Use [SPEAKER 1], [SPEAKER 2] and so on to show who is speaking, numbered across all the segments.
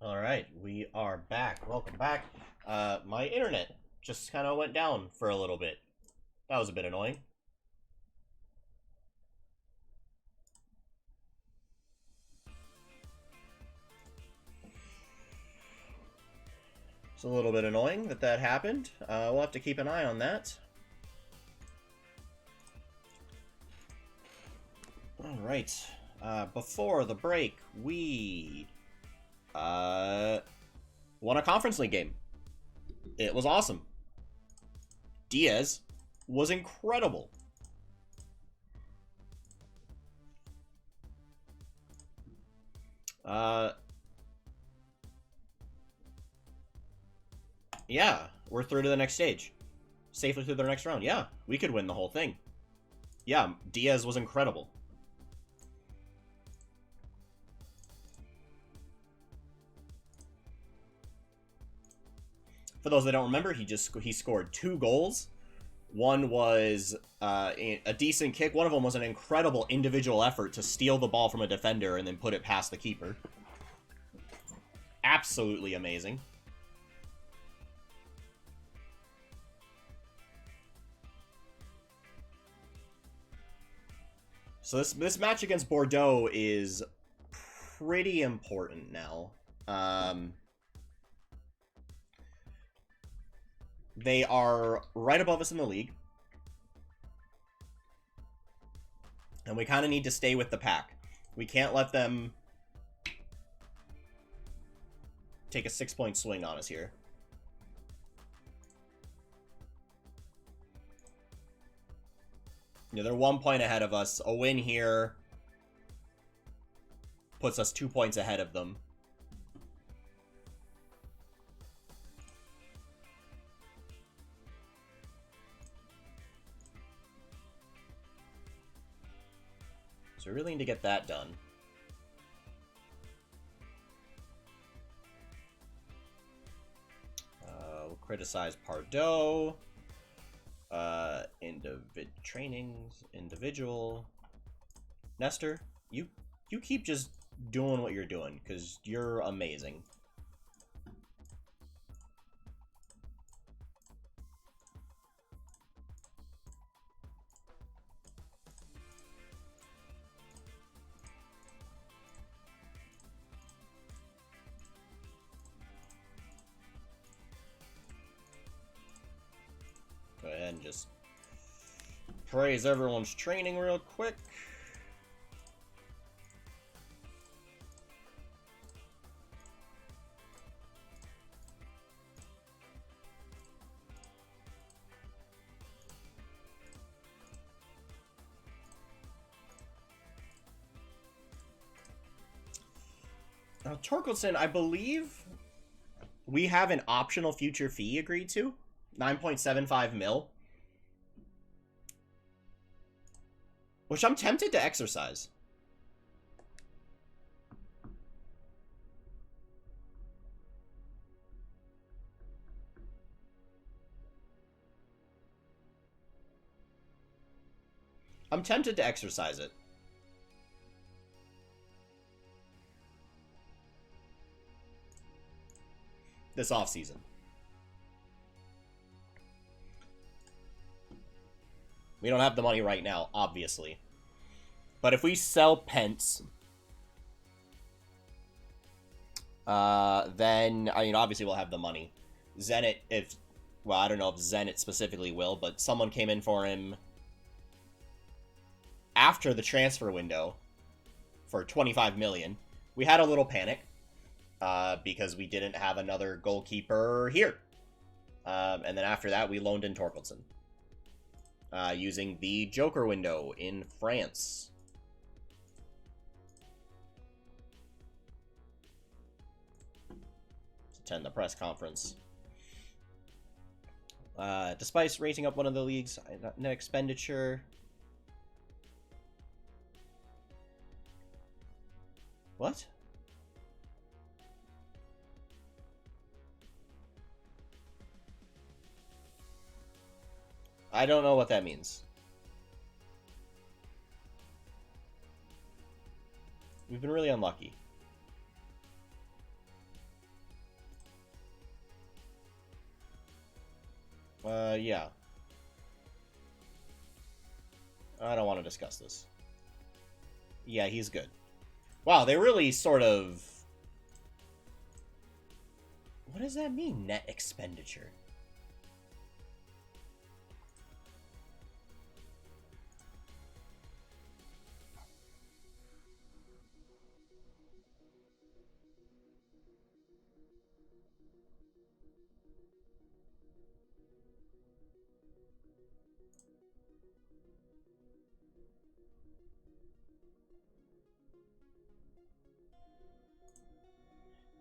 [SPEAKER 1] All right, we are back. Welcome back. My internet just kind of went down for a little bit. That was a bit annoying. It's a little bit annoying that happened. We'll have to keep an eye on that. All right. Before the break, we won a Conference League game. It was awesome. Diaz was incredible. Yeah, we're through to the next stage. Safely through the next round. Yeah, we could win the whole thing. Yeah, Diaz was incredible. For those that don't remember, he scored 2 goals. One was a decent kick. One of them was an incredible individual effort to steal the ball from a defender and then put it past the keeper. Absolutely amazing. So this match against Bordeaux is pretty important now. They are right above us in the league. And we kind of need to stay with the pack. We can't let them take a 6-point swing on us here. Yeah, they're 1 point ahead of us. A win here puts us 2 points ahead of them. So we really need to get that done. We'll criticize Pardo. Individual. Nestor, you keep just doing what you're doing, because you're amazing. Go ahead and just praise everyone's training real quick. Now, Torkelson, I believe we have an optional future fee agreed to. 9.75 mil. Which I'm tempted to exercise. I'm tempted to exercise it. This offseason. We don't have the money right now, obviously. But if we sell Pence, then, I mean, obviously we'll have the money. Zenit, well, I don't know if Zenit specifically will, but someone came in for him after the transfer window for 25 million. We had a little panic, because we didn't have another goalkeeper here. And then after that, we loaned in Torkelson. Using the Joker window in France. Let's attend the press conference. Despite raising up one of the leagues, net expenditure. What? I don't know what that means. We've been really unlucky. Yeah. I don't want to discuss this. Yeah, he's good. Wow, they really sort of... What does that mean, net expenditure?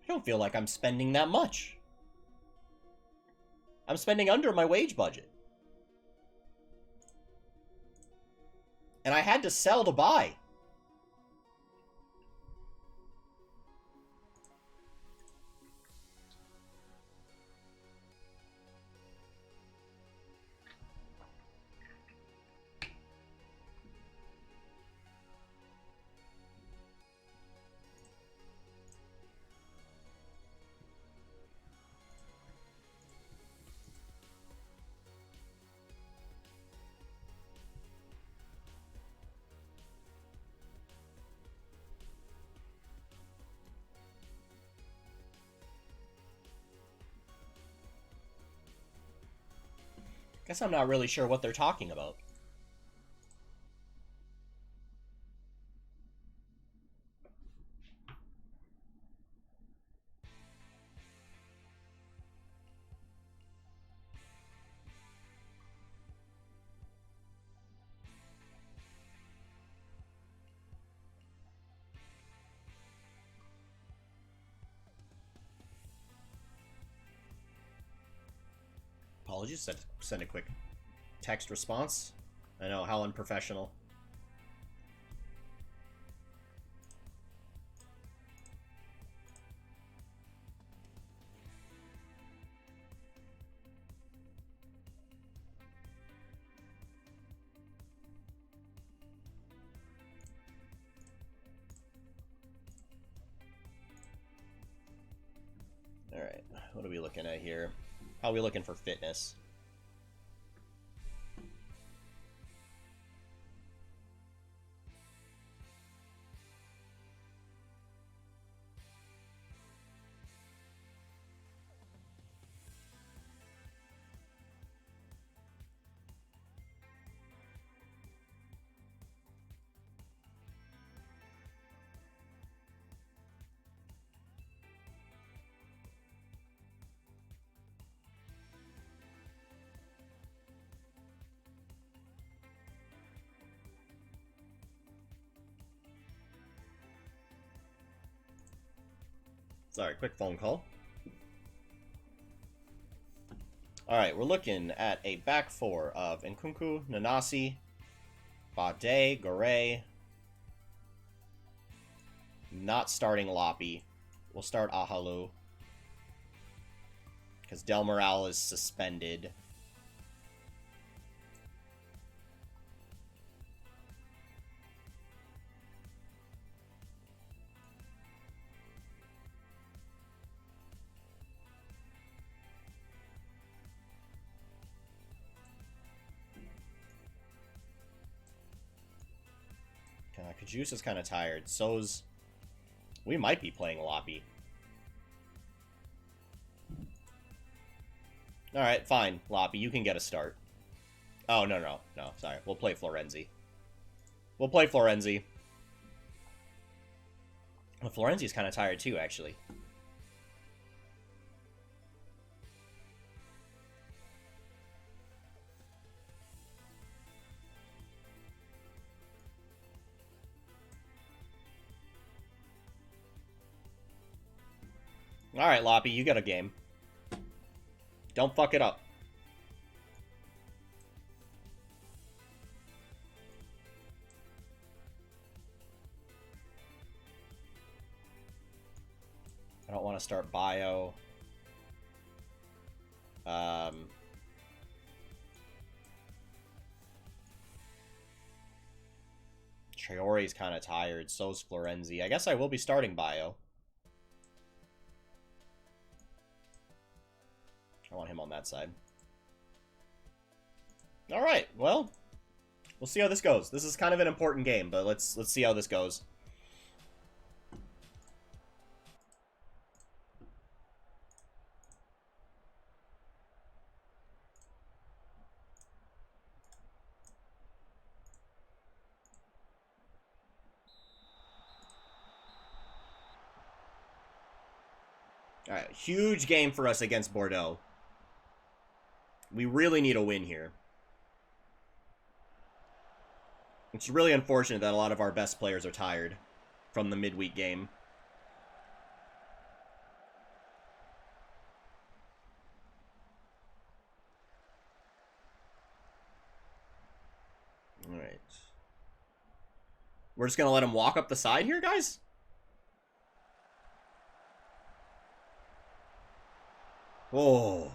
[SPEAKER 1] I don't feel like I'm spending that much. I'm spending under my wage budget. And I had to sell to buy. Guess I'm not really sure what they're talking about. Apologies, send a quick text response. I know, how unprofessional. Alright, what are we looking at here? How are we looking for fitness? Sorry, quick phone call. Alright, we're looking at a back four of Nkunku, Nanasi, Bade, Gore. Not starting Loppy. We'll start Ahalu. Because Del Moral is suspended. Kajus is kind of tired. So's... We might be playing Loppy. Alright, fine, Loppy. You can get a start. Oh, no. Sorry. We'll play Florenzi. Well, Florenzi's kind of tired too, actually. Alright, Loppy, you got a game. Don't fuck it up. I don't want to start Bio. Traore's kind of tired. So's Florenzi. I guess I will be starting Bio. I want him on that side. All right, well, we'll see how this goes. This is kind of an important game, but let's see how this goes. All right, huge game for us against Bordeaux. We really need a win here. It's really unfortunate that a lot of our best players are tired from the midweek game. All right. We're just going to let him walk up the side here, guys? Oh.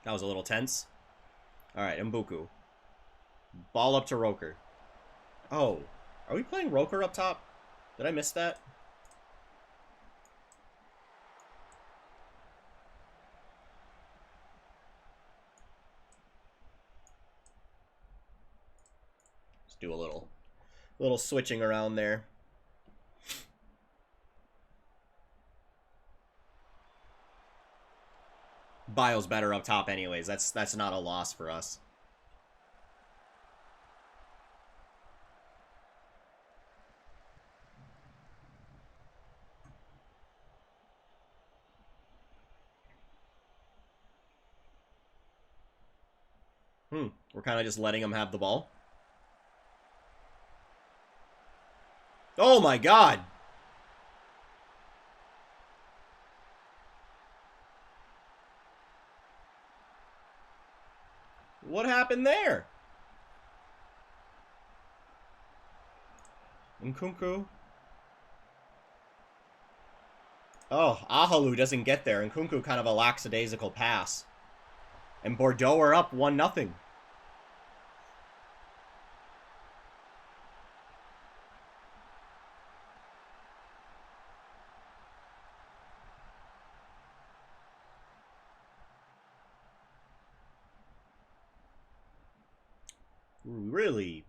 [SPEAKER 1] That was a little tense. All right, Mbuku. Ball up to Roker. Oh. Are we playing Roker up top? Did I miss that? Let's do a little switching around there. Bio's better up top anyways. That's not a loss for us. We're kind of just letting him have the ball. Oh my god! What happened there? Nkunku. Oh, Ahalu doesn't get there. Nkunku kind of a lackadaisical pass. And Bordeaux are up 1-0.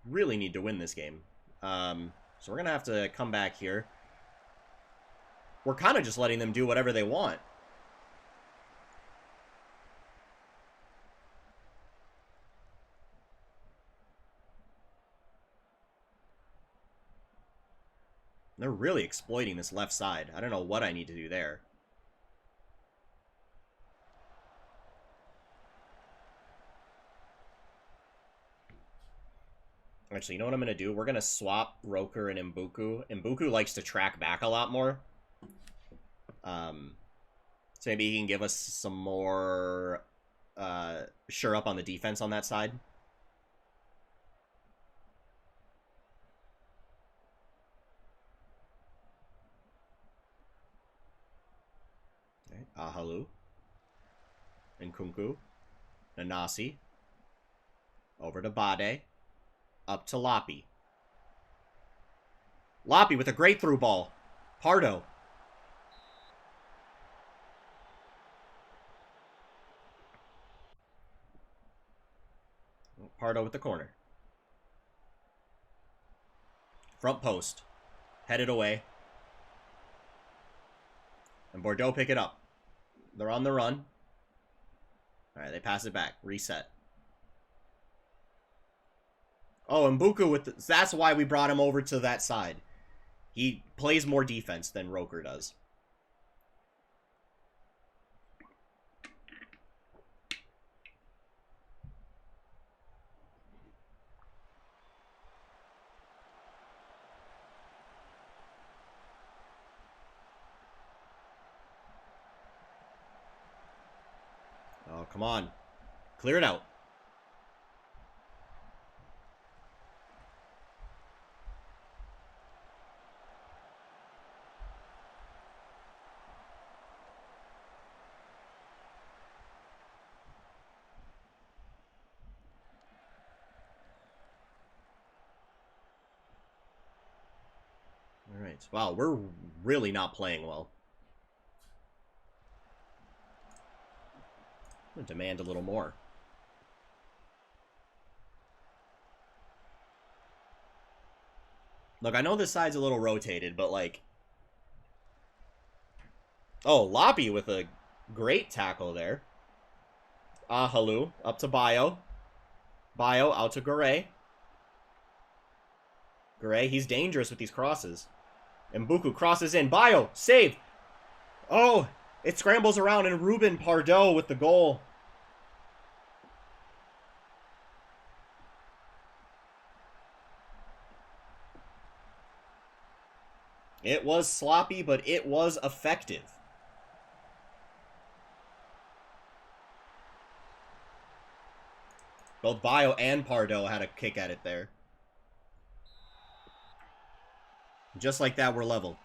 [SPEAKER 1] Really need to win this game. So we're going to have to come back here. We're kind of just letting them do whatever they want. They're really exploiting this left side. I don't know what I need to do there. Actually, you know what I'm going to do? We're going to swap Roker and Mbuku. Mbuku likes to track back a lot more. So maybe he can give us some more sure up on the defense on that side. Okay, Ahalu. Nkunku. Nanasi. Over to Bade. Up to Loppy. Loppy with a great through ball. Pardo. Pardo with the corner. Front post. Headed away. And Bordeaux pick it up. They're on the run. Alright, they pass it back. Reset. Oh, Mbuku with the, that's why we brought him over to that side. He plays more defense than Roker does. Oh, come on. Clear it out. Alright. Wow, we're really not playing well. I'm gonna demand a little more. Look, I know this side's a little rotated, but like... Oh, Loppy with a great tackle there. Ahalu up to Bio. Bio out to Garay. Garay, he's dangerous with these crosses. Mbuku crosses in. Bio, save! Oh, it scrambles around, and Ruben Pardo with the goal. It was sloppy, but it was effective. Both Bio and Pardo had a kick at it there. Just like that, we're level.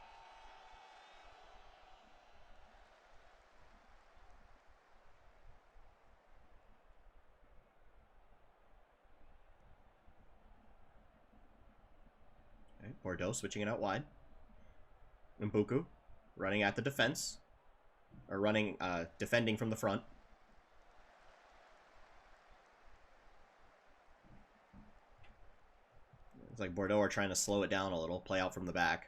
[SPEAKER 1] Okay, Pardo switching it out wide. Mbuku running at the defense. Or running, defending from the front. It's like Bordeaux are trying to slow it down a little, play out from the back.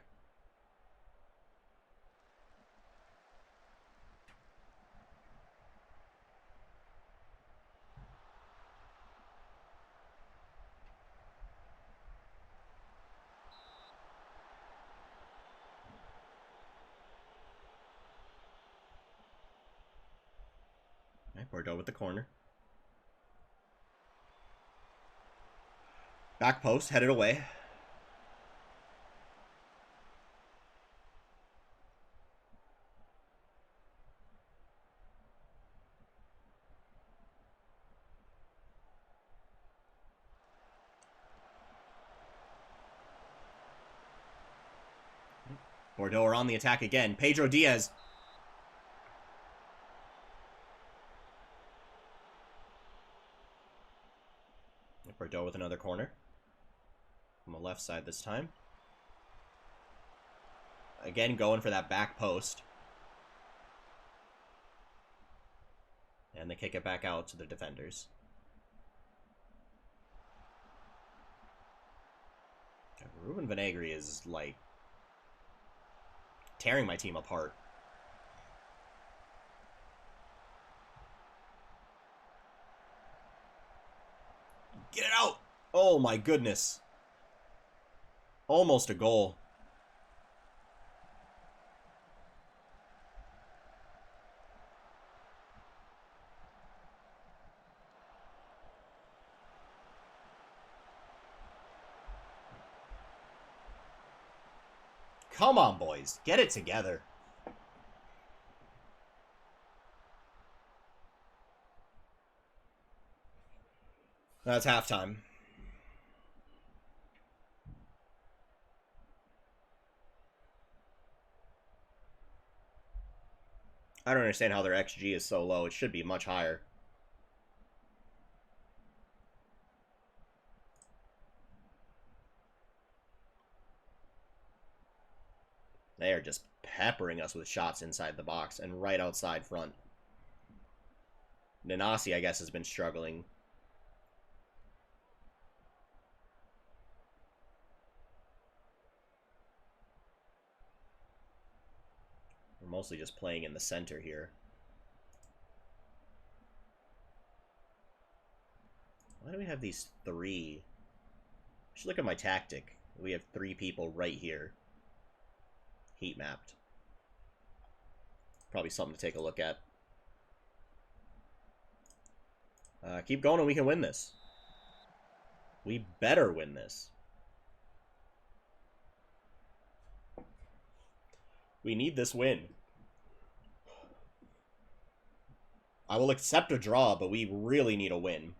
[SPEAKER 1] Okay, Bordeaux with the corner. Back post, headed away. Bordeaux are on the attack again. Pedro Diaz. Bordeaux with another corner. On the left side this time. Again, going for that back post. And they kick it back out to the defenders. Ruben Vinagre is, like, tearing my team apart. Get it out! Oh my goodness. Almost a goal. Come on, boys. Get it together. That's halftime. I don't understand how their XG is so low. It should be much higher. They are just peppering us with shots inside the box and right outside front. Nanasi, I guess, has been struggling. We're mostly just playing in the center here. Why do we have these three? I should look at my tactic. We have three people right here. Heat mapped. Probably something to take a look at. Keep going and we can win this. We better win this. We need this win. I will accept a draw, but we really need a win.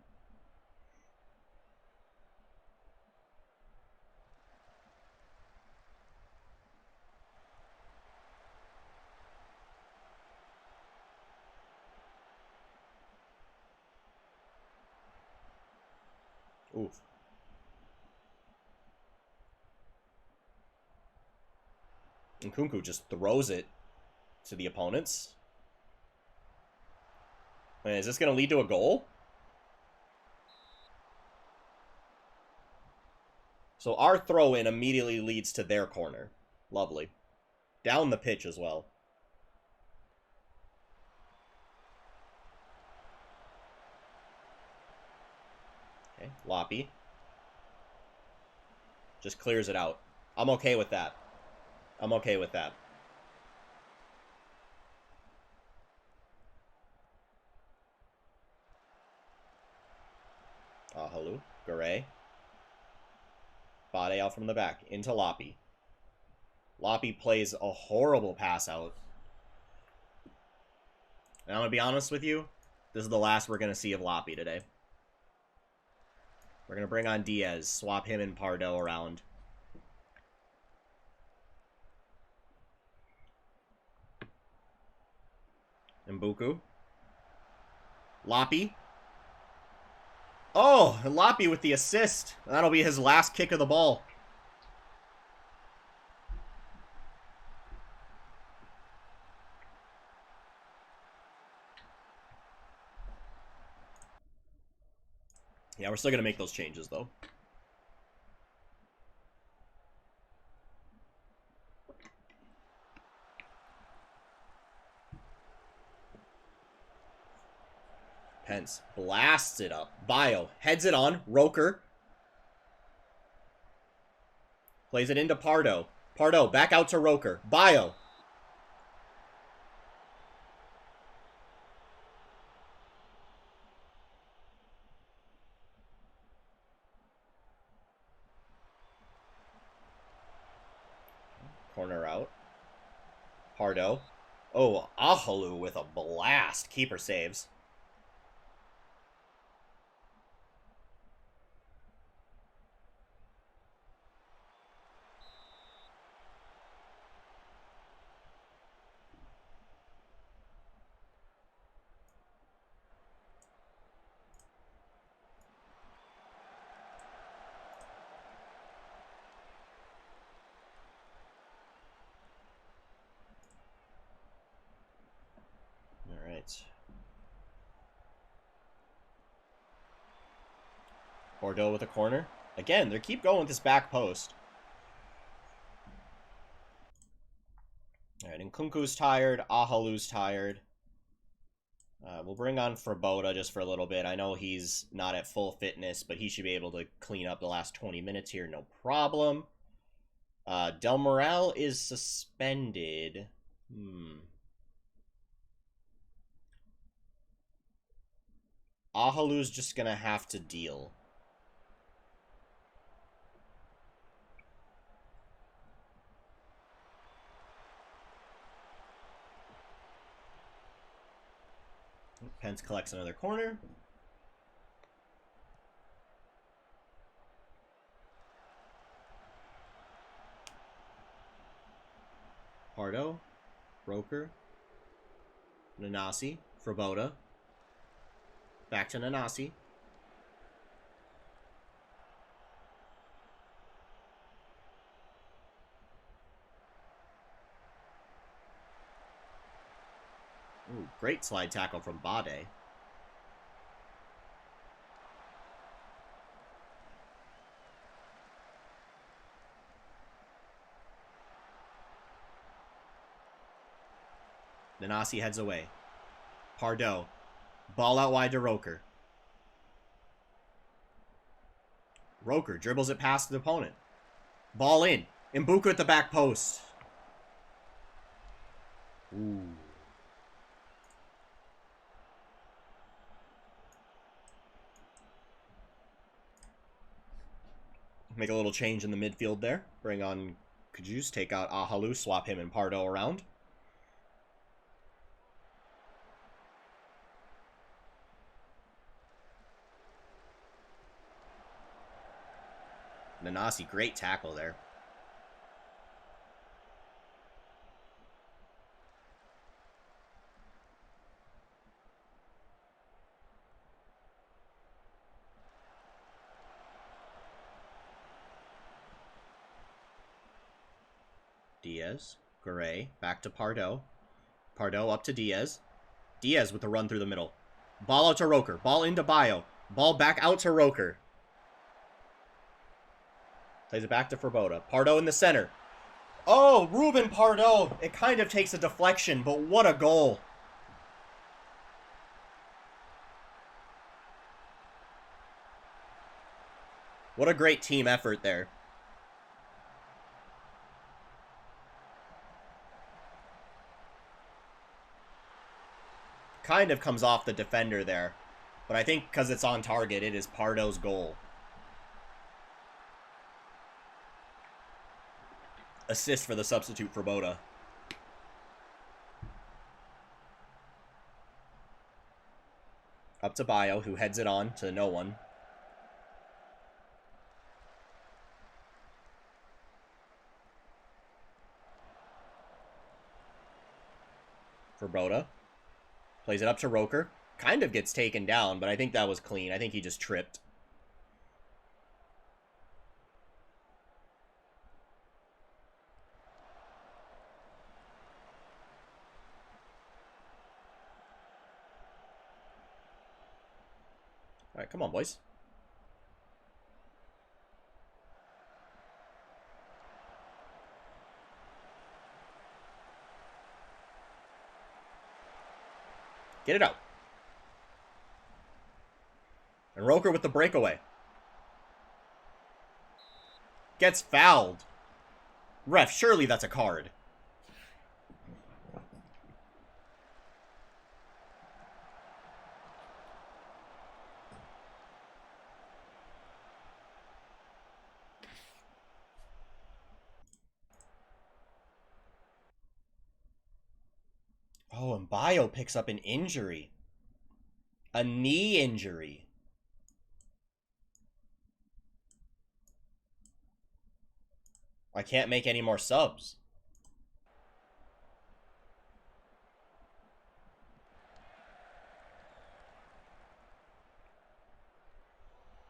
[SPEAKER 1] Oof. And Kunku just throws it to the opponents. Is this going to lead to a goal? So our throw-in immediately leads to their corner. Lovely. Down the pitch as well. Okay, Loppy. Just clears it out. I'm okay with that. I'm okay with that. Ahalu. Garay. Bade out from the back. Into Loppy. Loppy plays a horrible pass out. And I'm going to be honest with you. This is the last we're going to see of Loppy today. We're going to bring on Diaz. Swap him and Pardo around. Mbuku. Loppy. Oh, Loppy with the assist. That'll be his last kick of the ball. Yeah, we're still going to make those changes, though. Pence blasts it up. Bio heads it on. Roker. Plays it into Pardo. Pardo back out to Roker. Bio. Corner out. Pardo. Oh, Ahalu with a blast. Keeper saves. Bordeaux with a corner. Again, they keep going with this back post. Alright, and Nkunku's tired. Ahalu's tired. We'll bring on Fraboda just for a little bit. I know he's not at full fitness, but he should be able to clean up the last 20 minutes here, no problem. Del Moral is suspended. Ahalu's just going to have to deal. Pence collects another corner. Pardo. Roker. Nanasi. Fraboda. Back to Nanasi. Ooh, great slide tackle from Bade. Nanasi heads away. Pardo. Ball out wide to Roker. Roker dribbles it past the opponent. Ball in. Mbuku at the back post. Ooh. Make a little change in the midfield there. Bring on Kajus, take out Ahalu, swap him and Pardo around. Nanasi, great tackle there. Diaz, Garay, back to Pardo. Pardo up to Diaz. Diaz with the run through the middle. Ball out to Roker. Ball into Bio. Ball back out to Roker. Plays it back to Ferboda. Pardo in the center. Oh, Ruben Pardo. It kind of takes a deflection, but what a goal. What a great team effort there. Kind of comes off the defender there. But I think because it's on target, it is Pardo's goal. Assist for the substitute for Boda. Up to Bio, who heads it on to no one. For Boda. Plays it up to Roker. Kind of gets taken down, but I think that was clean. I think he just tripped. All right, come on, boys. Get it out. And Roker with the breakaway. Gets fouled. Ref, surely that's a card. Oh, and Bio picks up an injury. A knee injury. I can't make any more subs.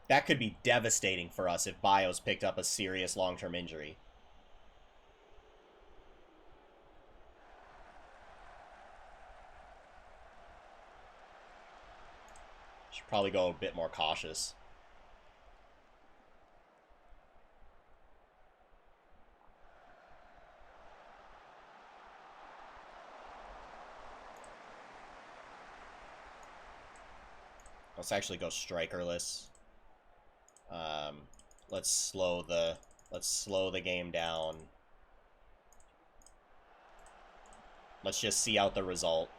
[SPEAKER 1] That could be devastating for us if Bio's picked up a serious long-term injury. Should probably go a bit more cautious. Let's actually go strikerless. Let's slow the game down. Let's just see out the result.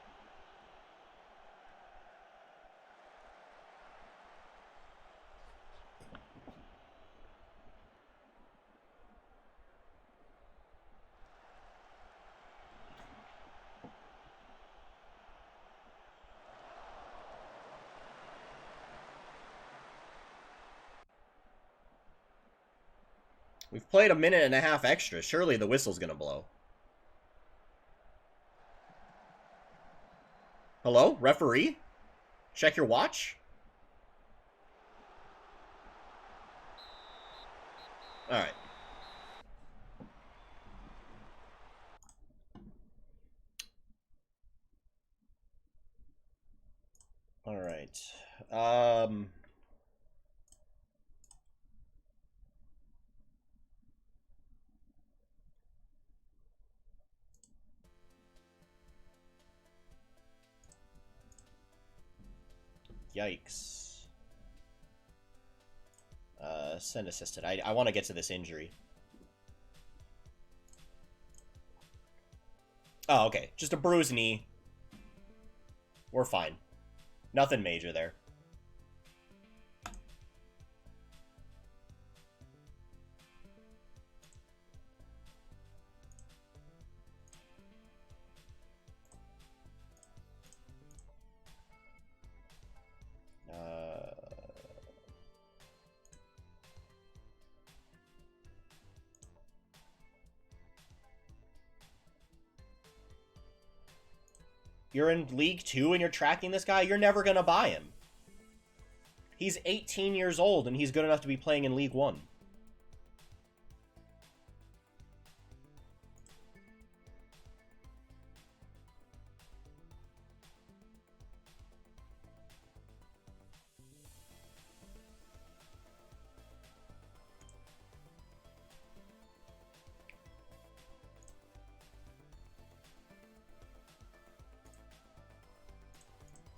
[SPEAKER 1] We've played a minute and a half extra. Surely the whistle's gonna blow. Hello? Referee? Check your watch? Alright. Alright. Yikes. Send assisted. I want to get to this injury. Oh, okay. Just a bruised knee. We're fine. Nothing major there. You're in League 2 and you're tracking this guy, you're never going to buy him. He's 18 years old and he's good enough to be playing in League 1.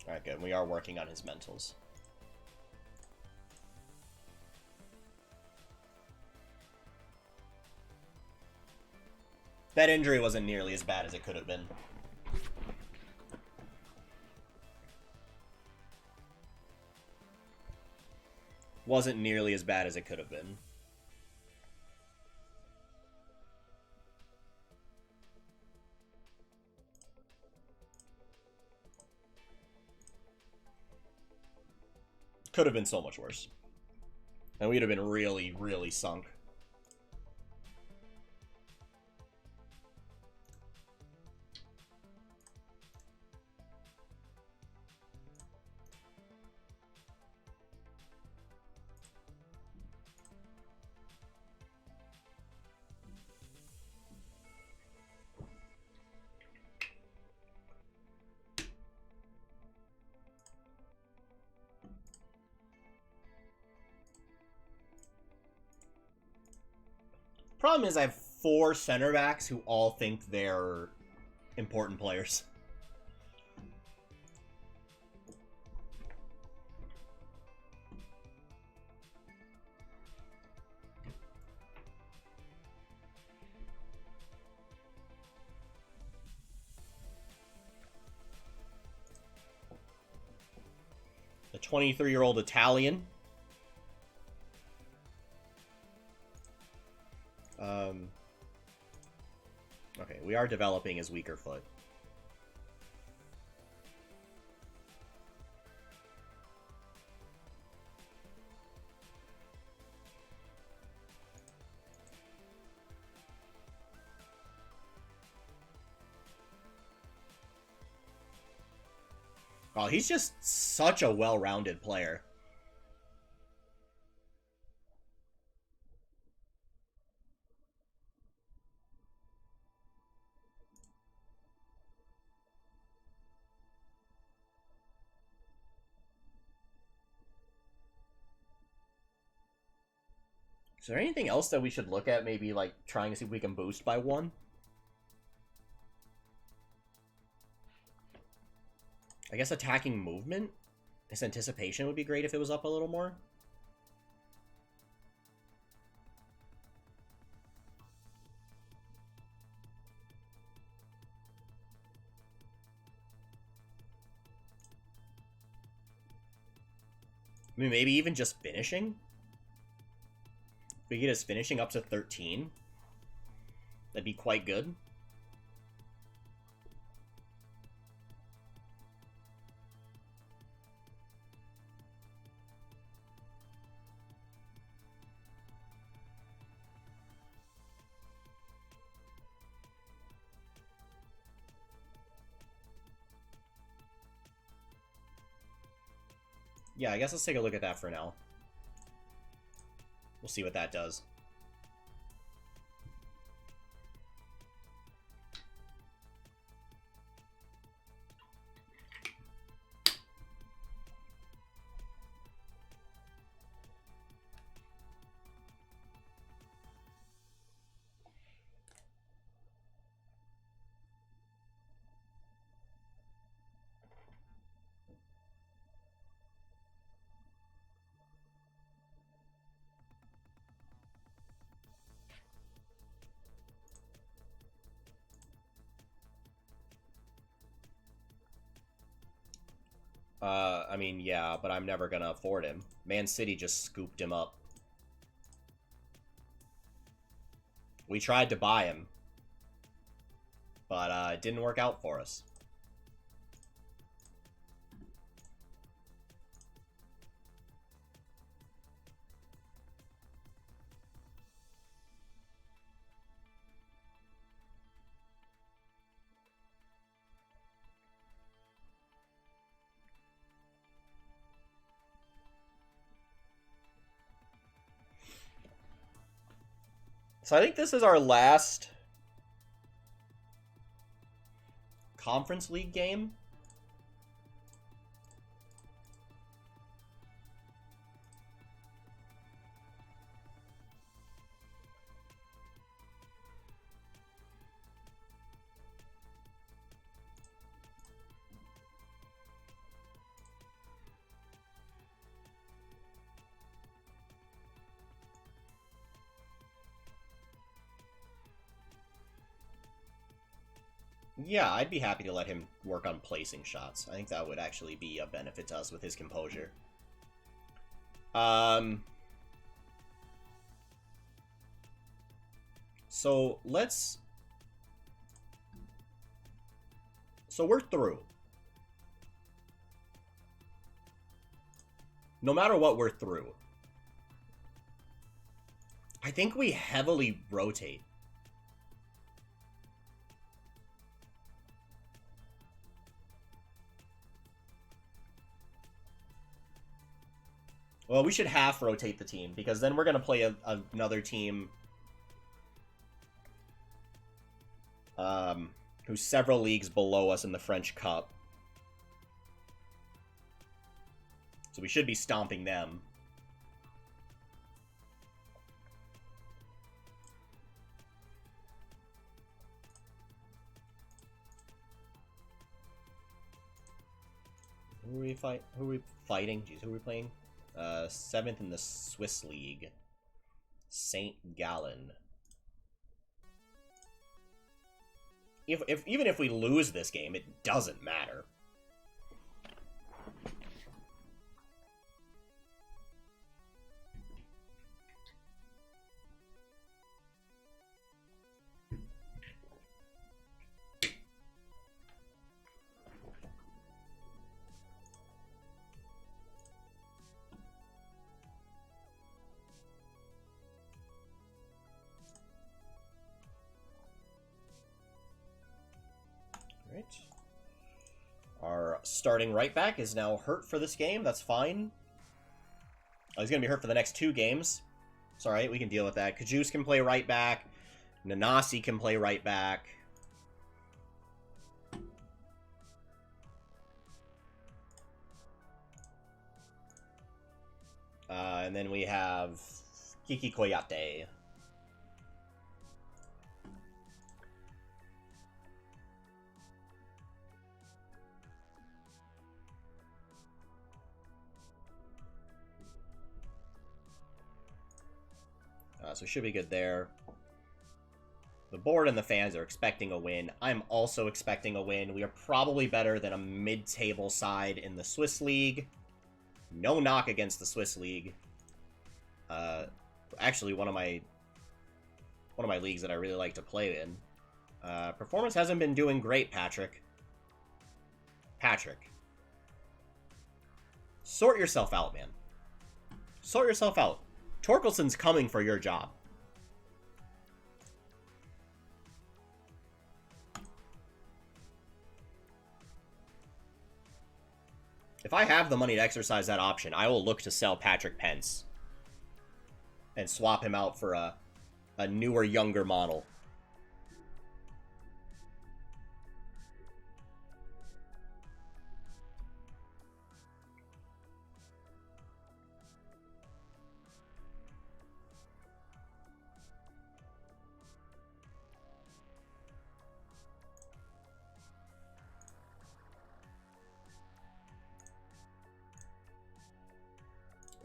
[SPEAKER 1] Alright, good. We are working on his mentals. That injury wasn't nearly as bad as it could have been. Wasn't nearly as bad as it could have been. Could have been so much worse. And we'd have been really, really sunk. Problem is, I have 4 center backs who all think they're important players. The 23-year-old Italian. Okay, we are developing his weaker foot. Oh, he's just such a well-rounded player. Is there anything else that we should look at? Maybe, like, trying to see if we can boost by 1? I guess attacking movement? His anticipation would be great if it was up a little more. I mean, maybe even just finishing? If we get his finishing up to 13, that'd be quite good. Yeah, I guess let's take a look at that for now. We'll see what that does. I mean, yeah, but I'm never gonna afford him. Man City just scooped him up. We tried to buy him, but it didn't work out for us. So I think this is our last Conference League game. Yeah, I'd be happy to let him work on placing shots. I think that would actually be a benefit to us with his composure. So let's... So we're through. No matter what, we're through. I think we heavily rotate. Well, we should half rotate the team, because then we're going to play another team who's several leagues below us in the French Cup. So we should be stomping them. Who are we fighting? Jeez, who are we playing? 7th in the Swiss League. Saint Gallen. Even if we lose this game, it doesn't matter. Our starting right back is now hurt for this game. That's fine. Oh, he's going to be hurt for the next 2 games. It's alright, we can deal with that. Kajus can play right back. Nanasi can play right back. And then we have Kiki Koyate. So should be good there. The board and the fans are expecting a win. I'm also expecting a win. We are probably better than a mid-table side in the Swiss League. No knock against the Swiss League. Actually, one of my leagues that I really like to play in. Performance hasn't been doing great, Patrick. Patrick. Sort yourself out, man. Sort yourself out. Torkelson's coming for your job. If I have the money to exercise that option, I will look to sell Patrick Pence and swap him out for a newer, younger model.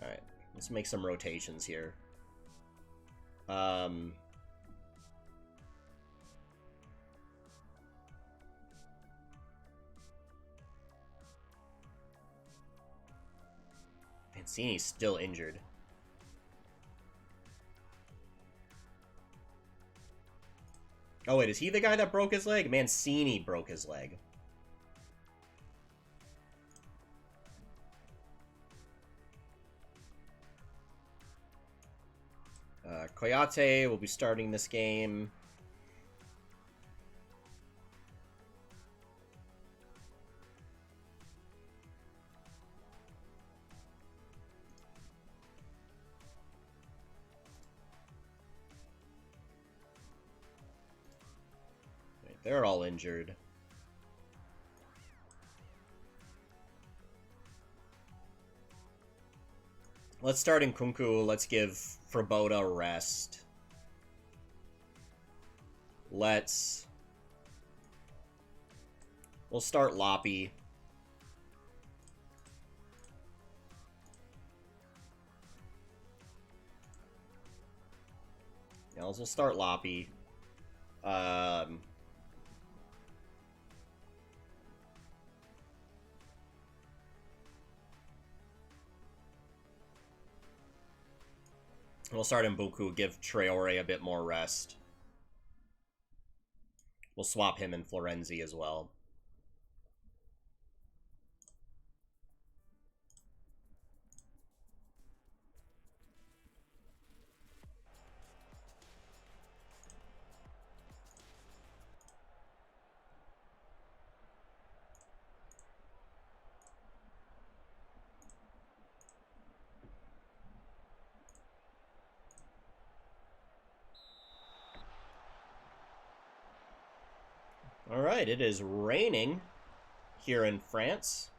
[SPEAKER 1] Alright, let's make some rotations here. Mancini's still injured. Oh wait, is he the guy that broke his leg? Mancini broke his leg. Koyate will be starting this game. They're all injured. Let's start in Kunku. Let's give Fraboda a rest. We'll start Loppy. Yeah, we'll start Loppy. We'll start Mbuku, give Traore a bit more rest. We'll swap him and Florenzi as well. Alright, it is raining here in France.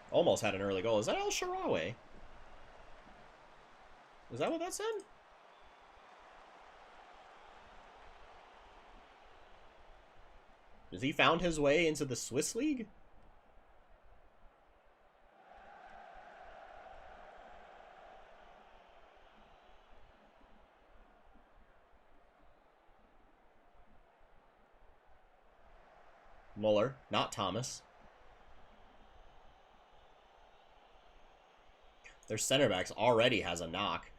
[SPEAKER 1] Almost had an early goal. Is that El Shaarawy? Is that what that said? Has he found his way into the Swiss League? Muller, not Thomas. Their center backs already has a knock.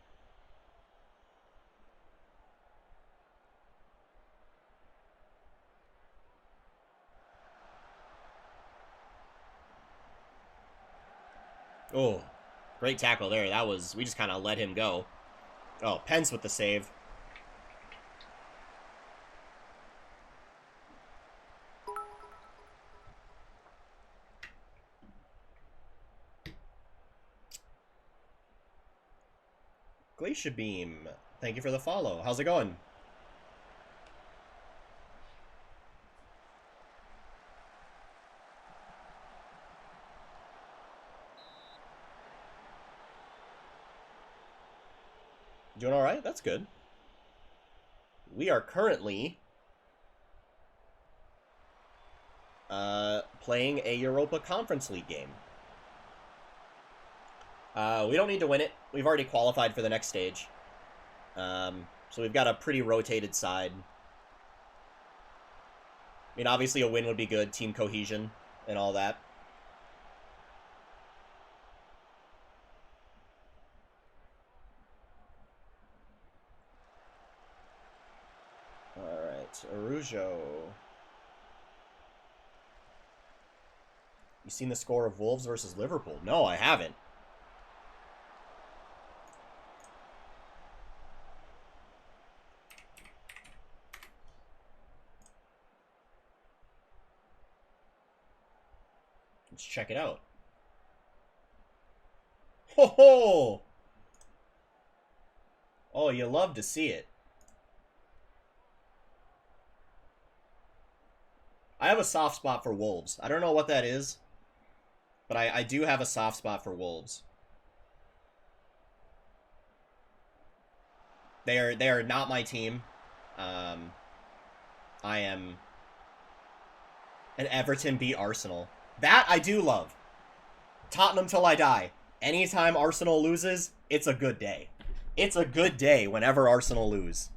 [SPEAKER 1] Oh, great tackle there. That was, we just kind of let him go. Oh, Pence with the save. Glacier Beam, thank you for the follow. How's it going? Doing alright? That's good. We are currently playing a Europa Conference League game. We don't need to win it. We've already qualified for the next stage. So we've got a pretty rotated side. I mean, obviously a win would be good, team cohesion and all that. Alright, Arujo. You seen the score of Wolves versus Liverpool? No, I haven't. Let's check it out. Ho ho! Oh, you love to see it. I have a soft spot for Wolves. I don't know what that is, but I do have a soft spot for Wolves. They are not my team. I am an Everton beat Arsenal. That I do love. Tottenham till I die. Anytime Arsenal loses, it's a good day. It's a good day whenever Arsenal lose.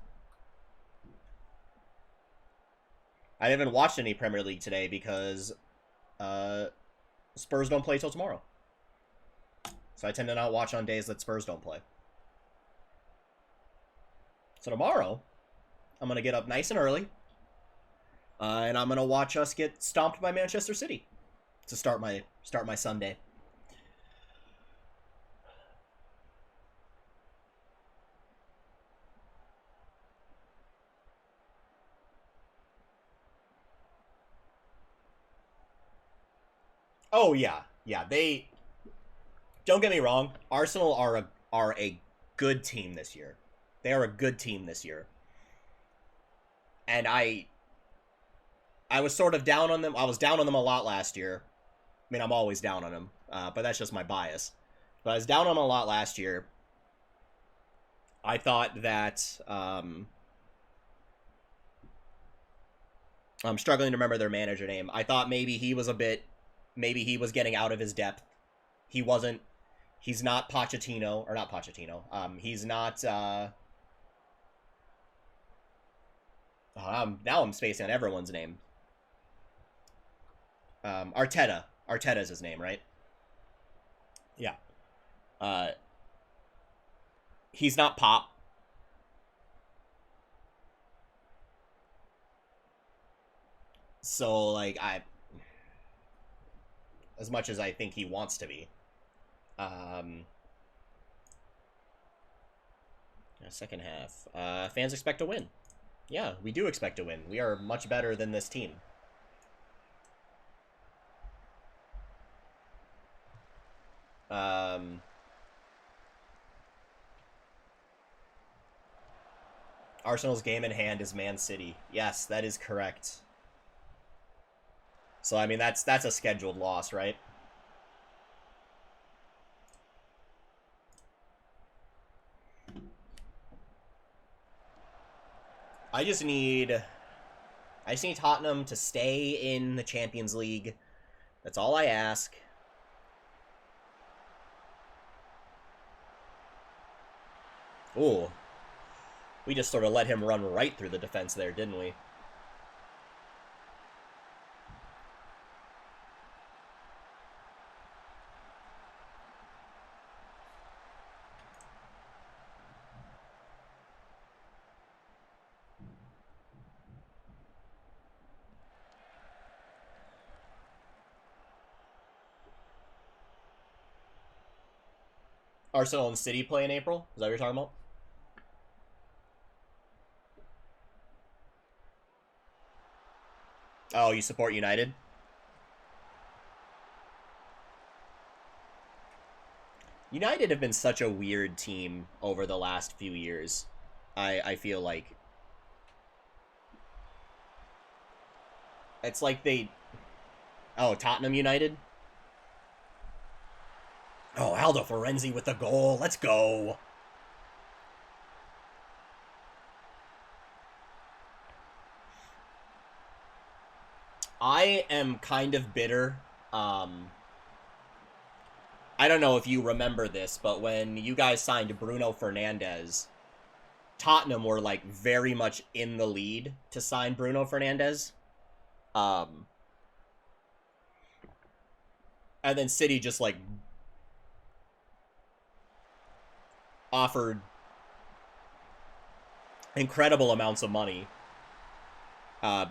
[SPEAKER 1] I haven't watched any Premier League today because Spurs don't play till tomorrow. So I tend to not watch on days that Spurs don't play. So tomorrow, I'm going to get up nice and early. And I'm going to watch us get stomped by Manchester City to start my Sunday. Oh yeah, they don't get me wrong. Arsenal are a good team this year. They are a good team this year, and I was sort of down on them. I was down on them a lot last year. I mean, I'm always down on them, but that's just my bias. But I was down on them a lot last year. I thought that I'm struggling to remember their manager name. I thought maybe he was getting out of his depth. He's not Pochettino, or not Pochettino. He's not, Now I'm spacing on everyone's name. Arteta. Arteta's his name, right? Yeah. He's not Pop. So, like, as much as I think he wants to be. Second half. Fans expect to win. Yeah, we do expect to win. We are much better than this team. Arsenal's game in hand is Man City. Yes, that is correct. So, I mean, that's a scheduled loss, right? I just need Tottenham to stay in the Champions League. That's all I ask. Ooh. We just sort of let him run right through the defense there, didn't we? Arsenal and City play in April? Is that what you're talking about? Oh, you support United? United have been such a weird team over the last few years. I feel like it's like they... Oh, Tottenham United? Oh, Aldo Florenzi with the goal. Let's go. I am kind of bitter. I don't know if you remember this, but when you guys signed Bruno Fernandes, Tottenham were, like, very much in the lead to sign Bruno Fernandes. And then City just, like, offered incredible amounts of money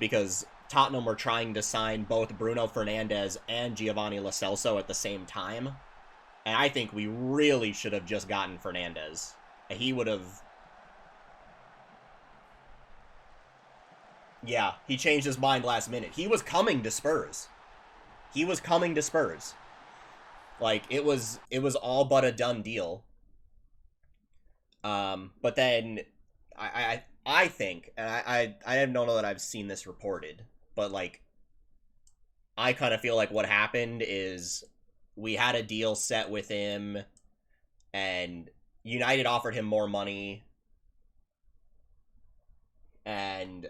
[SPEAKER 1] because Tottenham were trying to sign both Bruno Fernandes and Giovanni Lo Celso at the same time. And I think we really should have just gotten Fernandes. He would have... Yeah, he changed his mind last minute. He was coming to Spurs. He was coming to Spurs. Like, it was all but a done deal. But then I think, and I don't know that I've seen this reported, but, like, I kind of feel like what happened is we had a deal set with him, and United offered him more money, and,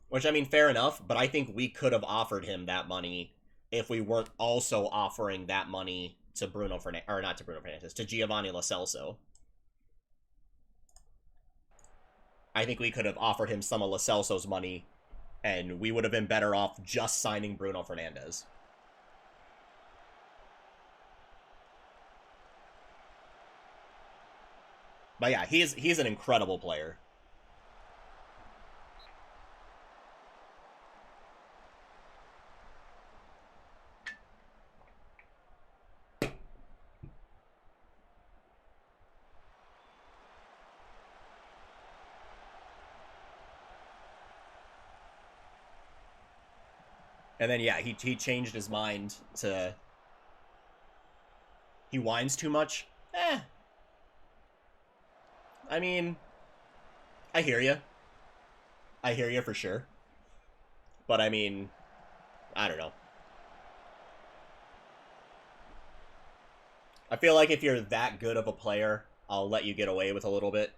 [SPEAKER 1] which, I mean, fair enough, but I think we could have offered him that money if we weren't also offering that money to Bruno Fernandes, or not to Bruno Fernandes, to Giovanni Lo Celso. I think we could have offered him some of Lo Celso's money, and we would have been better off just signing Bruno Fernandes. But yeah, he's an incredible player. And then, yeah, he changed his mind to... He whines too much? I mean, I hear you. I hear you for sure. But, I mean, I don't know. I feel like if you're that good of a player, I'll let you get away with a little bit.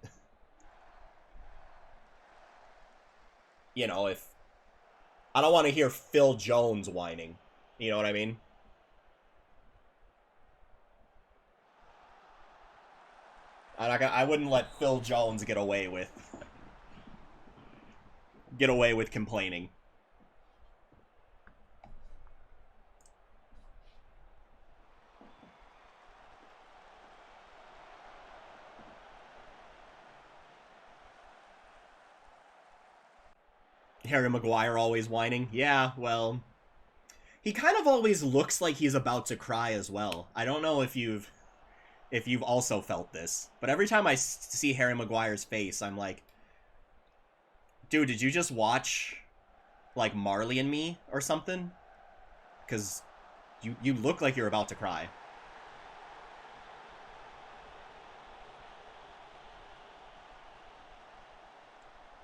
[SPEAKER 1] You know, if... I don't want to hear Phil Jones whining. You know what I mean? I wouldn't let Phil Jones get away with. get away with complaining. Harry Maguire always whining. Yeah, well, he kind of always looks like he's about to cry as well. I don't know if you've also felt this, but every time I see Harry Maguire's face, I'm like, dude, did you just watch like Marley and Me or something? Because you look like you're about to cry.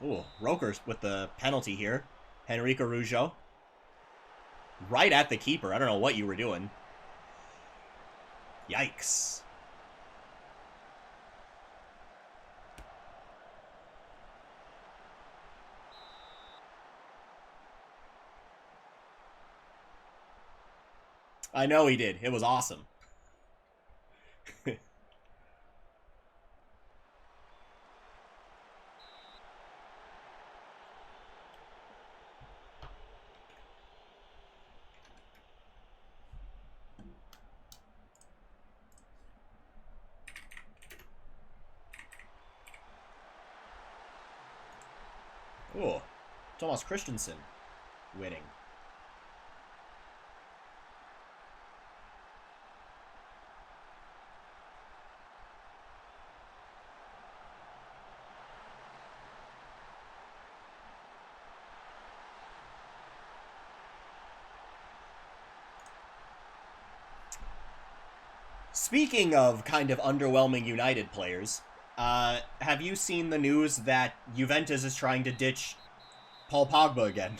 [SPEAKER 1] Ooh, Rokers with the penalty here. Henrique Araujo. Right at the keeper. I don't know what you were doing. Yikes. I know he did. It was awesome. Ooh, Thomas Christensen winning. Speaking of kind of underwhelming United players, have you seen the news that Juventus is trying to ditch Paul Pogba again?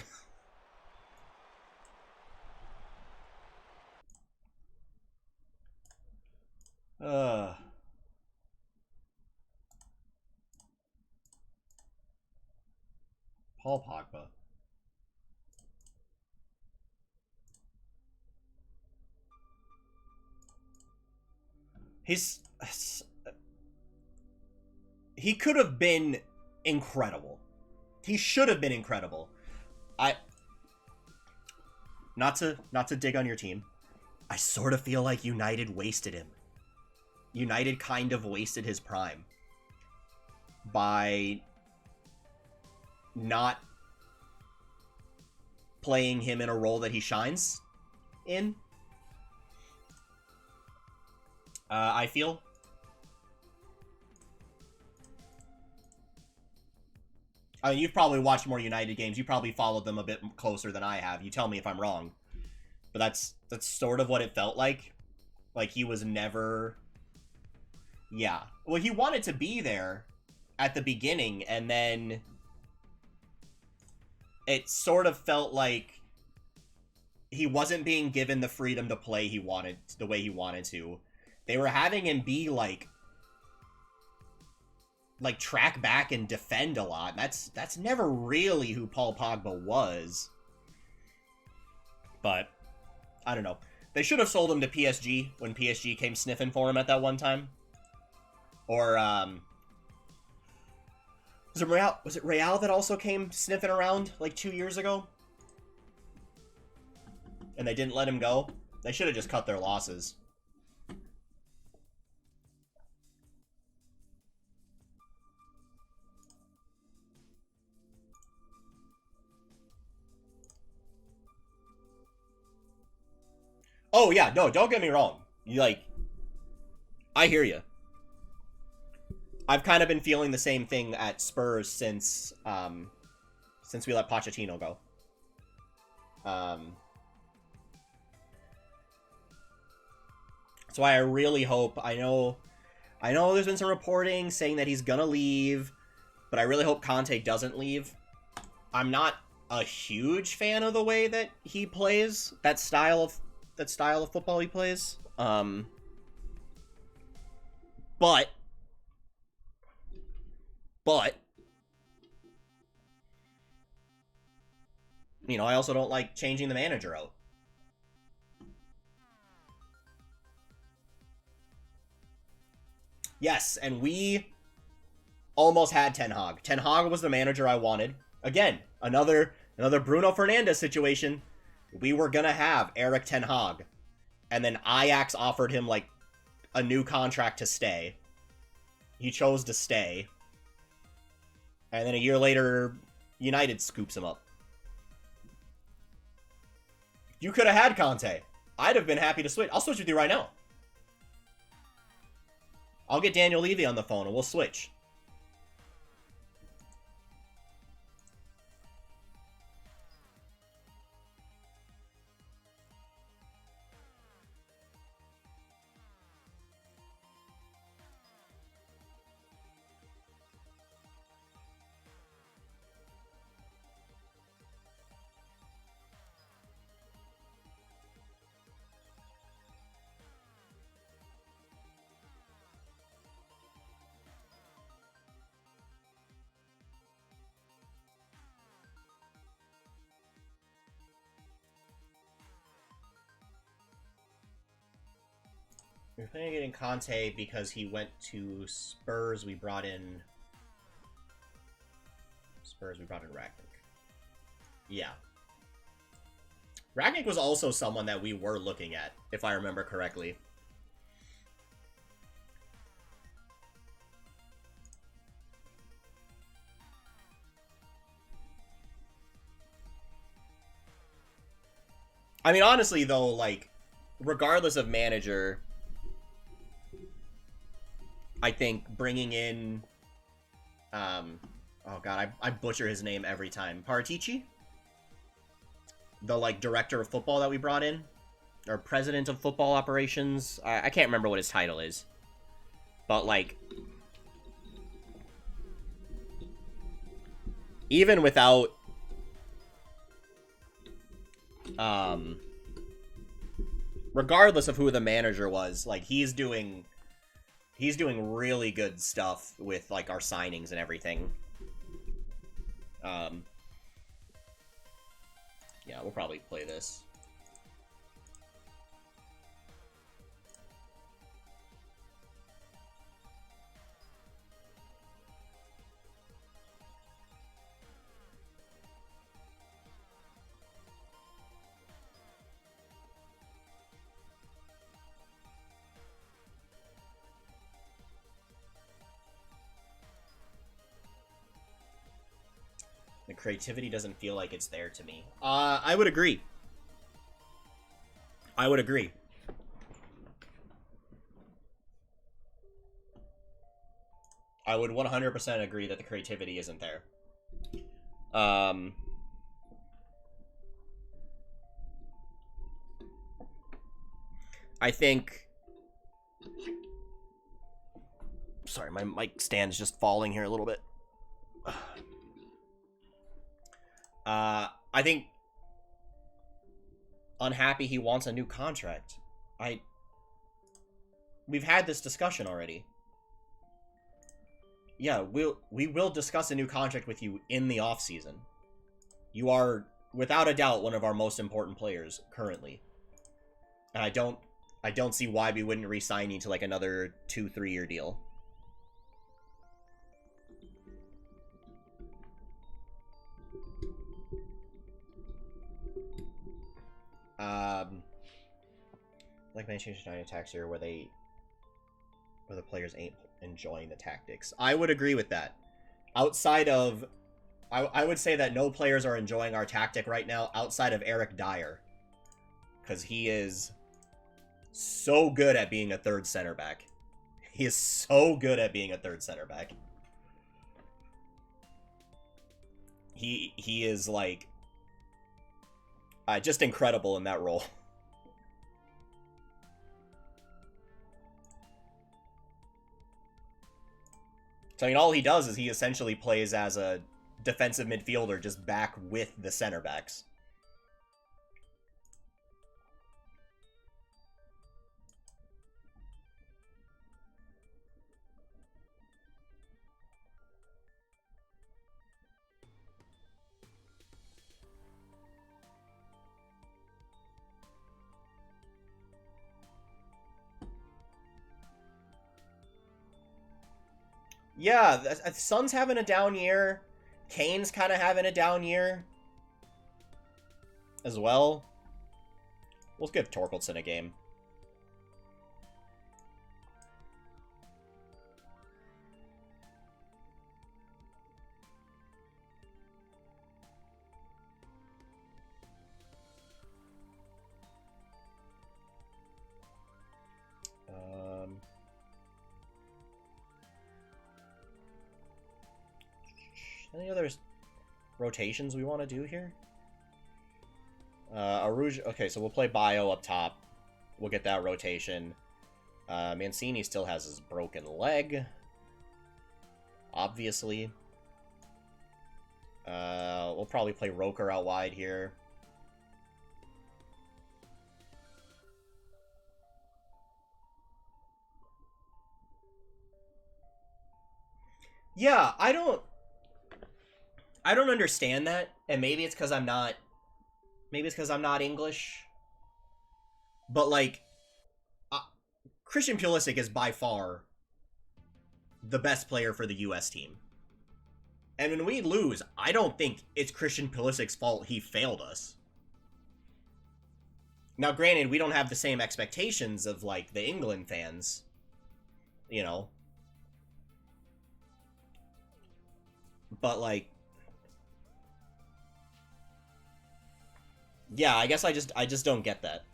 [SPEAKER 1] Paul Pogba. He could have been incredible. He should have been incredible. Not to dig on your team. I sort of feel like United wasted him. United kind of wasted his prime by not playing him in a role that he shines in. I feel. I mean, you've probably watched more United games. You probably followed them a bit closer than I have. You tell me if I'm wrong. But that's sort of what it felt like. Like, he was never... Yeah. Well, he wanted to be there at the beginning, and then it sort of felt like he wasn't being given the freedom to play the way he wanted to. They were having him be like track back and defend a lot. That's never really who Paul Pogba was. But I don't know. They should have sold him to PSG when PSG came sniffing for him at that one time. Or was it Real that also came sniffing around like 2 years ago? And they didn't let him go? They should have just cut their losses. Oh, yeah, no, don't get me wrong. I hear you. I've kind of been feeling the same thing at Spurs since we let Pochettino go. So I really hope, I know there's been some reporting saying that he's gonna leave, but I really hope Conte doesn't leave. I'm not a huge fan of the way that he plays, that style of football he plays. But you know, I also don't like changing the manager out. Yes, and we almost had Ten Hag. Ten Hag was the manager I wanted. Again, Another Bruno Fernandes situation. We were gonna have Eric Ten Hag, and then Ajax offered him like a new contract to stay. He chose to stay, and then a year later, United scoops him up. You could have had Conte. I'd have been happy to switch. I'll switch with you right now. I'll get Daniel Levy on the phone and we'll switch. We're planning on getting Conte because he went to Spurs. We brought in Ragnick. Yeah. Ragnick was also someone that we were looking at, if I remember correctly. I mean, honestly, though, like, regardless of manager, I think bringing in, oh god, I butcher his name every time. Paratici? The, like, director of football that we brought in? Or president of football operations? I can't remember what his title is. But, like, even without, regardless of who the manager was, like, he's doing really good stuff with, like, our signings and everything. Yeah, we'll probably play this. The creativity doesn't feel like it's there to me. I would agree. I would agree. I would 100% agree that the creativity isn't there. I think... Sorry, my mic stand's just falling here a little bit. I think unhappy he wants a new contract. We've had this discussion already. Yeah, we will discuss a new contract with you in the offseason. You are, without a doubt, one of our most important players currently. And I don't see why we wouldn't re-sign you to like another 2-3 year deal. Like Manchester United attacks here where the players ain't enjoying the tactics. I would agree with that. Outside of, I would say that no players are enjoying our tactic right now outside of Eric Dyer, because he is so good at being a third center back. He is so good at being a third center back. He is like just incredible in that role. So, I mean, all he does is he essentially plays as a defensive midfielder just back with the center backs. Yeah, Sun's having a down year. Kane's kind of having a down year as well. We'll give Torkelson a game. Any other rotations we want to do here? Aruj. Okay, so we'll play Bio up top. We'll get that rotation. Mancini still has his broken leg. Obviously. We'll probably play Roker out wide here. Yeah, I don't understand that, and maybe it's because I'm not English. But like, Christian Pulisic is by far the best player for the U.S. team, and when we lose, I don't think it's Christian Pulisic's fault he failed us. Now, granted, we don't have the same expectations of like the England fans, you know, but like. Yeah, I guess I just don't get that.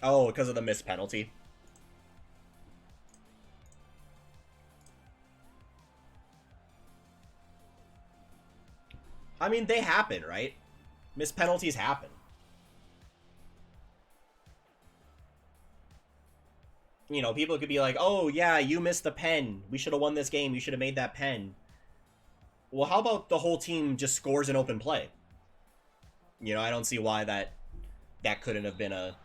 [SPEAKER 1] Oh, because of the missed penalty. I mean, they happen, right? Missed penalties happen. You know, people could be like, oh, yeah, you missed the pen. We should have won this game. You should have made that pen. Well, how about the whole team just scores an open play? You know, I don't see why that couldn't have been a...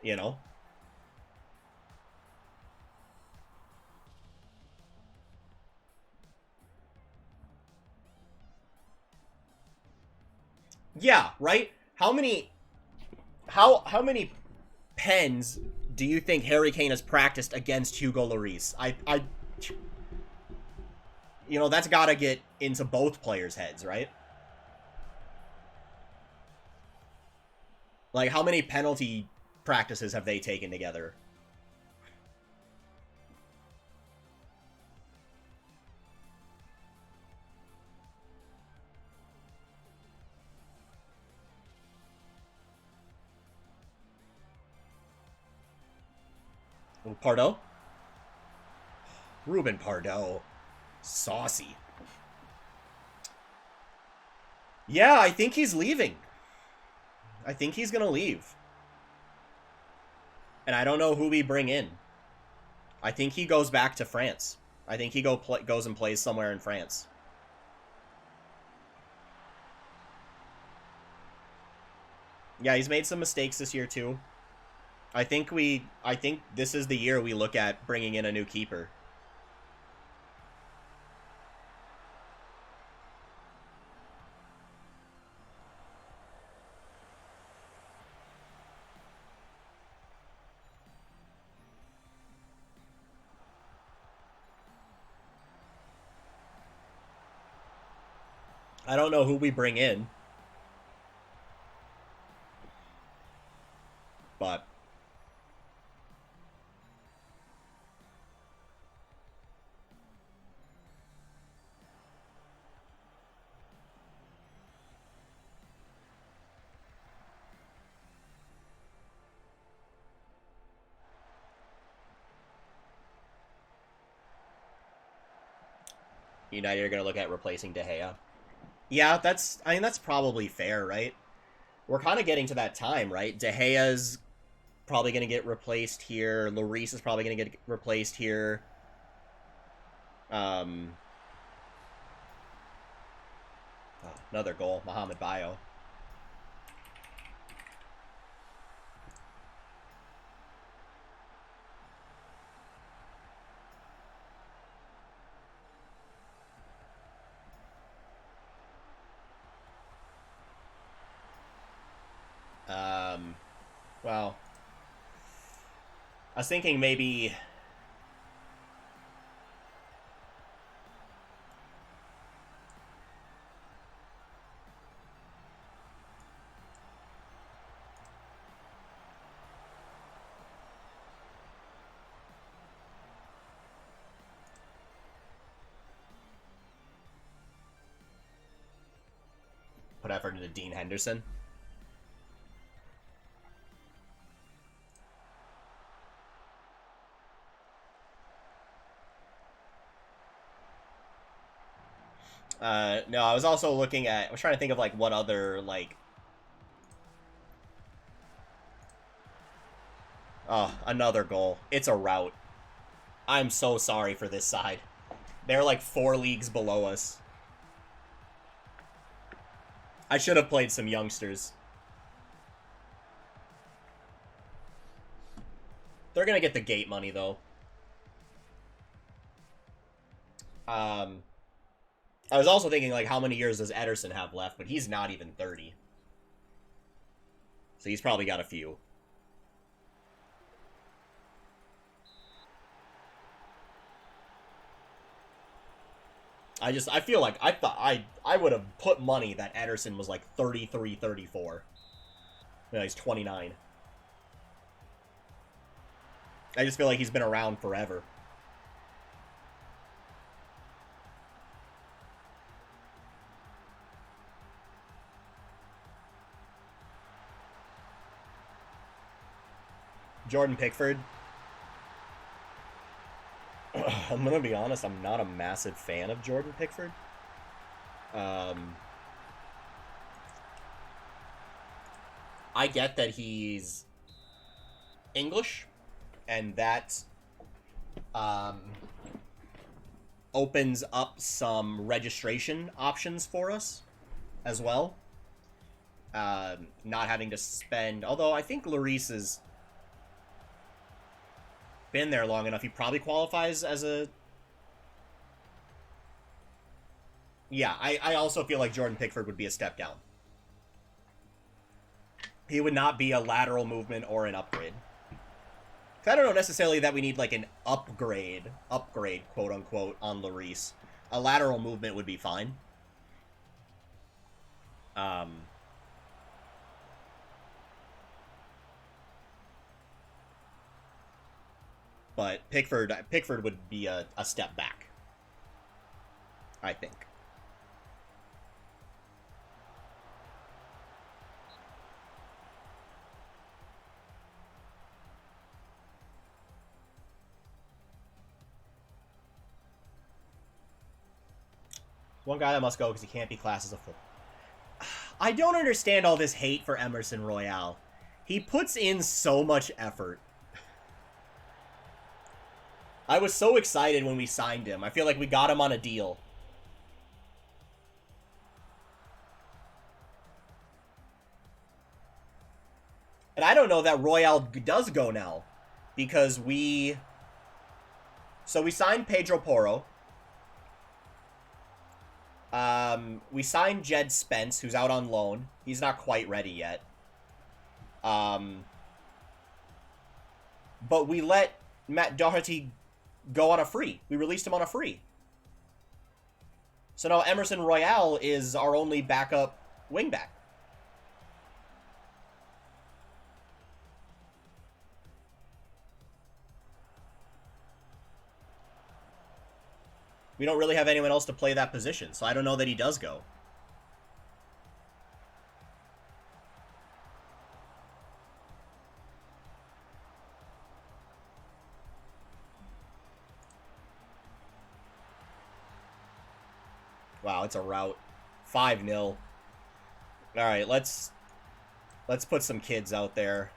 [SPEAKER 1] You know? Yeah, right? How many pens do you think Harry Kane has practiced against Hugo Lloris? You know, that's got to get into both players' heads, right? Like, how many penalty practices have they taken together? Pardo? Ruben Pardo. Saucy. Yeah, I think he's leaving. I think he's gonna leave. And I don't know who we bring in. I think he goes back to France. I think he goes and plays somewhere in France. Yeah, he's made some mistakes this year too. I think this is the year we look at bringing in a new keeper. I don't know who we bring in, but United are going to look at replacing De Gea. Yeah, I mean, that's probably fair, right? We're kind of getting to that time, right? De Gea's probably going to get replaced here. Lloris is probably going to get replaced here. Another goal. Mohamed Bayo. was thinking maybe... put effort into Dean Henderson. No, I was also looking at... I was trying to think of, like, what other, like... Oh, another goal. It's a rout. I'm so sorry for this side. They're, like, 4 leagues below us. I should have played some youngsters. They're gonna get the gate money, though. I was also thinking, like, how many years does Ederson have left? But he's not even 30. So he's probably got a few. I feel like I would have put money that Ederson was like 33, 34. No, he's 29. I just feel like he's been around forever. Jordan Pickford. I'm gonna be honest, I'm not a massive fan of Jordan Pickford. I get that he's English, and that opens up some registration options for us as well. Not having to spend... Although I think Lloris has been there long enough. He probably qualifies as a... Yeah, I also feel like Jordan Pickford would be a step down. He would not be a lateral movement or an upgrade. I don't know necessarily that we need like an upgrade, quote unquote, on Lloris. A lateral movement would be fine. But Pickford would be a step back, I think. One guy that must go because he can't be classed as a full. I don't understand all this hate for Emerson Royale. He puts in so much effort. I was so excited when we signed him. I feel like we got him on a deal. And I don't know that Royale does go now. Because we... So we signed Pedro Porro. We signed Jed Spence, who's out on loan. He's not quite ready yet. But we let Matt Doherty go on a free. We released him on a free. So now Emerson Royale is our only backup wingback. We don't really have anyone else to play that position, so I don't know that he does go. Wow, it's a rout. 5-0. Alright, let's put some kids out there.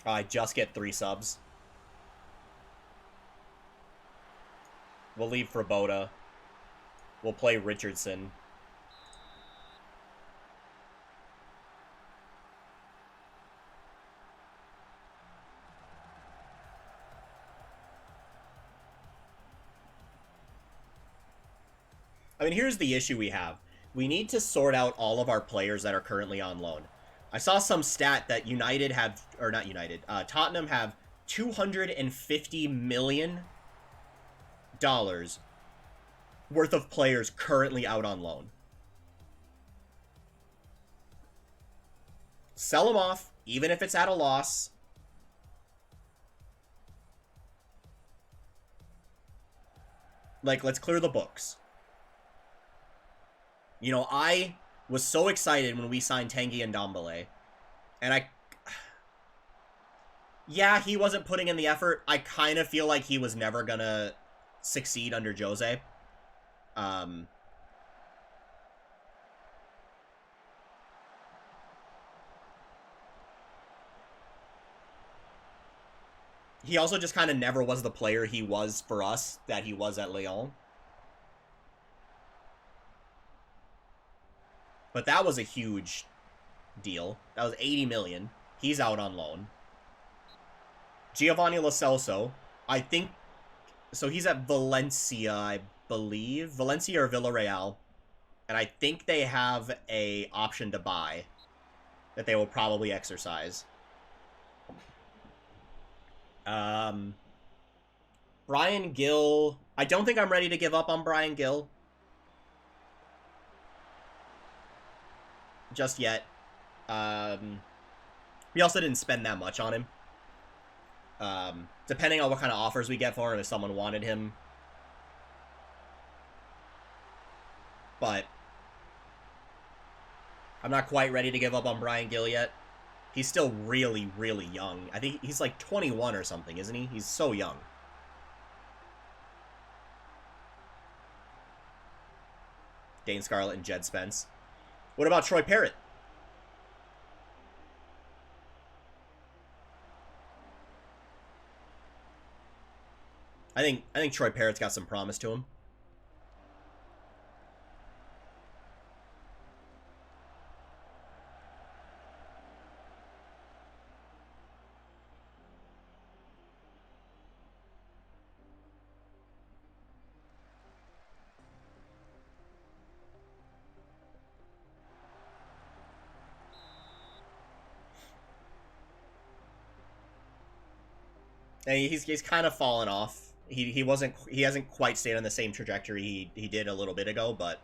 [SPEAKER 1] I just get 3 subs. We'll leave Fraboda. We'll play Richardson. I mean, here's the issue we have. We need to sort out all of our players that are currently on loan. I saw some stat that United have, or not United, Tottenham have $250 million worth of players currently out on loan. Sell them off, even if it's at a loss. Like, let's clear the books. You know, I was so excited when we signed Tanguy and Ndombele. And yeah, he wasn't putting in the effort. I kind of feel like he was never gonna succeed under Jose. He also just kind of never was the player he was for us that he was at Lyon. But that was a huge deal. That was 80 million. He's out on loan. Giovanni Lo Celso, I think, so he's at Valencia, I believe. Valencia or Villarreal. And I think they have a option to buy that they will probably exercise. Brian Gill, I don't think I'm ready to give up on Brian Gill just yet. We also didn't spend that much on him. Depending on what kind of offers we get for him, if someone wanted him. But I'm not quite ready to give up on Brian Gill yet. He's still really, really young. I think he's like 21 or something, isn't he? He's so young. Dane Scarlett and Jed Spence. What about Troy Parrott? I think Troy Parrott's got some promise to him. And he's kind of fallen off. He hasn't quite stayed on the same trajectory he did a little bit ago, but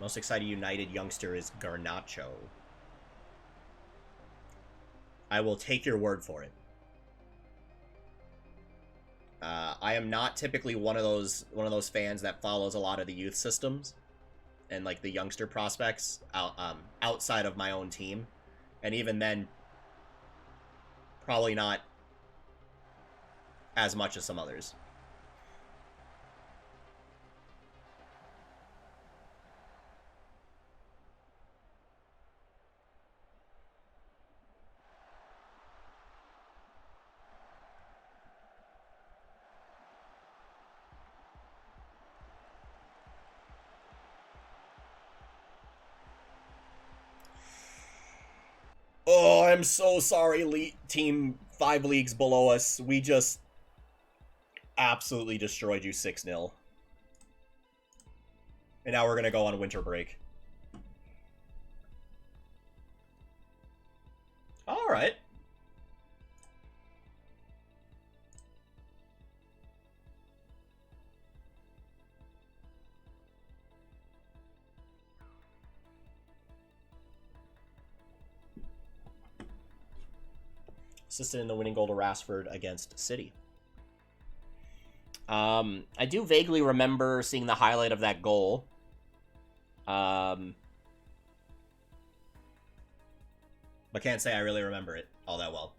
[SPEAKER 1] most excited United youngster is Garnacho. I will take your word for it. I am not typically one of those fans that follows a lot of the youth systems and like the youngster prospects outside of my own team, and even then, probably not as much as some others. Oh, I'm so sorry, team 5 leagues below us. We just absolutely destroyed you 6-0. And now we're going to go on winter break. All right. Assisted in the winning goal to Rashford against City. I do vaguely remember seeing the highlight of that goal. But can't say I really remember it all that well.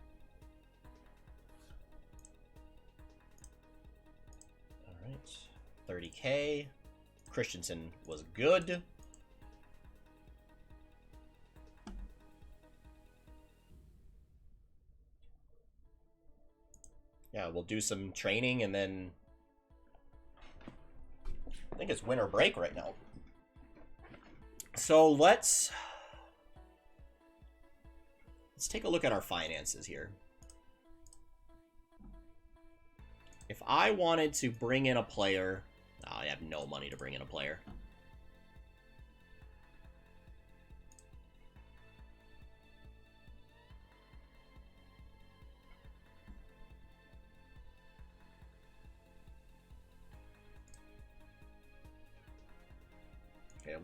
[SPEAKER 1] All right, 30K. Christensen was good. Yeah, we'll do some training and then I think it's winter break right now. So let's take a look at our finances here. If I wanted to bring in a player, I have no money to bring in a player.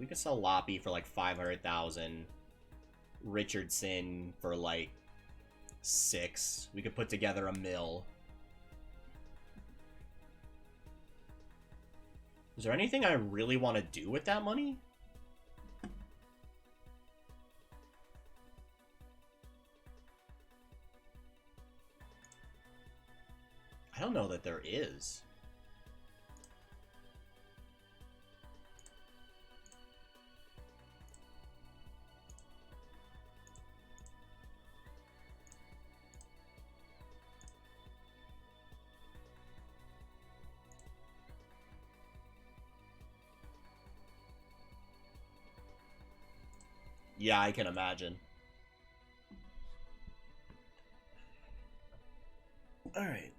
[SPEAKER 1] We could sell Loppy for like 500,000. Richardson for like 6. We could put together $1 million. Is there anything I really want to do with that money? I don't know that there is. Yeah, I can imagine. Alright.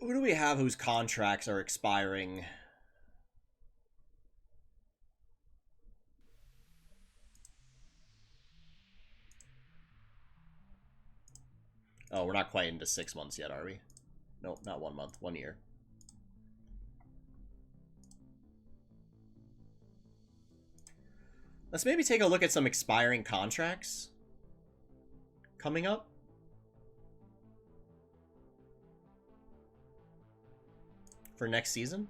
[SPEAKER 1] Who do we have whose contracts are expiring? Oh, we're not quite into 6 months yet, are we? Nope, not 1 month, 1 year. Let's maybe take a look at some expiring contracts coming up. For next season.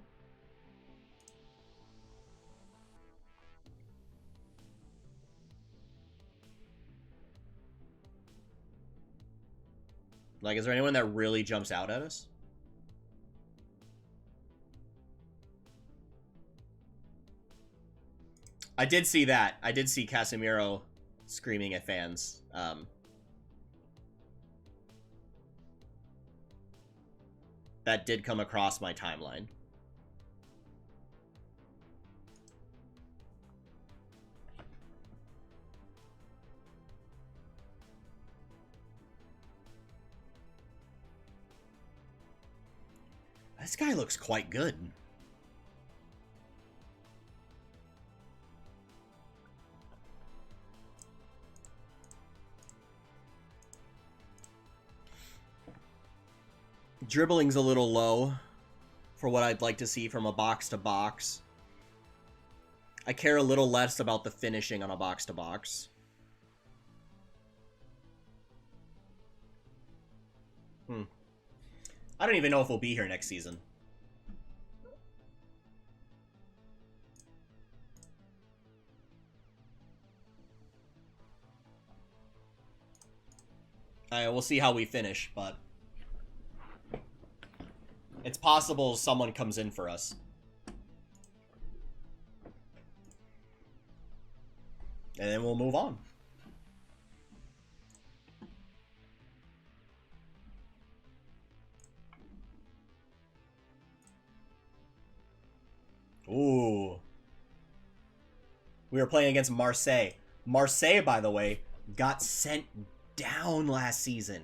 [SPEAKER 1] Like, is there anyone that really jumps out at us? I did see that. I did see Casemiro screaming at fans. That did come across my timeline. This guy looks quite good. Dribbling's a little low for what I'd like to see from a box-to-box. I care a little less about the finishing on a box-to-box. I don't even know if we'll be here next season. We'll see how we finish, but it's possible someone comes in for us. And then we'll move on. Ooh. We were playing against Marseille. Marseille, by the way, got sent down last season.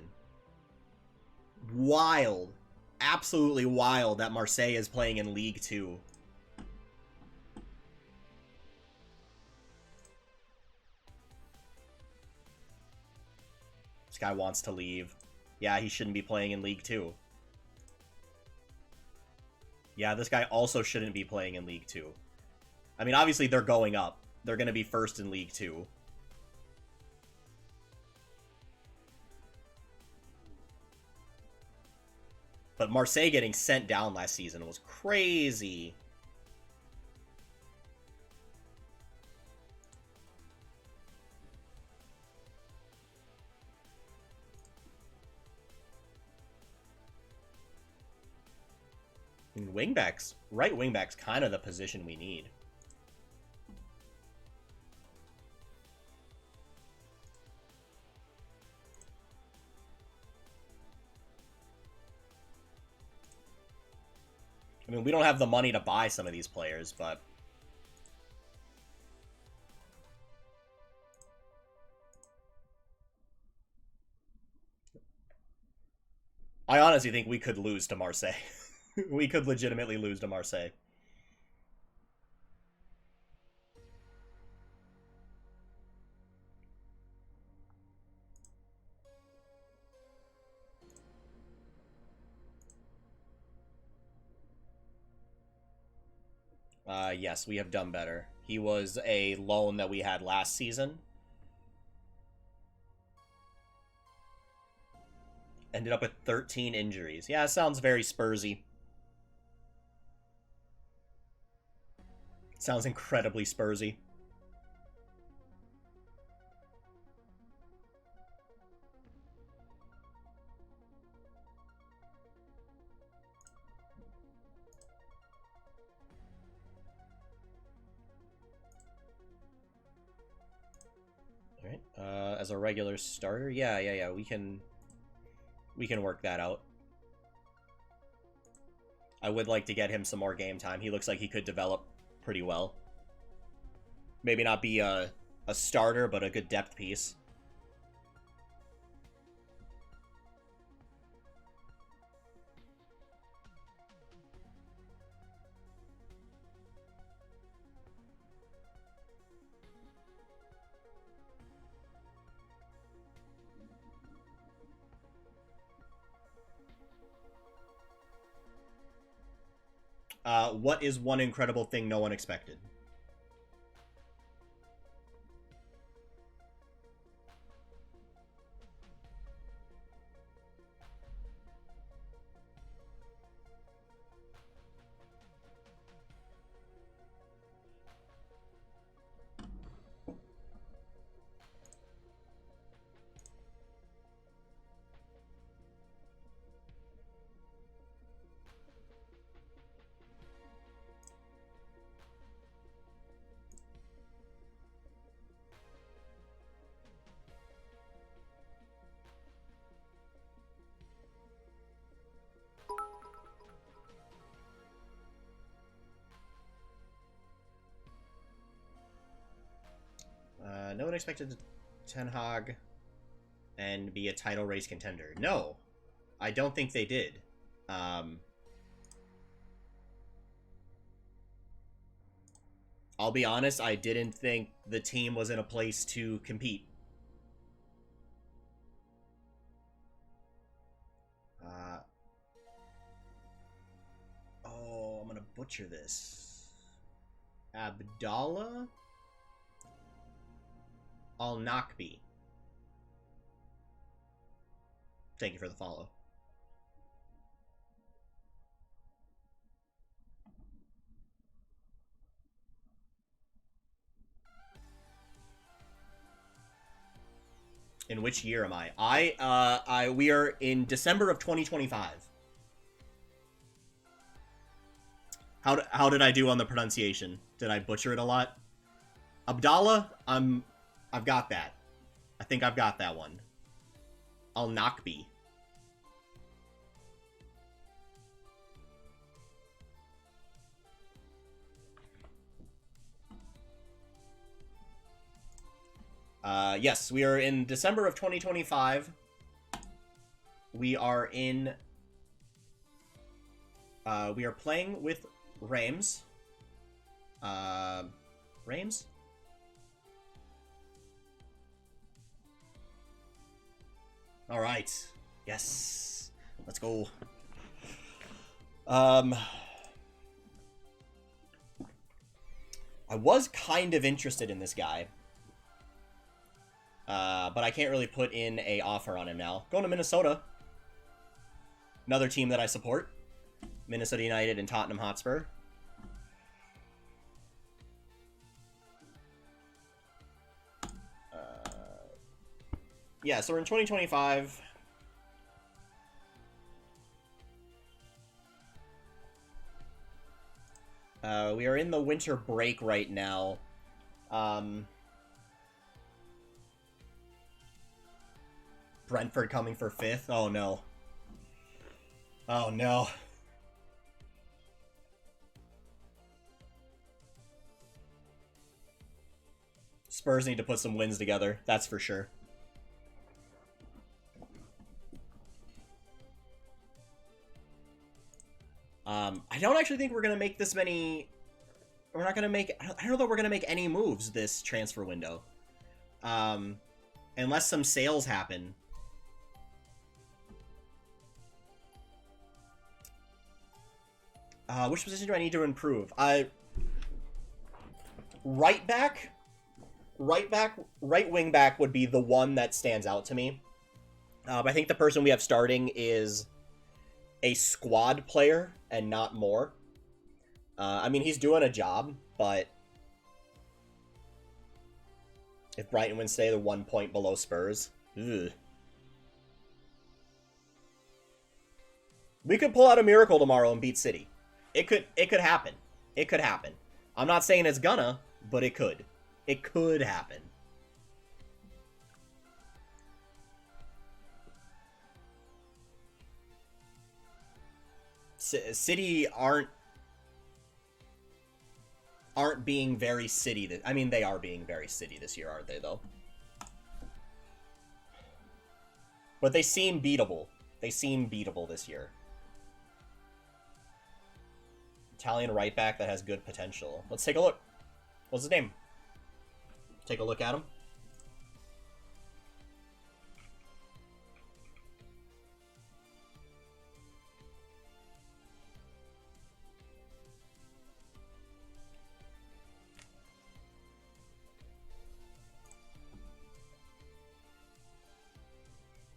[SPEAKER 1] Wild. Absolutely wild that Marseille is playing in League 2. This guy wants to leave. Yeah, he shouldn't be playing in League 2. Yeah, this guy also shouldn't be playing in League 2. I mean, obviously they're going up. They're going to be first in League 2. But Marseille getting sent down last season was crazy. And wingbacks, right wingback's kind of the position we need. I mean, we don't have the money to buy some of these players, but I honestly think we could lose to Marseille. We could legitimately lose to Marseille. Yes, we have done better. He was a loan that we had last season. Ended up with 13 injuries. Yeah, it sounds very Spursy. Sounds incredibly Spursy. Alright, as a regular starter? Yeah, we can work that out. I would like to get him some more game time. He looks like he could develop pretty well. Maybe not be a starter, but a good depth piece. What is one incredible thing no one expected? No one expected Ten Hag and be a title race contender. No, I don't think they did. I'll be honest, I didn't think the team was in a place to compete. Oh, I'm gonna butcher this. Abdallah Al-Nakbi. Thank you for the follow. In which year am I? We are in December of 2025. How did I do on the pronunciation? Did I butcher it a lot? Abdallah, I've got that. I think I've got that one. Al-Nakbi. Yes, we are in December of 2025. We are in... we are playing with Reims. Reims? Alright. Yes. Let's go. I was kind of interested in this guy. But I can't really put in a offer on him now. Going to Minnesota. Another team that I support. Minnesota United and Tottenham Hotspur. Yeah, so we're in 2025. We are in the winter break right now. Brentford coming for 5th? Oh, no. Oh, no. Spurs need to put some wins together, that's for sure. I don't actually think we're going to make this many... We're not going to make... I don't know that we're going to make any moves this transfer window. Unless some sales happen. Which position do I need to improve? Right back, right wing back would be the one that stands out to me. I think the person we have starting is a squad player and not more. I mean, he's doing a job, but if Brighton would stay the 1 point below Spurs, ugh. We could pull out a miracle tomorrow and beat City. It could happen. It could happen. I'm not saying it's gonna, but it could. It could happen. City aren't being very City. I mean, they are being very City this year, aren't they, though? But they seem beatable. They seem beatable this year. Italian right back that has good potential. Let's take a look. What's his name? Take a look at him.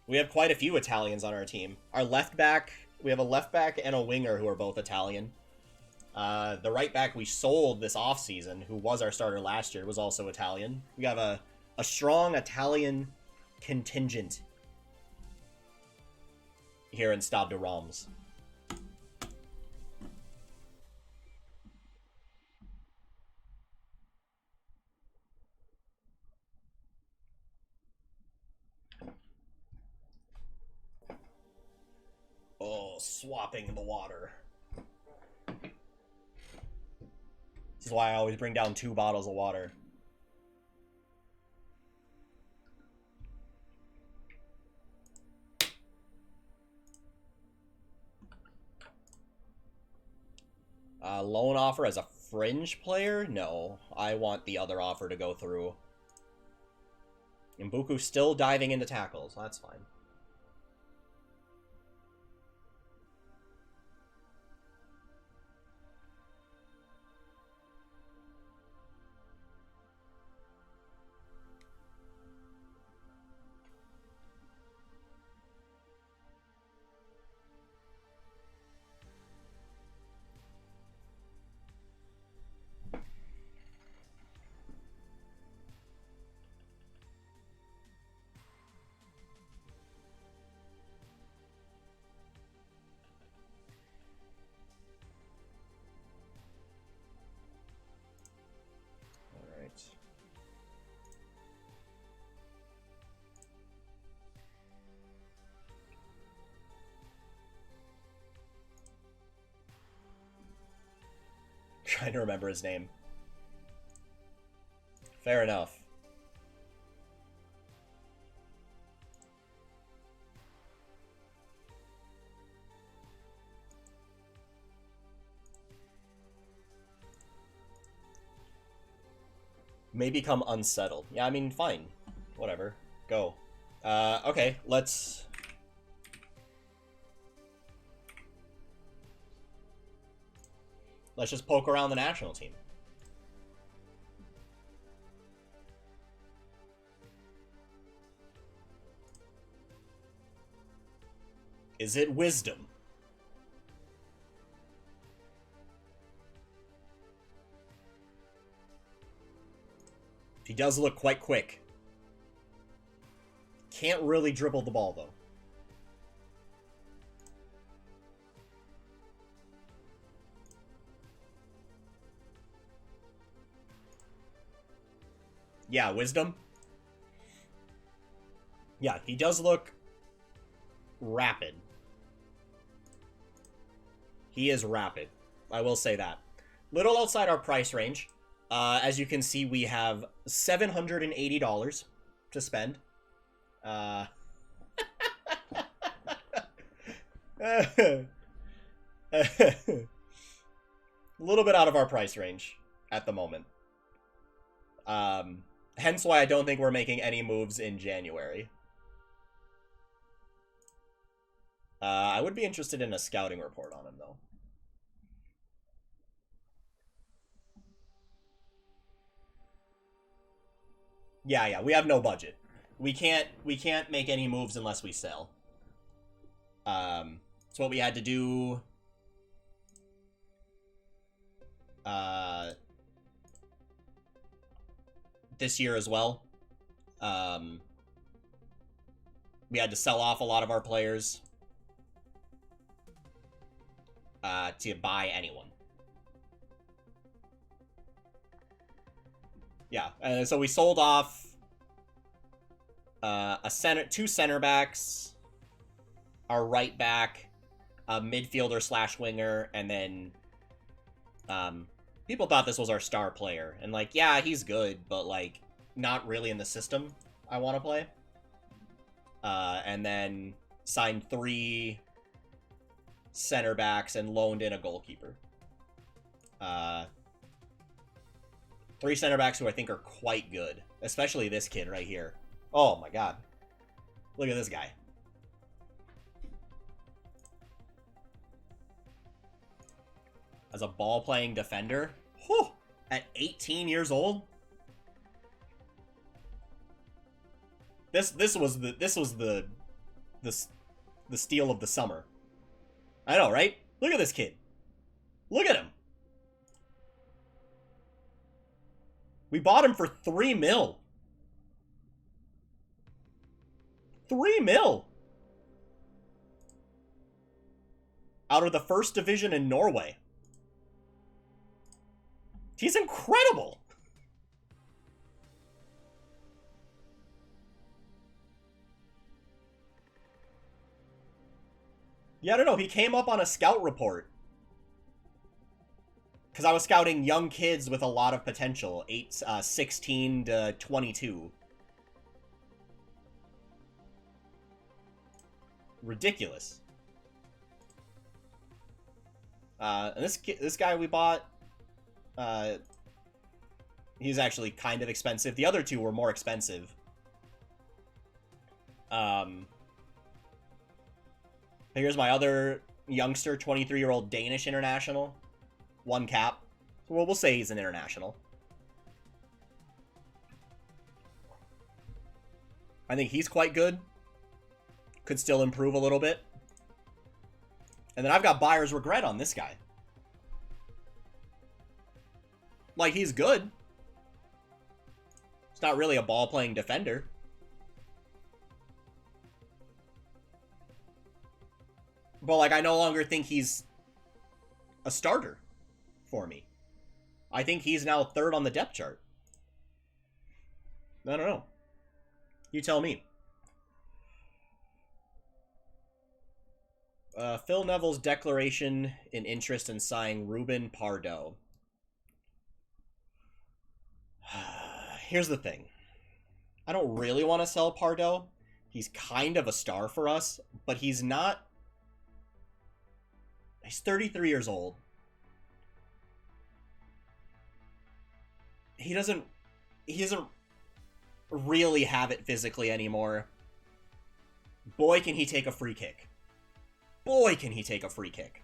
[SPEAKER 1] We have quite a few Italians on our team. Our left back, we have a left back and a winger who are both Italian. The right back we sold this offseason, who was our starter last year, was also Italian. We have a strong Italian contingent here in Stade de Reims. Oh, swapping the water. This is why I always bring down 2 bottles of water. Loan offer as a fringe player? No. I want the other offer to go through. Mbuku's still diving into tackles. That's fine. Trying to remember his name. Fair enough. May become unsettled. Yeah, I mean, fine. Whatever. Go. Okay, let's just poke around the national team. Is it wisdom? He does look quite quick. Can't really dribble the ball, though. Yeah, wisdom. Yeah, he does look rapid. He is rapid. I will say that. Little outside our price range. As you can see, we have $780 to spend. A little bit out of our price range at the moment. Hence why I don't think we're making any moves in January. I would be interested in a scouting report on him, though. Yeah, we have no budget. We can't make any moves unless we sell. So what we had to do this year as well. We had to sell off a lot of our players to buy anyone. Yeah, so we sold off two center backs, our right back, a midfielder slash winger, and then people thought this was our star player. And like, yeah, he's good, but like not really in the system I want to play. And then signed 3 center backs and loaned in a goalkeeper. 3 center backs who I think are quite good, especially this kid right here. Oh my god. Look at this guy. As a ball-playing defender, whew, at 18 years old. This was the steal of the summer. I know, right? Look at this kid. Look at him. We bought him for 3 mil. 3 mil. Out of the first division in Norway. He's incredible. Yeah, I don't know. He came up on a scout report. Because I was scouting young kids with a lot of potential. 16 to 22. Ridiculous. And this guy we bought, he's actually kind of expensive. The other 2 were more expensive. Here's my other youngster, 23-year-old Danish international. 1 cap. Well, we'll say he's an international. I think he's quite good. Could still improve a little bit. And then I've got buyer's regret on this guy. Like, he's good. It's not really a ball-playing defender. But, like, I no longer think he's a starter for me. I think he's now 3rd on the depth chart. I don't know. You tell me. Phil Neville's declaration in interest in signing Ruben Pardo. Here's the thing. I don't really want to sell Pardo. He's kind of a star for us, but he's not. He's 33 years old. He doesn't really have it physically anymore. Boy, can he take a free kick. Boy, can he take a free kick.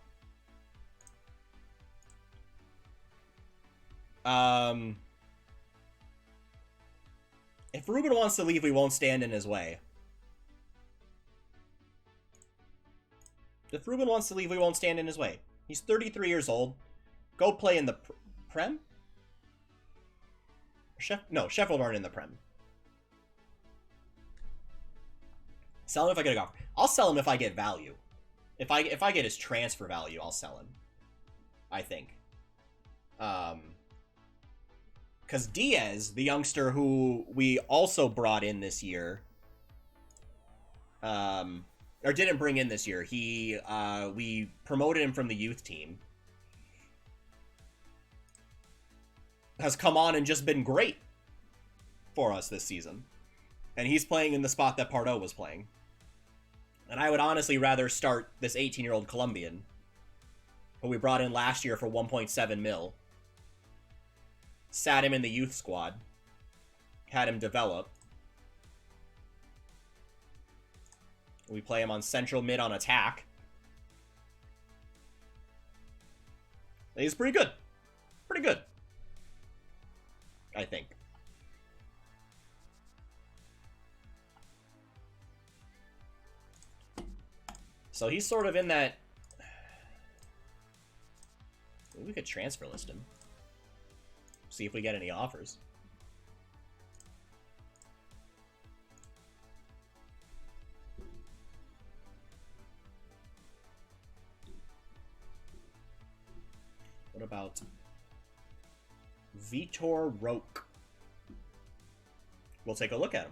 [SPEAKER 1] If Ruben wants to leave, we won't stand in his way. If Ruben wants to leave, we won't stand in his way. He's 33 years old. Go play in the Prem? Sheffield aren't in the Prem. Sell him if I get a offer. I'll sell him if I get value. If I get his transfer value, I'll sell him. I think. Because Diaz, the youngster who we also brought in this year, or didn't bring in this year, we promoted him from the youth team, has come on and just been great for us this season. And he's playing in the spot that Pardo was playing. And I would honestly rather start this 18-year-old Colombian, who we brought in last year for 1.7 mil. Sat him in the youth squad. Had him develop. We play him on central mid on attack. He's pretty good. Pretty good. I think. So he's sort of in that... Maybe we could transfer list him. See if we get any offers. What about Vitor Roque? We'll take a look at him.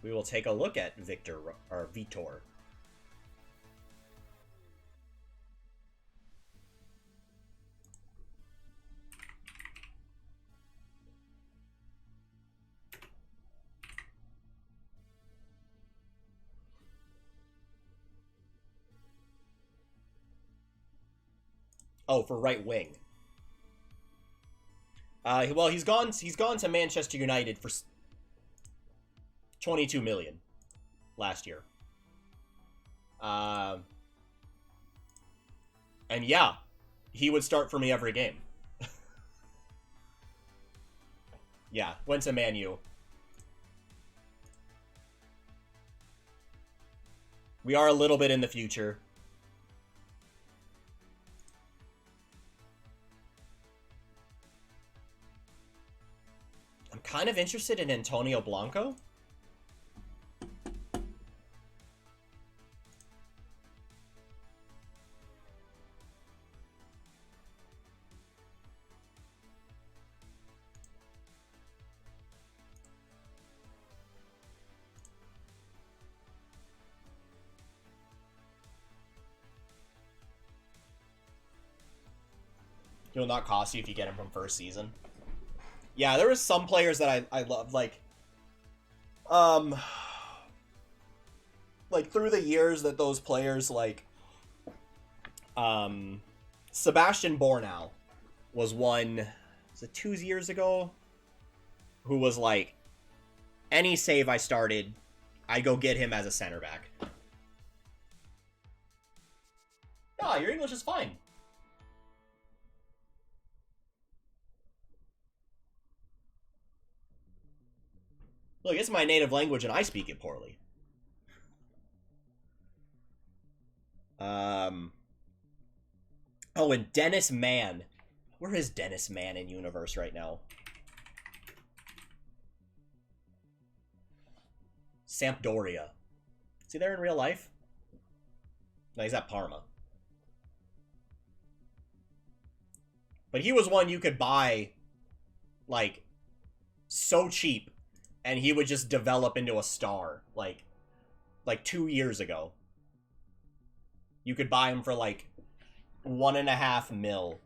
[SPEAKER 1] We will take a look at Vitor. Oh, for right wing. Well, he's gone to Manchester United for 22 million last year. And yeah, he would start for me every game. Yeah, went to Man U. We are a little bit in the future. I'm kind of interested in Antonio Blanco. He'll not cost you if you get him from first season. Yeah, there was some players that I loved, like through the years that those players, like, Sebastian Bornau was one, was it 2 years ago? Who was like, any save I started, I'd go get him as a center back. Ah, your English is fine. Look, it's my native language and I speak it poorly. Oh, and Dennis Mann. Where is Dennis Mann in universe right now? Sampdoria. Is he there in real life? No, he's at Parma. But he was one you could buy, like, so cheap, and he would just develop into a star, like 2 years ago. You could buy him for, like, 1.5 mil.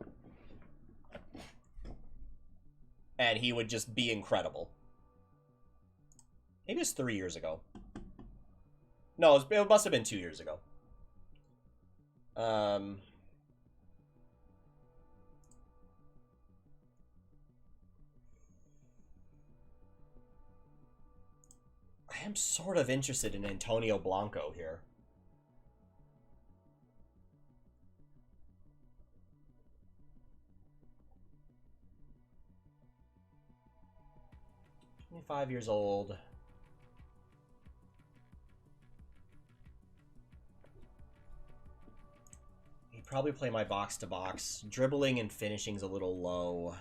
[SPEAKER 1] And he would just be incredible. Maybe it was 3 years ago. No, it must have been 2 years ago. I am sort of interested in Antonio Blanco here. "25 years old. He'd probably play my box-to-box. Dribbling and finishing's a little low.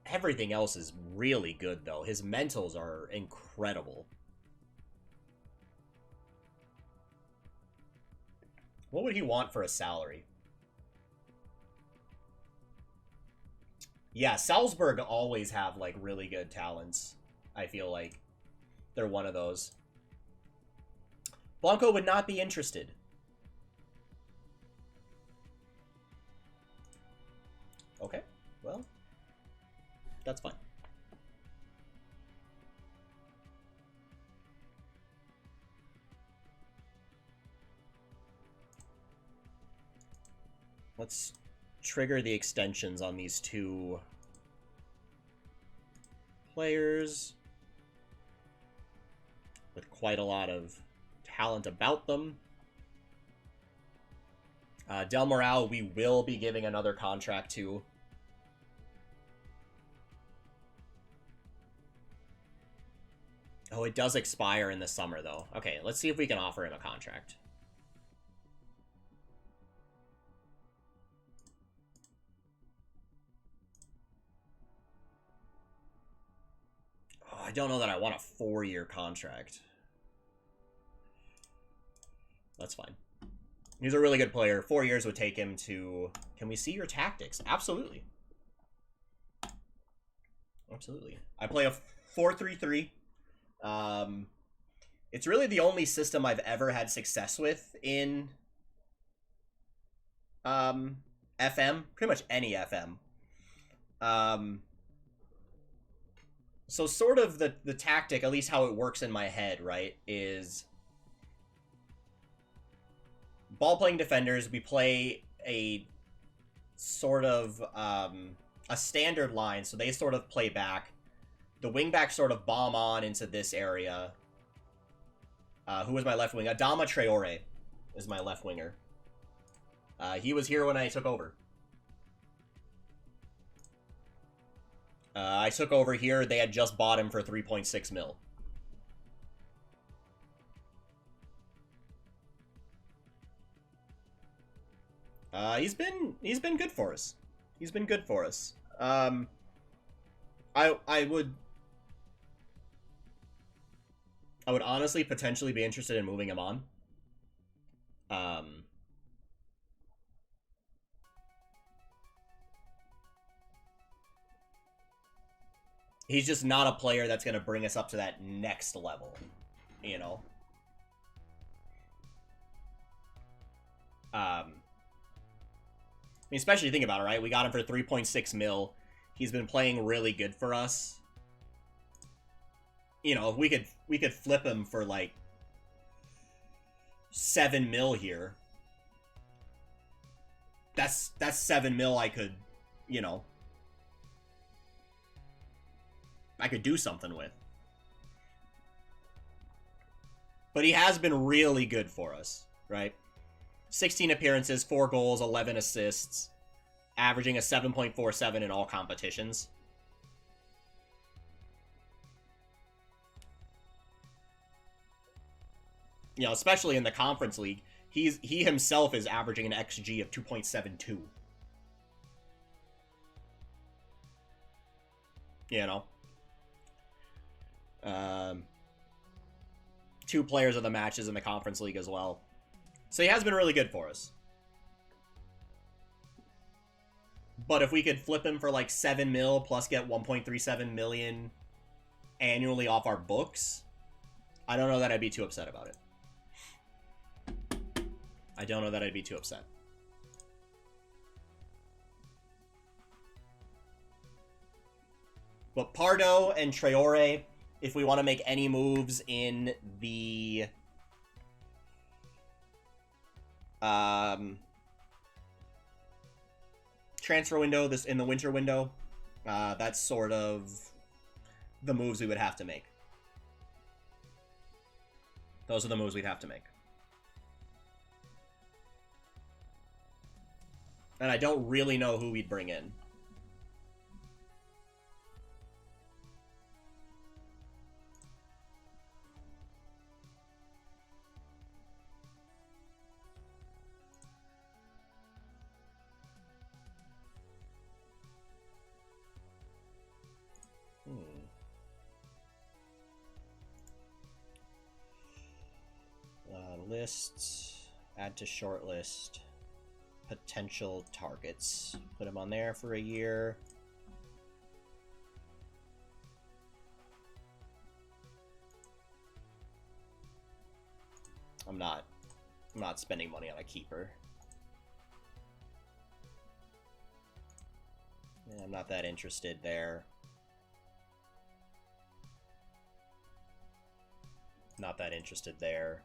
[SPEAKER 1] Everything else is really good, though. His mentals are incredible. What would he want for a salary? Yeah, Salzburg always have, like, really good talents. I feel like they're one of those. Blanco would not be interested. Okay, well, that's fine. Let's trigger the extensions on these two players with quite a lot of talent about them. Del Moral, we will be giving another contract to. Oh, it does expire in the summer, though. Okay, let's see if we can offer him a contract. Oh, I don't know that I want a 4-year contract. That's fine. He's a really good player. 4 years would take him to... Can we see your tactics? Absolutely. Absolutely. I play a 4-3-3. It's really the only system I've ever had success with in FM. Pretty much any FM. So sort of the tactic, at least how it works in my head, right, is ball-playing defenders, we play a sort of a standard line, so they sort of play back. The wingbacks sort of bomb on into this area. Who was my left wing? Adama Traore is my left winger. He was here when I took over. I took over here. They had just bought him for 3.6 mil. He's been good for us. He's been good for us. I would honestly potentially be interested in moving him on. He's just not a player that's going to bring us up to that next level, you know? I mean, especially think about it, right? We got him for 3.6 mil. He's been playing really good for us. You know, if we could flip him for like 7 mil here. That's 7 mil I could, you know, I could do something with. But he has been really good for us, right? 16 appearances, 4 goals, 11 assists, averaging a 7.47 in all competitions. You know, especially in the Conference League, he himself is averaging an XG of 2.72. You know? 2 players of the matches in the Conference League as well. So he has been really good for us. But if we could flip him for like 7 mil plus get 1.37 million annually off our books, I don't know that I'd be too upset about it. I don't know that I'd be too upset. But Pardo and Traore, if we want to make any moves in the transfer window, in the winter window, that's sort of the moves we would have to make. Those are the moves we'd have to make. And I don't really know who we'd bring in. Lists, add to shortlist, potential targets. Put him on there for a year. I'm not spending money on a keeper. Yeah, I'm not that interested there. Not that interested there.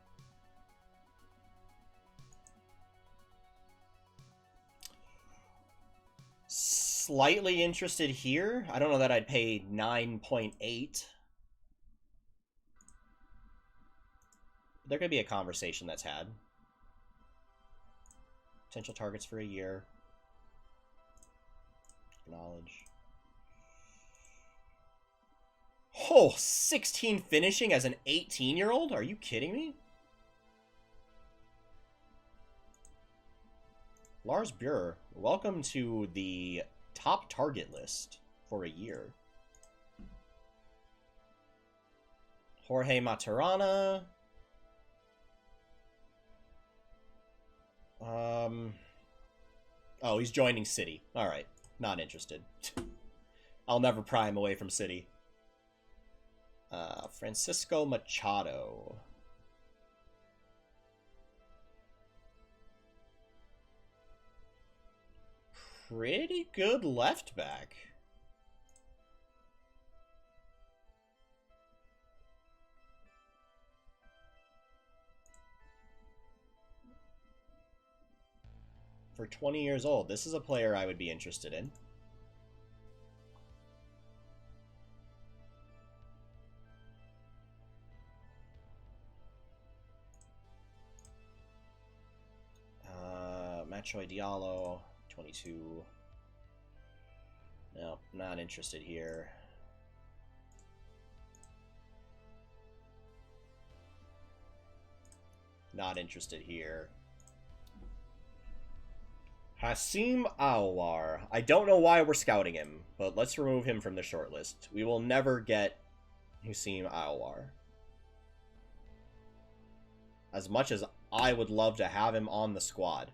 [SPEAKER 1] Slightly interested here. I don't know that I'd pay 9.8. There could be a conversation that's had. Potential targets for a year. Acknowledge. Oh, 16 finishing as an 18-year-old? Are you kidding me? Lars Buer, welcome to the top target list for a year. Jorge Maturana. Oh, he's joining City. Alright, not interested. I'll never pry him away from City. Francisco Machado. Pretty good left back. For 20 years old, this is a player I would be interested in. Machoy Diallo, 22. No, not interested here. Not interested here. Hassim Aouar. I don't know why we're scouting him, but let's remove him from the shortlist. We will never get Hassim Aouar. As much as I would love to have him on the squad.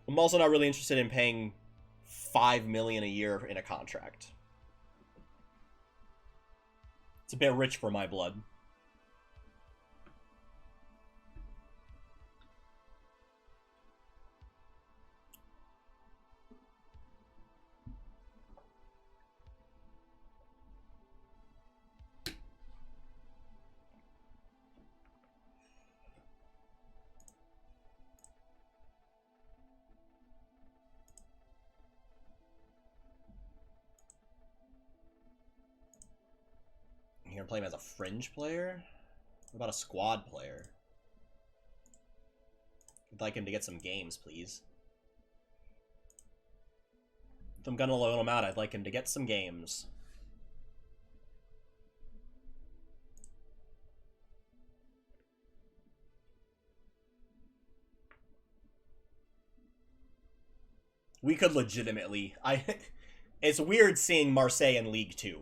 [SPEAKER 1] I'm also not really interested in paying $5 million a year in a contract. It's a bit rich for my blood. You're gonna play him as a fringe player? What about a squad player? I'd like him to get some games, please. If I'm gonna loan him out, I'd like him to get some games. We could legitimately... It's weird seeing Marseille in League 2.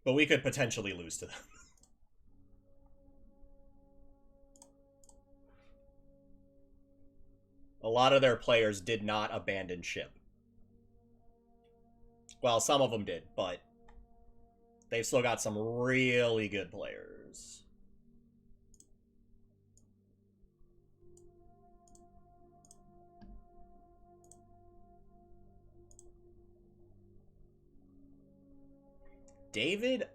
[SPEAKER 1] But we could potentially lose to them. A lot of their players did not abandon ship. Well, some of them did, but they've still got some really good players. David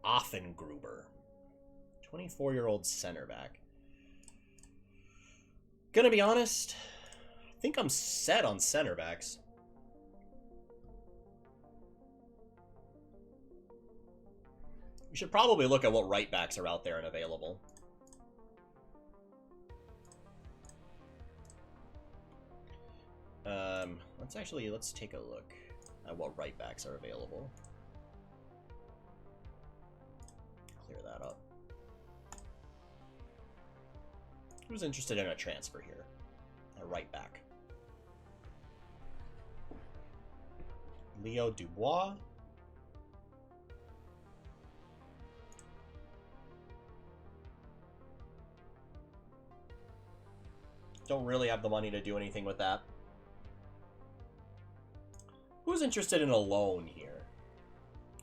[SPEAKER 1] Offengruber, 24-year-old center back. Gonna be honest, I think I'm set on center backs. We should probably look at what right backs are out there and available. Let's take a look at what right backs are available. Clear that up. Who's interested in a transfer here? A right back. Leo Dubois. Don't really have the money to do anything with that. Who's interested in a loan here?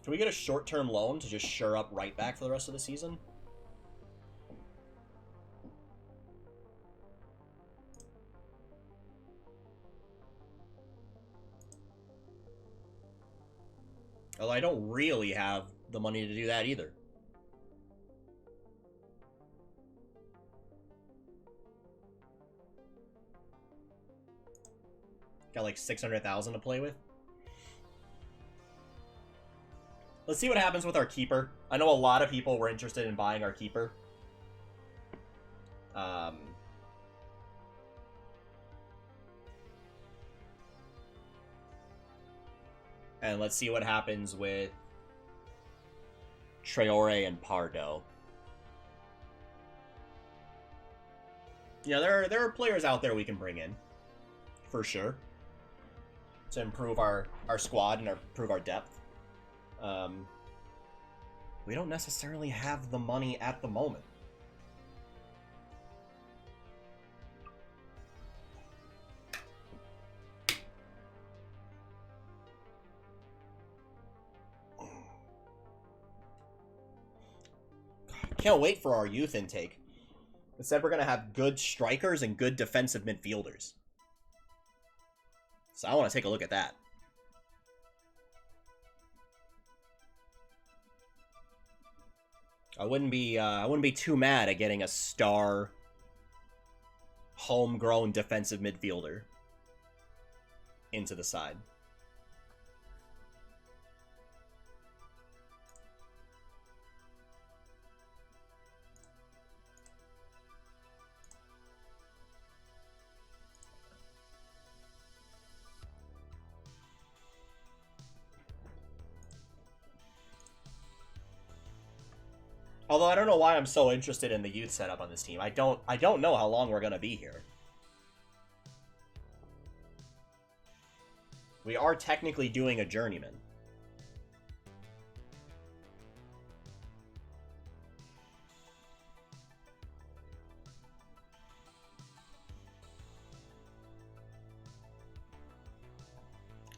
[SPEAKER 1] Can we get a short-term loan to just shore up right back for the rest of the season? Although I don't really have the money to do that either. Got like 600,000 to play with. Let's see what happens with our keeper. I know a lot of people were interested in buying our keeper. And let's see what happens with Traore and Pardo. Yeah, there are players out there we can bring in, for sure, to improve our squad and improve our depth. We don't necessarily have the money at the moment. Can't wait for our youth intake. It said we're going to have good strikers and good defensive midfielders. So I want to take a look at that. I wouldn't be too mad at getting a star homegrown defensive midfielder into the side. Although I don't know why I'm so interested in the youth setup on this team. I don't know how long we're gonna be here. We are technically doing a journeyman.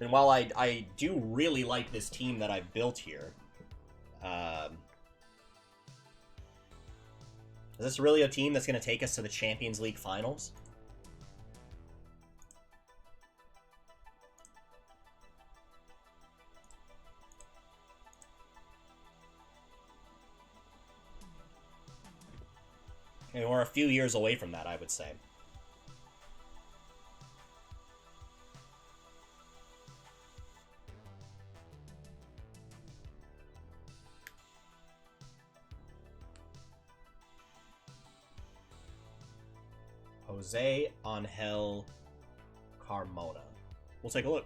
[SPEAKER 1] And while I do really like this team that I've built here, is this really a team that's going to take us to the Champions League finals? And we're a few years away from that, I would say. Jose Angel Carmona. We'll take a look.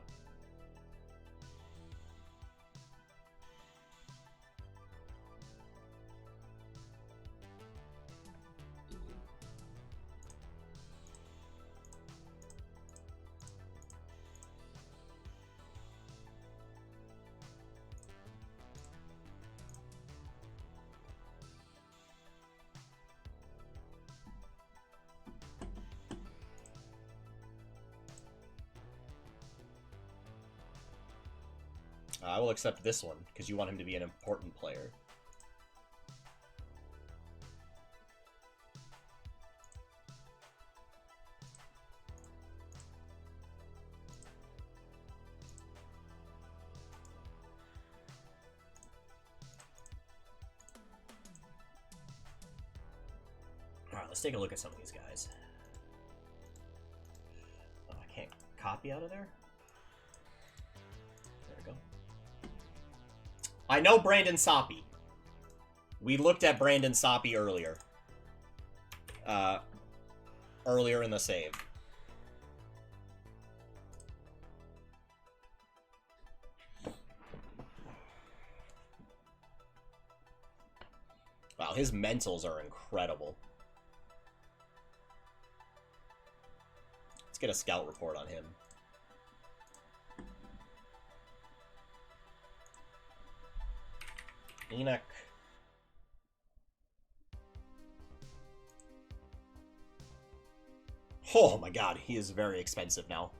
[SPEAKER 1] I will accept this one, because you want him to be an important player. Alright, let's take a look at some of these guys. Oh, I can't copy out of there? I know Brandon Soppy. We looked at Brandon Soppy earlier. Earlier in the save. Wow, his mentals are incredible. Let's get a scout report on him. Enoch. Oh my god, he is very expensive now.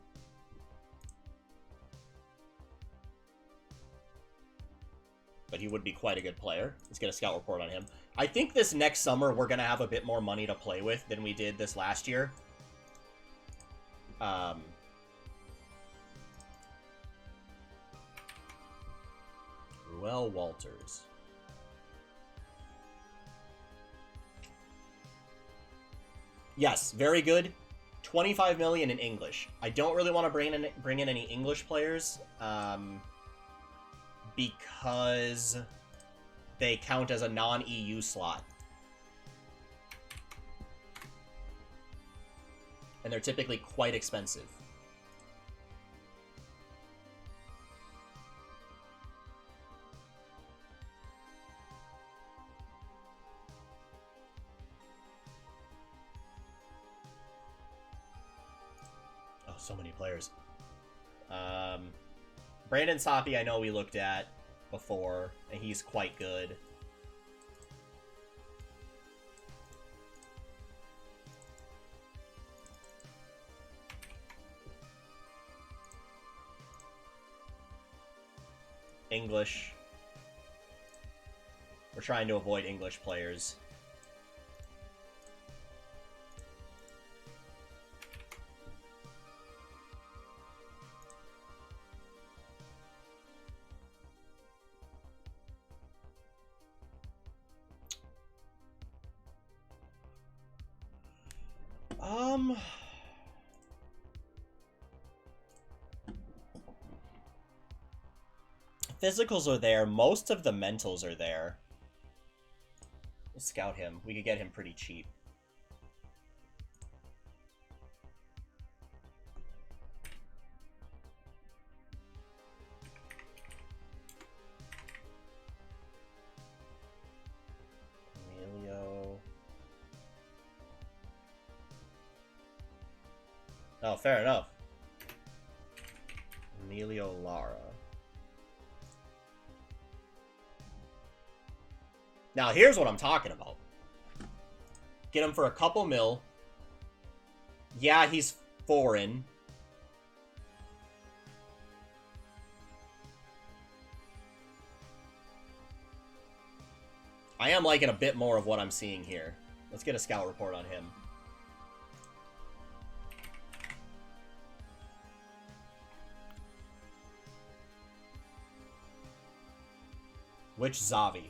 [SPEAKER 1] But he would be quite a good player. Let's get a scout report on him. I think this next summer we're going to have a bit more money to play with than we did this last year. Ruel Walters. Yes, very good. 25 million in English. I don't really want to bring in any English players, because they count as a non-EU slot. And they're typically quite expensive. Oh, so many players. Brandon Sapi, I know we looked at before, and he's quite good. English. We're trying to avoid English players. Physicals are there. Most of the mentals are there. We'll scout him. We could get him pretty cheap. Emilio. Oh, fair enough. Emilio Lara. Now, here's what I'm talking about. Get him for a couple mil. Yeah, he's foreign. I am liking a bit more of what I'm seeing here. Let's get a scout report on him. Which Xavi?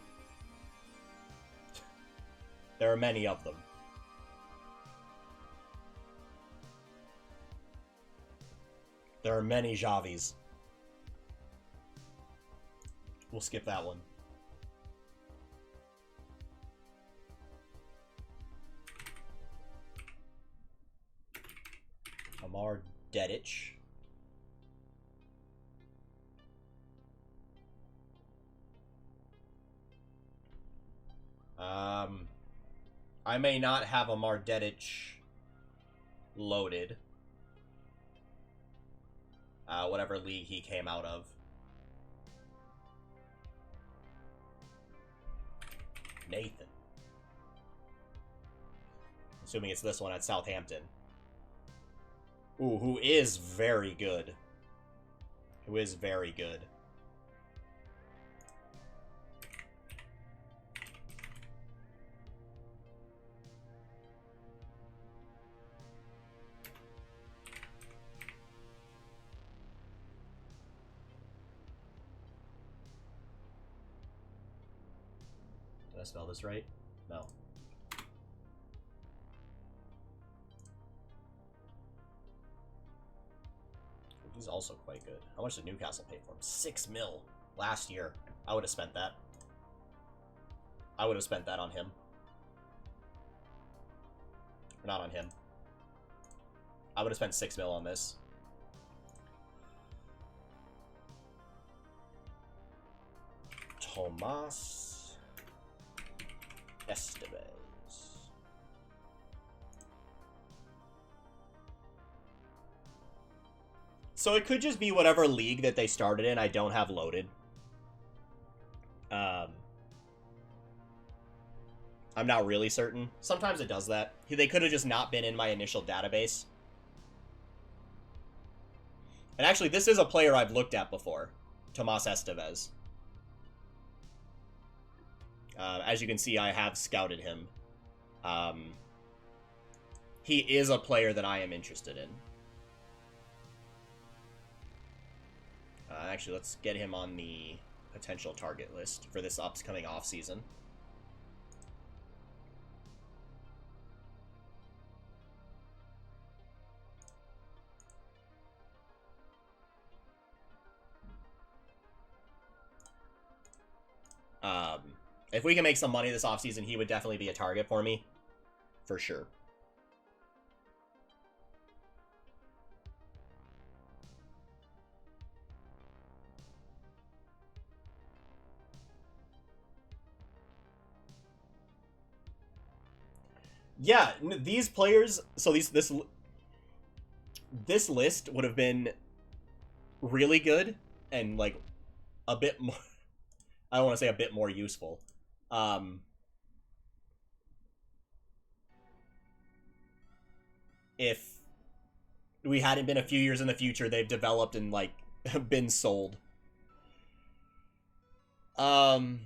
[SPEAKER 1] There are many of them. There are many Xavis. We'll skip that one. Amar Dedic. I may not have Amar Dedic loaded. Whatever league he came out of. Nathan. Assuming it's this one at Southampton. Ooh, who is very good. Who is very good. Did I spell this right? No. He's also quite good. How much did Newcastle pay for him? 6 mil last year. I would have spent that. I would have spent that on him. Or not on him. I would have spent 6 mil on this. Tomas Estevez. So it could just be whatever league that they started in I don't have loaded. I'm not really certain. Sometimes it does that. They could have just not been in my initial database. And actually, this is a player I've looked at before. Tomas Estevez. As you can see, I have scouted him. He is a player that I am interested in. Actually, let's get him on the potential target list for this upcoming off-season. If we can make some money this offseason, he would definitely be a target for me. For sure. Yeah, these players... So this list would have been really good and, like, a bit more... I don't want to say a bit more useful. If we hadn't been a few years in the future, they've developed and, like, been sold. I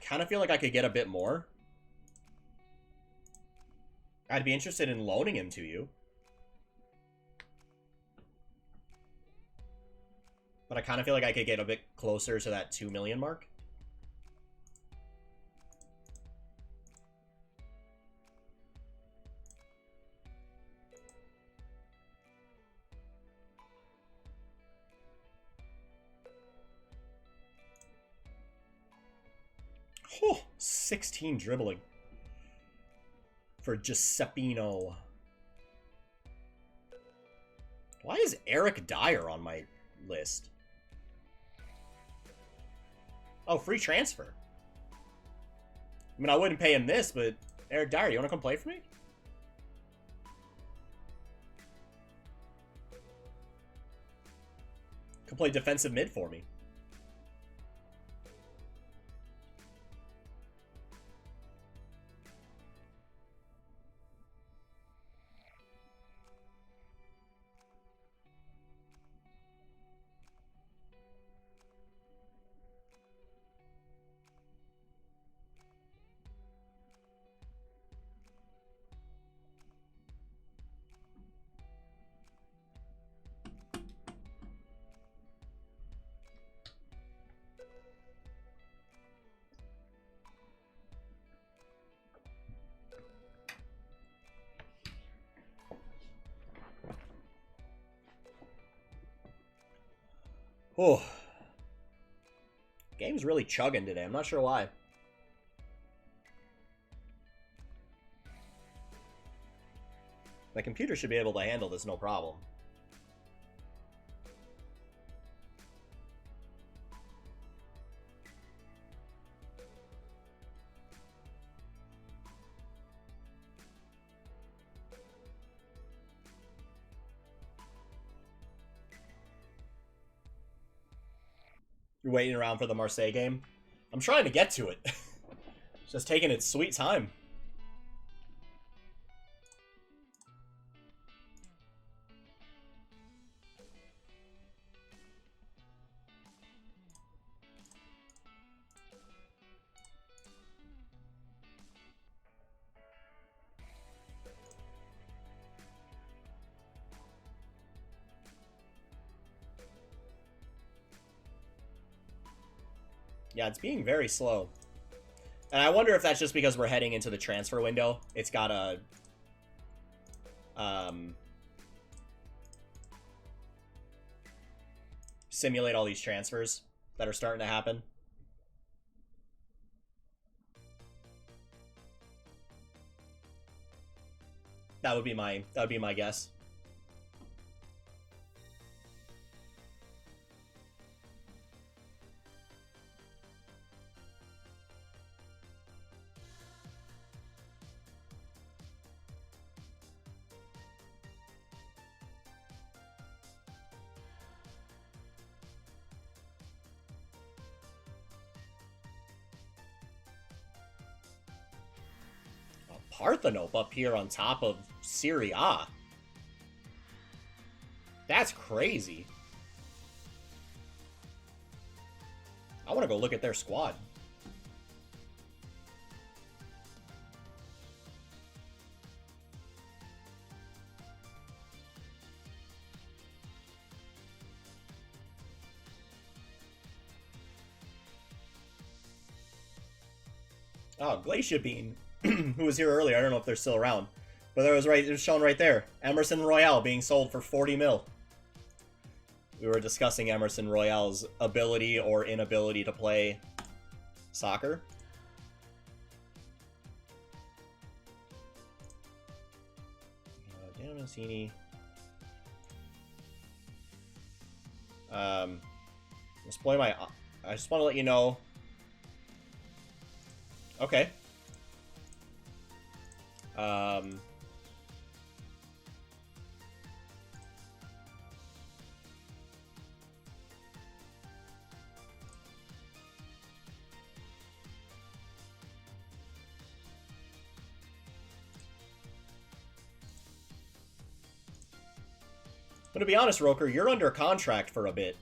[SPEAKER 1] kind of feel like I could get a bit more. I'd be interested in loaning him to you. But I kind of feel like I could get a bit closer to that 2 million mark. Oh, 16 dribbling for Giuseppino. Why is Eric Dyer on my list? Oh, free transfer. I mean, I wouldn't pay him this, but Eric Dyer, you want to come play for me? Come play defensive mid for me. Oh. Game's really chugging today. I'm not sure why. My computer should be able to handle this no problem. You're waiting around for the Marseille game? I'm trying to get to it. It's just taking its sweet time. Yeah, it's being very slow. And I wonder if that's just because we're heading into the transfer window. It's got a... simulate all these transfers that are starting to happen. That would be my guess. Parthenope up here on top of Serie A. That's crazy. I want to go look at their squad. Oh, Glacier Bean. who was here earlier. I don't know if they're still around. But it was shown right there. Emerson Royale being sold for 40 mil. We were discussing Emerson Royale's ability or inability to play soccer. Dan Mancini. Display my... I just want to let you know... Okay. But to be honest, Roker, you're under contract for a bit.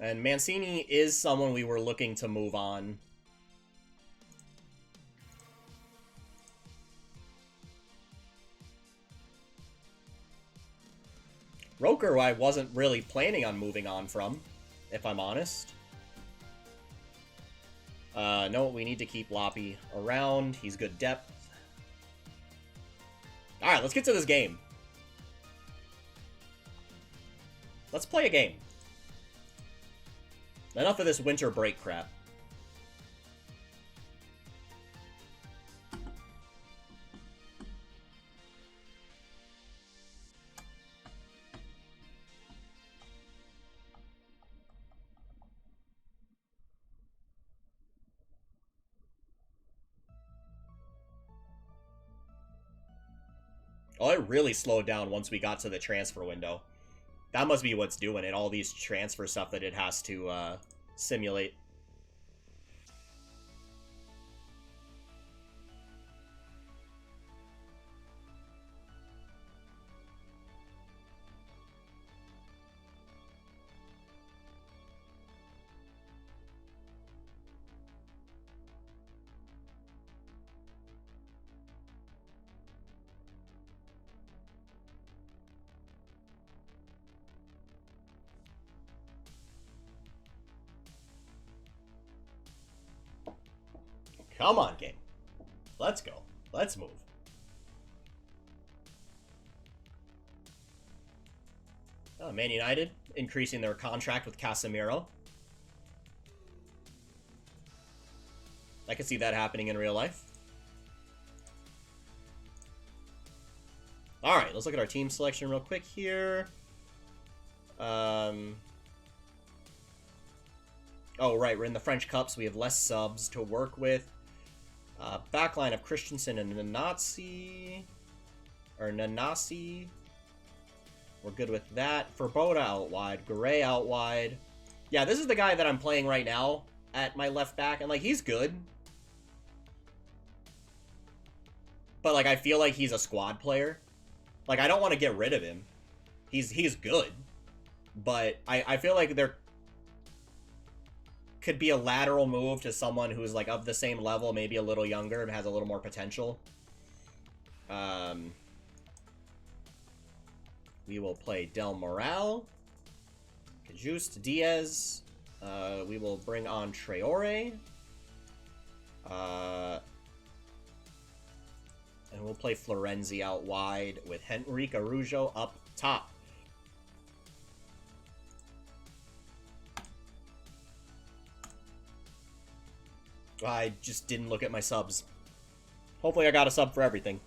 [SPEAKER 1] And Mancini is someone we were looking to move on. Roker, I wasn't really planning on moving on from, if I'm honest. No, we need to keep Loppy around. He's good depth. Alright, let's get to this game. Let's play a game. Enough of this winter break crap. Oh, it really slowed down once we got to the transfer window. That must be what's doing it, all these transfer stuff that it has to simulate. Come on, game. Let's go. Let's move. Man United increasing their contract with Casemiro. I can see that happening in real life. Alright, let's look at our team selection real quick here. Oh, right, we're in the French Cups. We have less subs to work with. Backline of Christensen and Nanasi. Or Nanasi. We're good with that. Verboda out wide. Garay out wide. Yeah, this is the guy that I'm playing right now at my left back. And, like, he's good. But, like, I feel like he's a squad player. Like, I don't want to get rid of him. He's good. But I feel like there could be a lateral move to someone who's, like, of the same level, maybe a little younger and has a little more potential. We will play Del Moral. Cajuste Diaz. We will bring on Traore. And we'll play Florenzi out wide with Henrique Araujo up top. I just didn't look at my subs. Hopefully I got a sub for everything.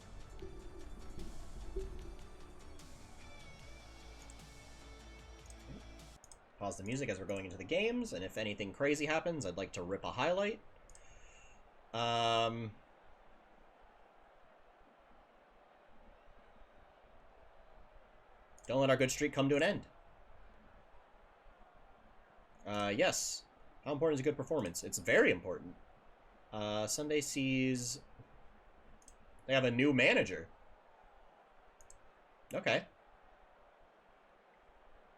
[SPEAKER 1] Pause the music as we're going into the games, and if anything crazy happens, I'd like to rip a highlight. Don't let our good streak come to an end. Yes. How important is a good performance? It's very important. Sunday sees... They have a new manager. Okay.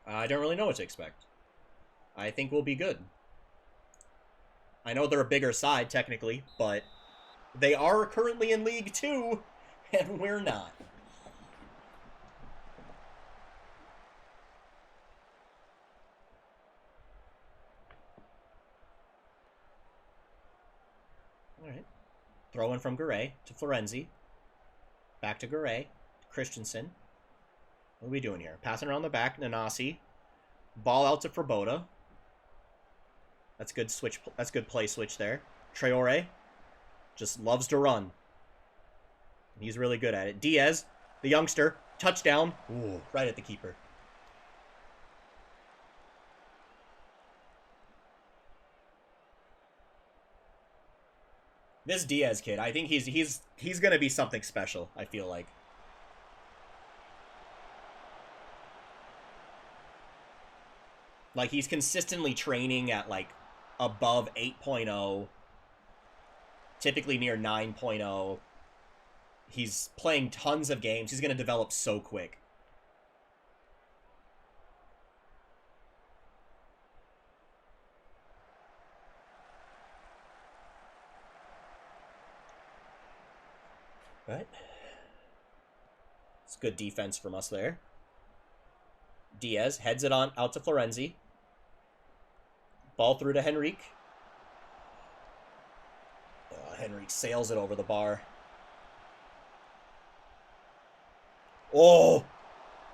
[SPEAKER 1] I don't really know what to expect. I think we'll be good. I know they're a bigger side, technically, but they are currently in League 2, and we're not. Throw in from Garay to Florenzi. Back to Garay. Christensen. What are we doing here? Passing around the back. Nanasi. Ball out to Fraboda. That's good switch. That's good play switch there. Traore just loves to run. He's really good at it. Diaz, the youngster, touchdown. Ooh, right at the keeper. This Diaz kid, I think he's gonna be something special, I feel like. Like, he's consistently training at, like, above 8.0. Typically near 9.0. He's playing tons of games. He's gonna develop so quick. Right. It's good defense from us there. Diaz heads it on out to Florenzi. Ball through to Henrique. Oh, Henrique sails it over the bar. Oh!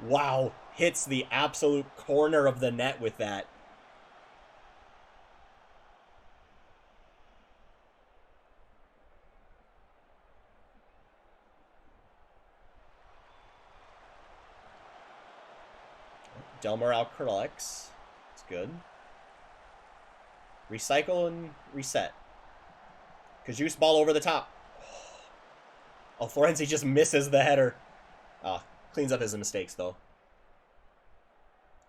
[SPEAKER 1] Wow. Hits the absolute corner of the net with that. Delmoral collects. It's good. Recycle and reset. Kajus ball over the top. Oh, Florenzi just misses the header. Ah, cleans up his mistakes, though.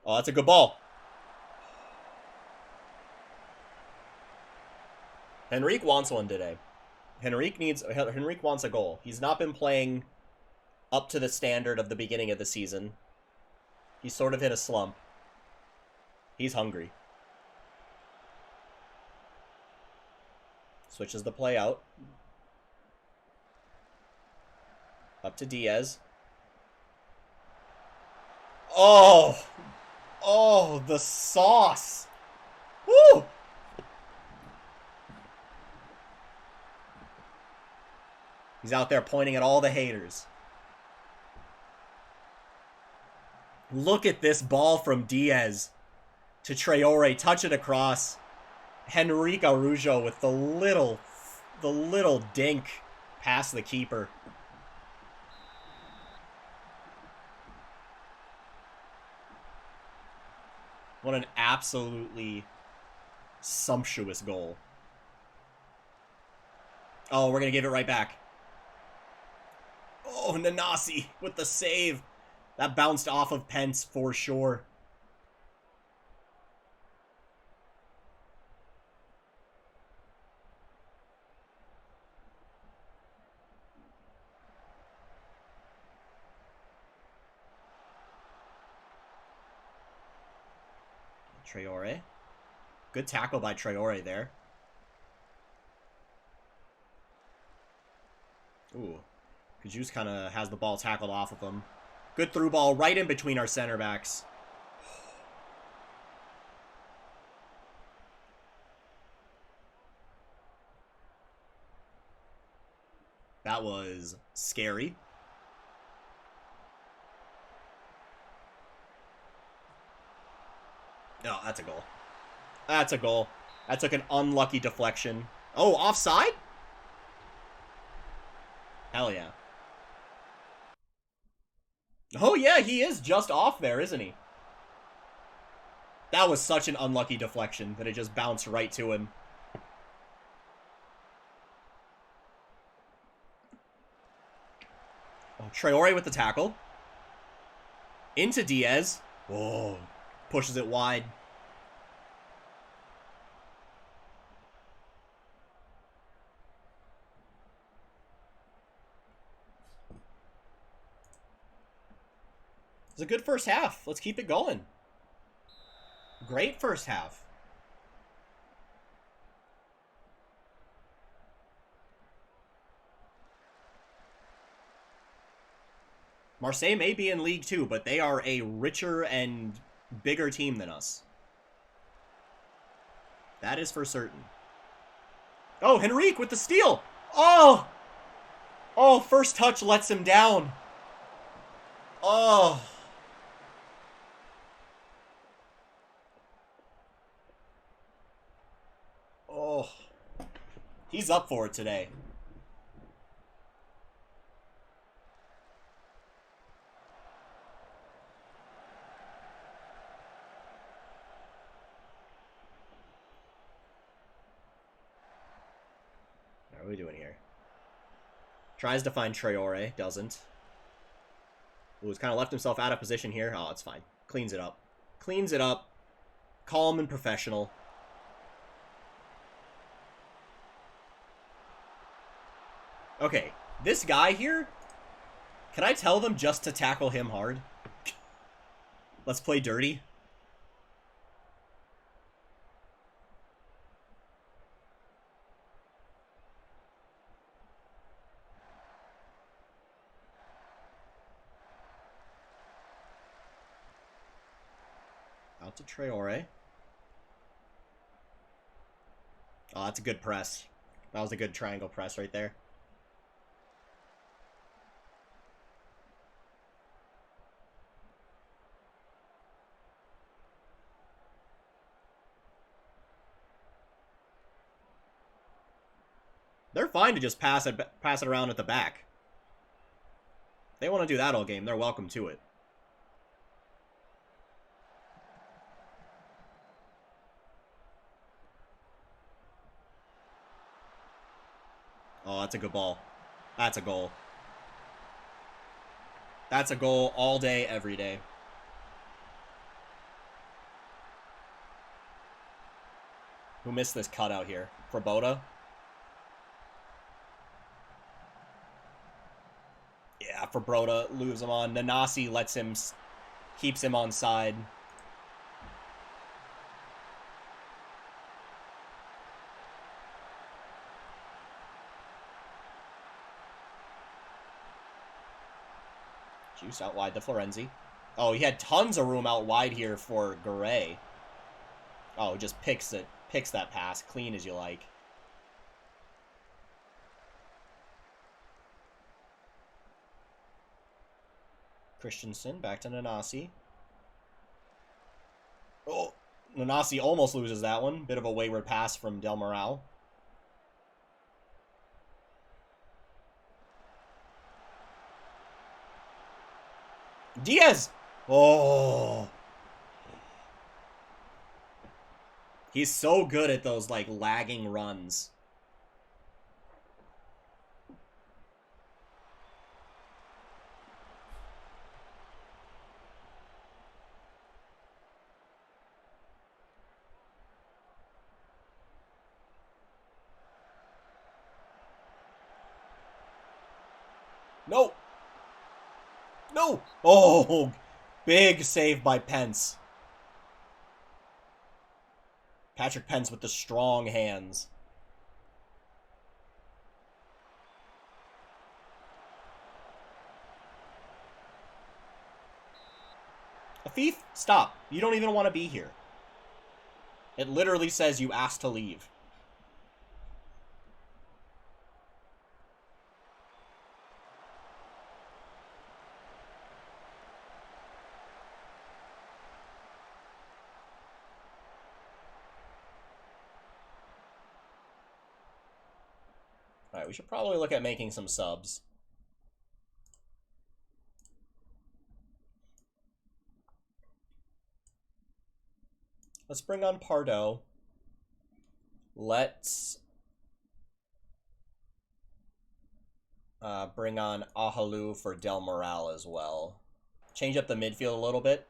[SPEAKER 1] Oh, that's a good ball. Henrique wants one today. Henrique wants a goal. He's not been playing up to the standard of the beginning of the season. He's sort of hit a slump. He's hungry. Switches the play out. Up to Diaz. Oh! Oh, the sauce! Woo! He's out there pointing at all the haters. Look at this ball from Diaz to Traore. Touch it across. Henrique Araujo with the little dink past the keeper. What an absolutely sumptuous goal. Oh, we're going to give it right back. Oh, Nanasi with the save. That bounced off of Pence for sure. Traore. Good tackle by Traore there. Ooh. Kajus kind of has the ball tackled off of him. Good through ball right in between our center backs. That was scary. Oh, that's a goal. That's a goal. That took an unlucky deflection. Oh, offside? Hell yeah. Oh yeah, he is just off there, isn't he? That was such an unlucky deflection that it just bounced right to him. Oh, Traore with the tackle. Into Diaz. Oh, pushes it wide. It's a good first half. Let's keep it going. Great first half. Marseille may be in League 2, but they are a richer and bigger team than us. That is for certain. Oh, Henrique with the steal. Oh! Oh, first touch lets him down. Oh. Oh. He's up for it today. What are we doing here? Tries to find Traore, doesn't. Ooh, he's kind of left himself out of position here. Oh, it's fine. Cleans it up. Cleans it up. Calm and professional. Okay, this guy here, can I tell them just to tackle him hard? Let's play dirty. Out to Traore. Oh, that's a good press. That was a good triangle press right there. They're fine to just pass it around at the back. If they want to do that all game, they're welcome to it. Oh, that's a good ball. That's a goal. That's a goal all day, every day. Who missed this cutout here? For Boda? Yeah, for Broda, lose him on. Nanasi lets him, keeps him on side. Juice out wide to Florenzi. Oh, he had tons of room out wide here for Garay. Oh, just picks it. Picks that pass. Clean as you like. Christensen back to Nanasi. Oh, Nanasi almost loses that one. Bit of a wayward pass from Del Moral. Diaz! Oh. He's so good at those, like, lagging runs. No! No! Oh! Big save by Pence. Patrick Pence with the strong hands. Afif, stop. You don't even want to be here. It literally says you asked to leave. Alright, we should probably look at making some subs. Let's bring on Pardo. Let's bring on Ahalu for Del Moral as well. Change up the midfield a little bit.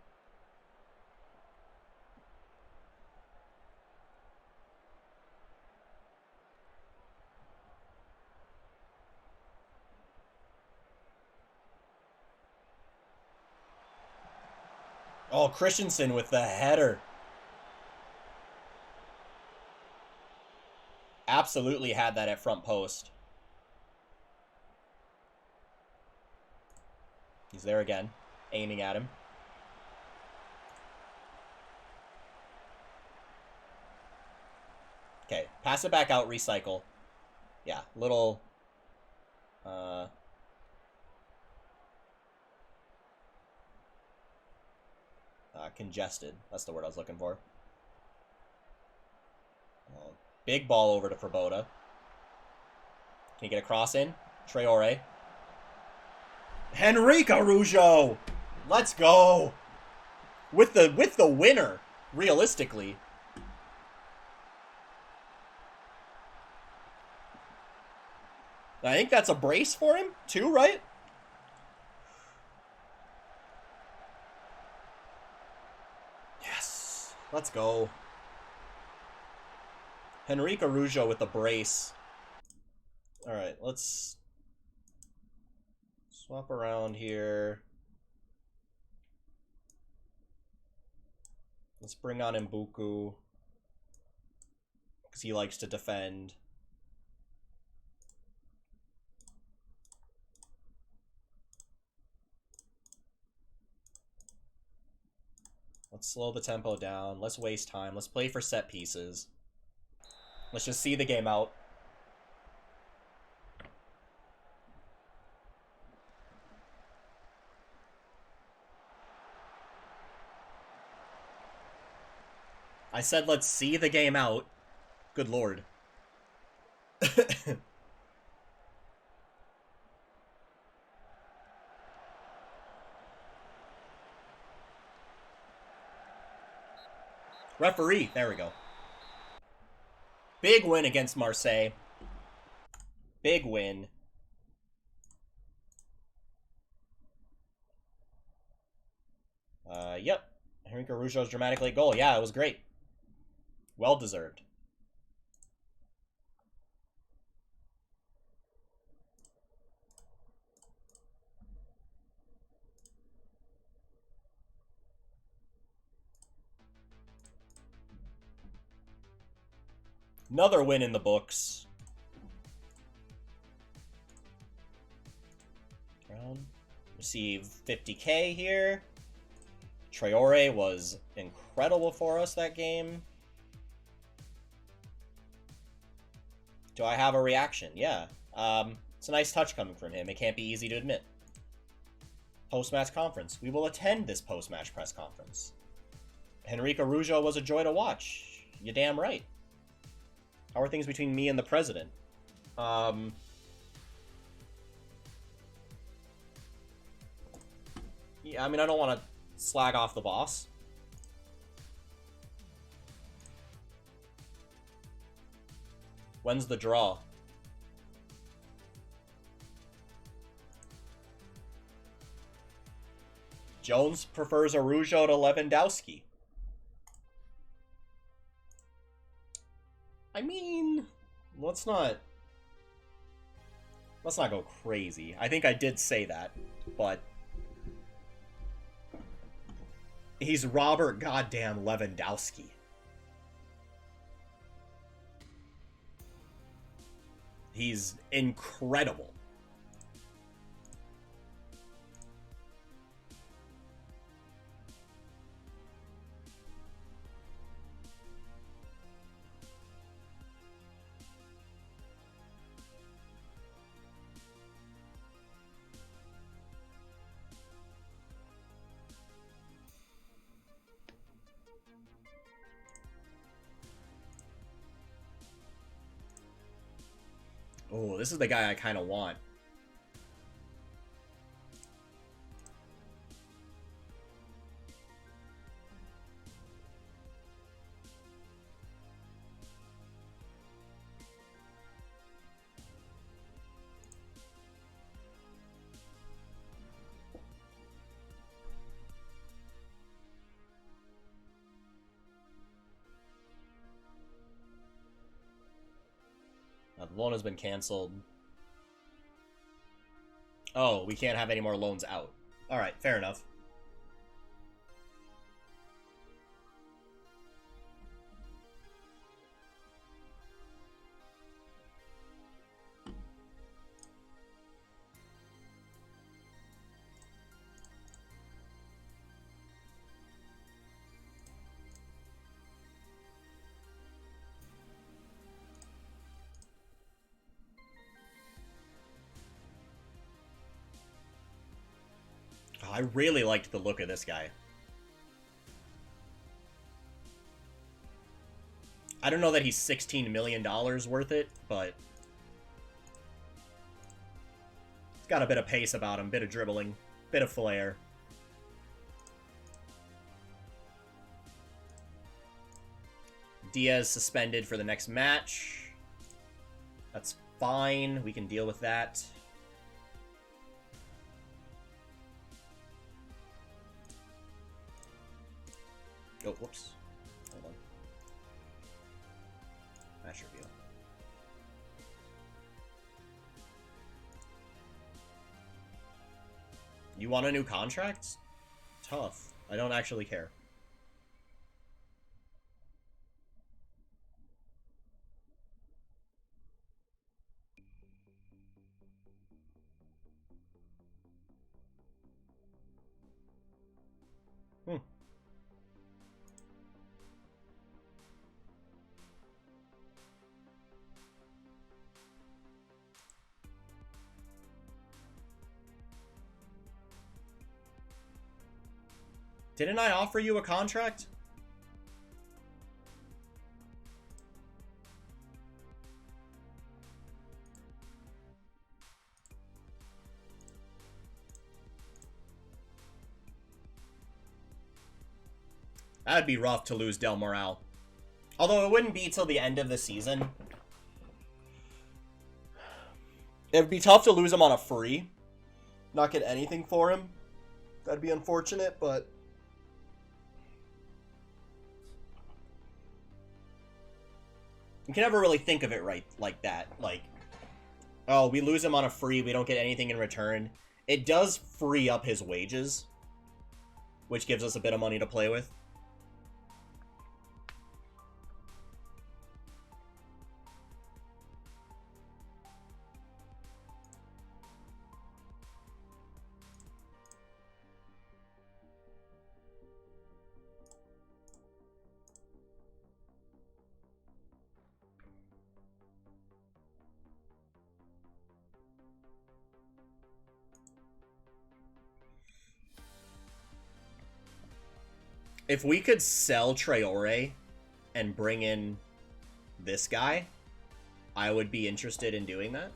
[SPEAKER 1] Oh, Christensen with the header. Absolutely had that at front post. He's there again, aiming at him. Okay, pass it back out, recycle. Yeah, little Congested. That's the word I was looking for. Big ball over to Proboda. Can you get a cross in? Traore. Henrique Araujo! Let's go! With the winner, realistically. I think that's a brace for him, too, right? Yes. Let's go. Henrique Araujo with the brace. Alright, let's swap around here. Let's bring on Mbuku. Because he likes to defend. Let's slow the tempo down. Let's waste time. Let's play for set pieces. Let's just see the game out. I said let's see the game out. Good lord. Referee. There we go. Big win against Marseille. Big win. Yep. Henrique Araujo's dramatic late goal. Yeah, it was great. Well deserved. Another win in the books. Receive 50k here. Traore was incredible for us that game. Do I have a reaction? Yeah. It's a nice touch coming from him. It can't be easy to admit. Post-match conference. We will attend this post-match press conference. Henrique Araujo was a joy to watch. You damn right. How are things between me and the president? Yeah, I mean, I don't want to slag off the boss. When's the draw? Jones prefers Araujo to Lewandowski. I mean, let's not go crazy. I think I did say that, but he's Robert goddamn Lewandowski. He's incredible. Oh, this is the guy I kind of want. The loan has been canceled. Oh, we can't have any more loans out. Alright, fair enough. I really liked the look of this guy. I don't know that he's $16 million worth it, but he's got a bit of pace about him, bit of dribbling, bit of flair. Diaz suspended for the next match. That's fine. We can deal with that. Oh, whoops. Hold on. Match review. You want a new contract? Tough. I don't actually care. Didn't I offer you a contract? That'd be rough to lose Del Moral. Although it wouldn't be till the end of the season. It'd be tough to lose him on a free. Not get anything for him. That'd be unfortunate, but... you can never really think of it right like that. Like, oh, we lose him on a free, we don't get anything in return. It does free up his wages, which gives us a bit of money to play with. If we could sell Traore and bring in this guy, I would be interested in doing that.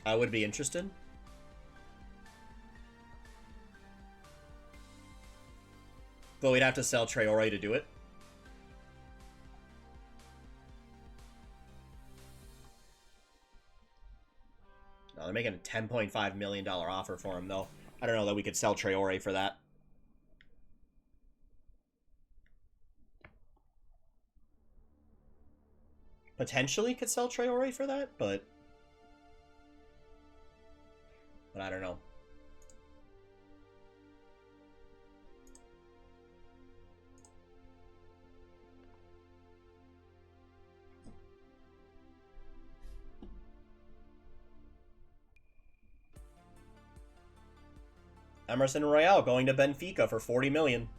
[SPEAKER 1] I would be interested. But we'd have to sell Traore to do it. No, they're making a $10.5 million offer for him, though. I don't know that we could sell Traore for that. Potentially could sell Traore for that, but I don't know. Emerson Royale going to Benfica for $40 million.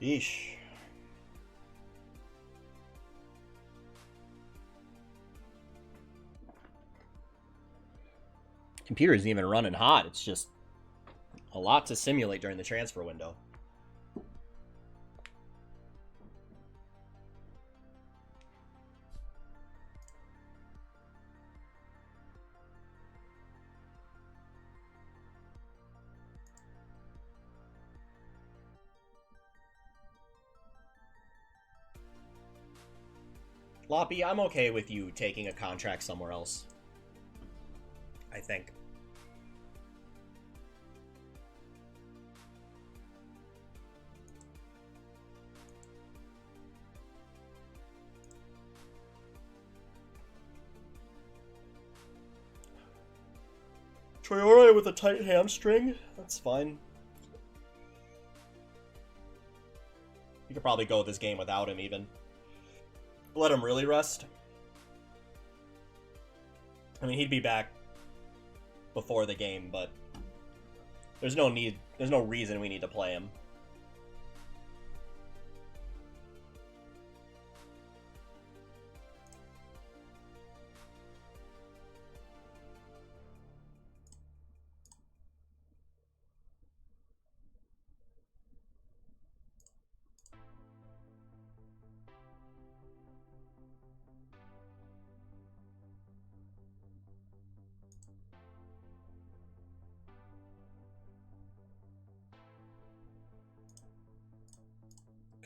[SPEAKER 1] Yeesh. Computer isn't even running hot. It's just a lot to simulate during the transfer window. Loppy, I'm okay with you taking a contract somewhere else. I think. Traore with a tight hamstring? That's fine. You could probably go this game without him, even. Let him really rest. I mean, he'd be back before the game, but there's no reason we need to play him.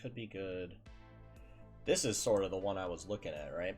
[SPEAKER 1] Could be good. This is sort of the one I was looking at, right?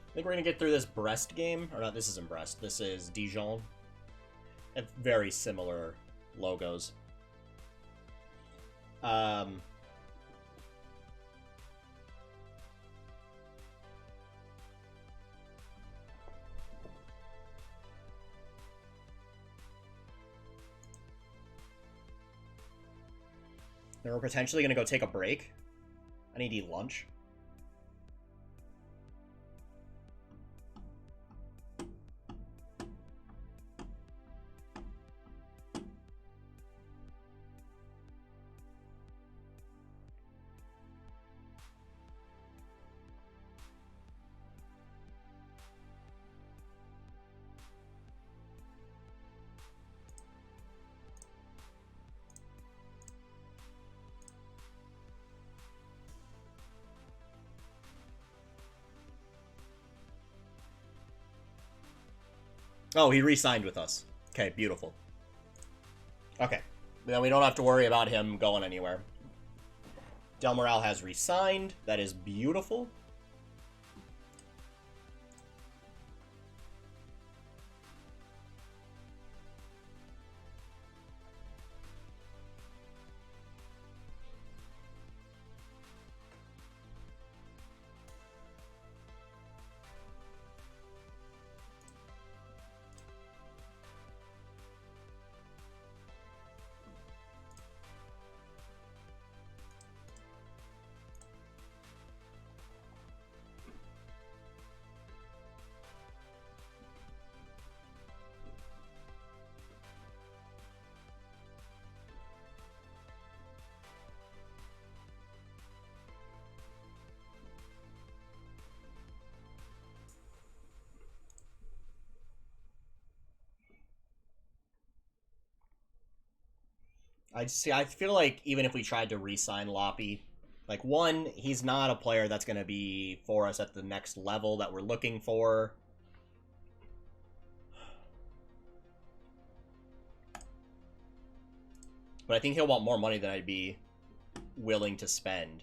[SPEAKER 1] I think we're going to get through this Brest game. Or not, this isn't Brest. This is Dijon. Have very similar logos. Then we're potentially going to go take a break. I need to eat lunch. Oh, he re-signed with us. Okay, beautiful. Okay, then we don't have to worry about him going anywhere. Del Moral has re-signed. That is beautiful. I feel like even if we tried to re-sign Loppy, like, one, he's not a player that's going to be for us at the next level that we're looking for. But I think he'll want more money than I'd be willing to spend.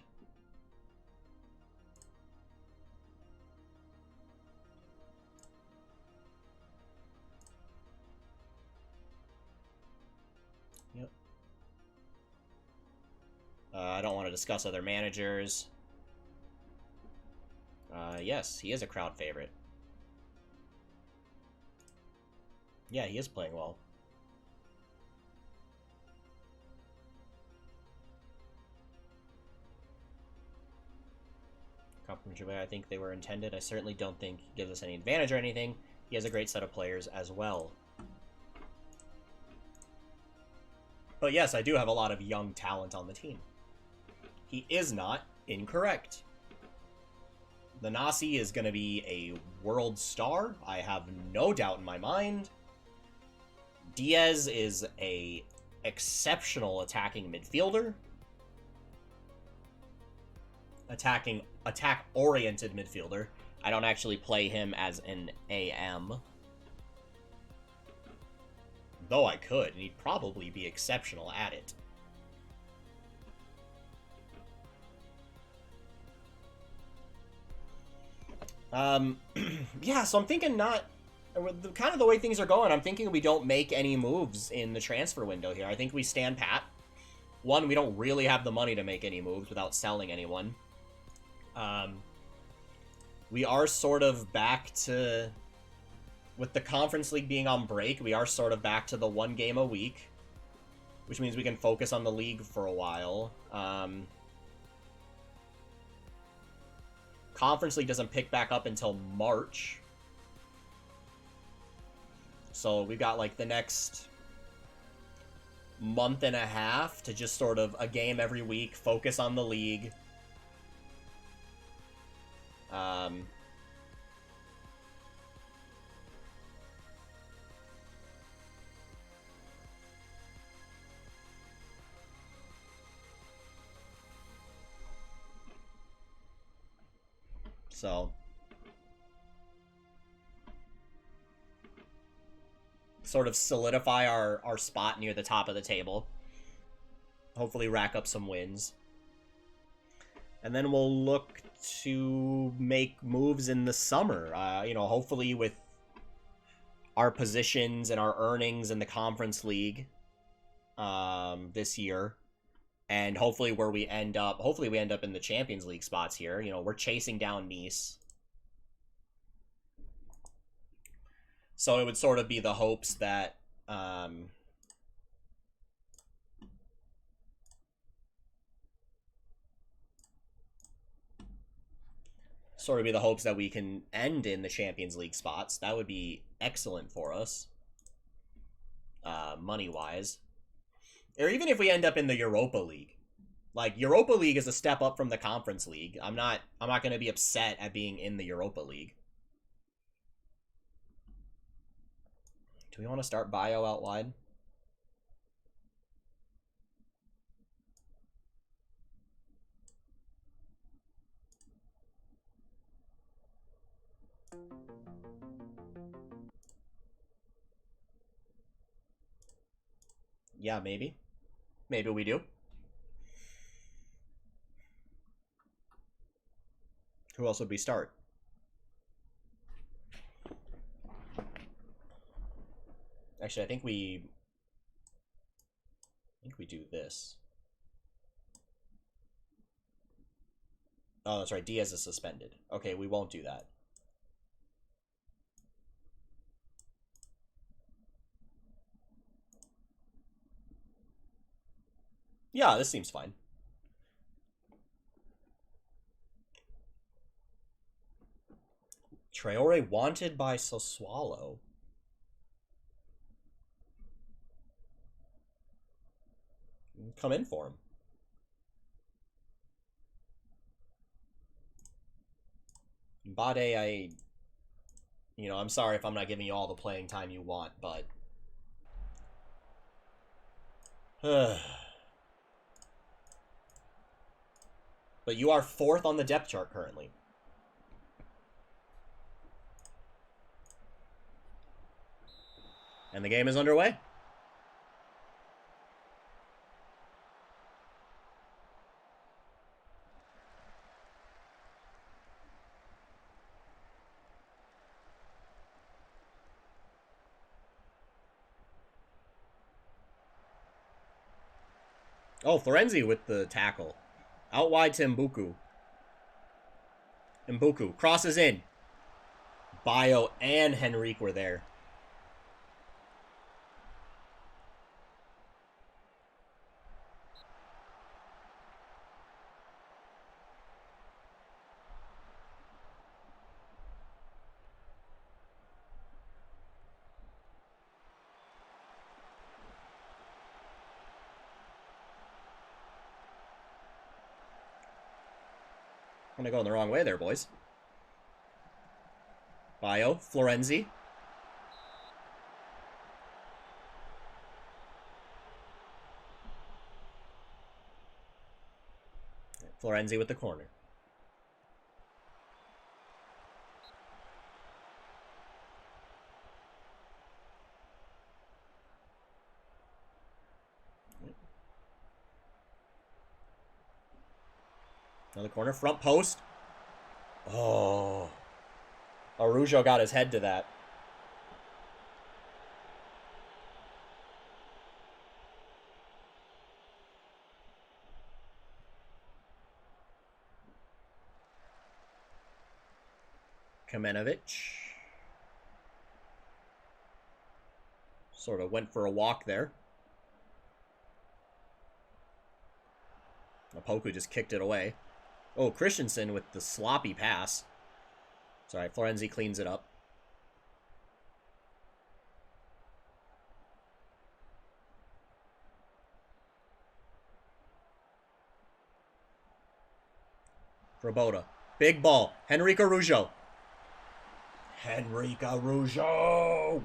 [SPEAKER 1] Yep. I don't want to discuss other managers. Yes, he is a crowd favorite. Yeah, he is playing well. Complimentary, I think they were intended. I certainly don't think he gives us any advantage or anything. He has a great set of players as well. But yes, I do have a lot of young talent on the team. He is not incorrect. The Nasi is going to be a world star. I have no doubt in my mind. Diaz is a exceptional attacking midfielder. Attack-oriented midfielder. I don't actually play him as an AM. Though I could, and he'd probably be exceptional at it. Yeah, so I'm thinking kind of the way things are going, I'm thinking we don't make any moves in the transfer window here. I think we stand pat. One, we don't really have the money to make any moves without selling anyone. We are sort of back to... With the Conference League being on break, we are sort of back to the 1 game a week. Which means we can focus on the league for a while. Conference League doesn't pick back up until March. So we've got like the next month and a half to just sort of a game every week, focus on the league. So sort of solidify our spot near the top of the table. Hopefully rack up some wins. And then we'll look to make moves in the summer. You know, hopefully with our positions and our earnings in the Conference League this year. And hopefully where we end up, hopefully we end up in the Champions League spots here. You know, we're chasing down Nice. So it would sort of be the hopes that we can end in the Champions League spots. That would be excellent for us, money-wise. Or even if we end up in the Europa League. Like, Europa League is a step up from the Conference League. I'm not going to be upset at being in the Europa League. Do we want to start Bio out wide? Yeah, maybe. Maybe we do. Who else would we start? Actually, I think we do this. Oh, that's right. Diaz is suspended. Okay, we won't do that. Yeah, this seems fine. Traore wanted by Sassuolo. Come in for him. Bade, I'm sorry if I'm not giving you all the playing time you want, but... But you are 4th on the depth chart currently. And the game is underway. Oh, Florenzi with the tackle. Out wide to Mbuku. Mbuku crosses in. Bio and Henrique were there. I'm gonna go in the wrong way there, boys. Bio, Florenzi. Florenzi with the corner. Another corner, front post. Oh. Araujo got his head to that. Kamenevic. Sort of went for a walk there. Apoku just kicked it away. Oh, Christensen with the sloppy pass. Sorry, Florenzi cleans it up. Roboda. Big ball. Henrique Araujo. Henrique Araujo!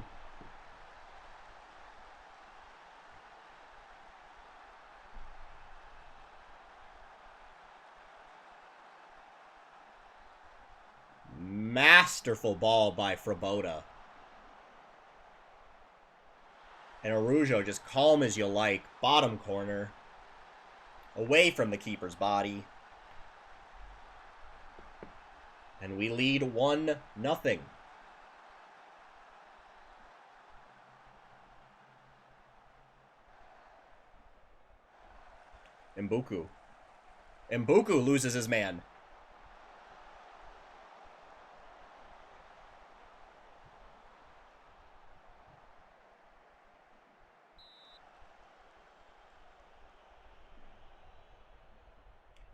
[SPEAKER 1] Masterful ball by Froboda. And Araujo just calm as you like. Bottom corner. Away from the keeper's body. And we lead 1-0. Mbuku. Mbuku loses his man.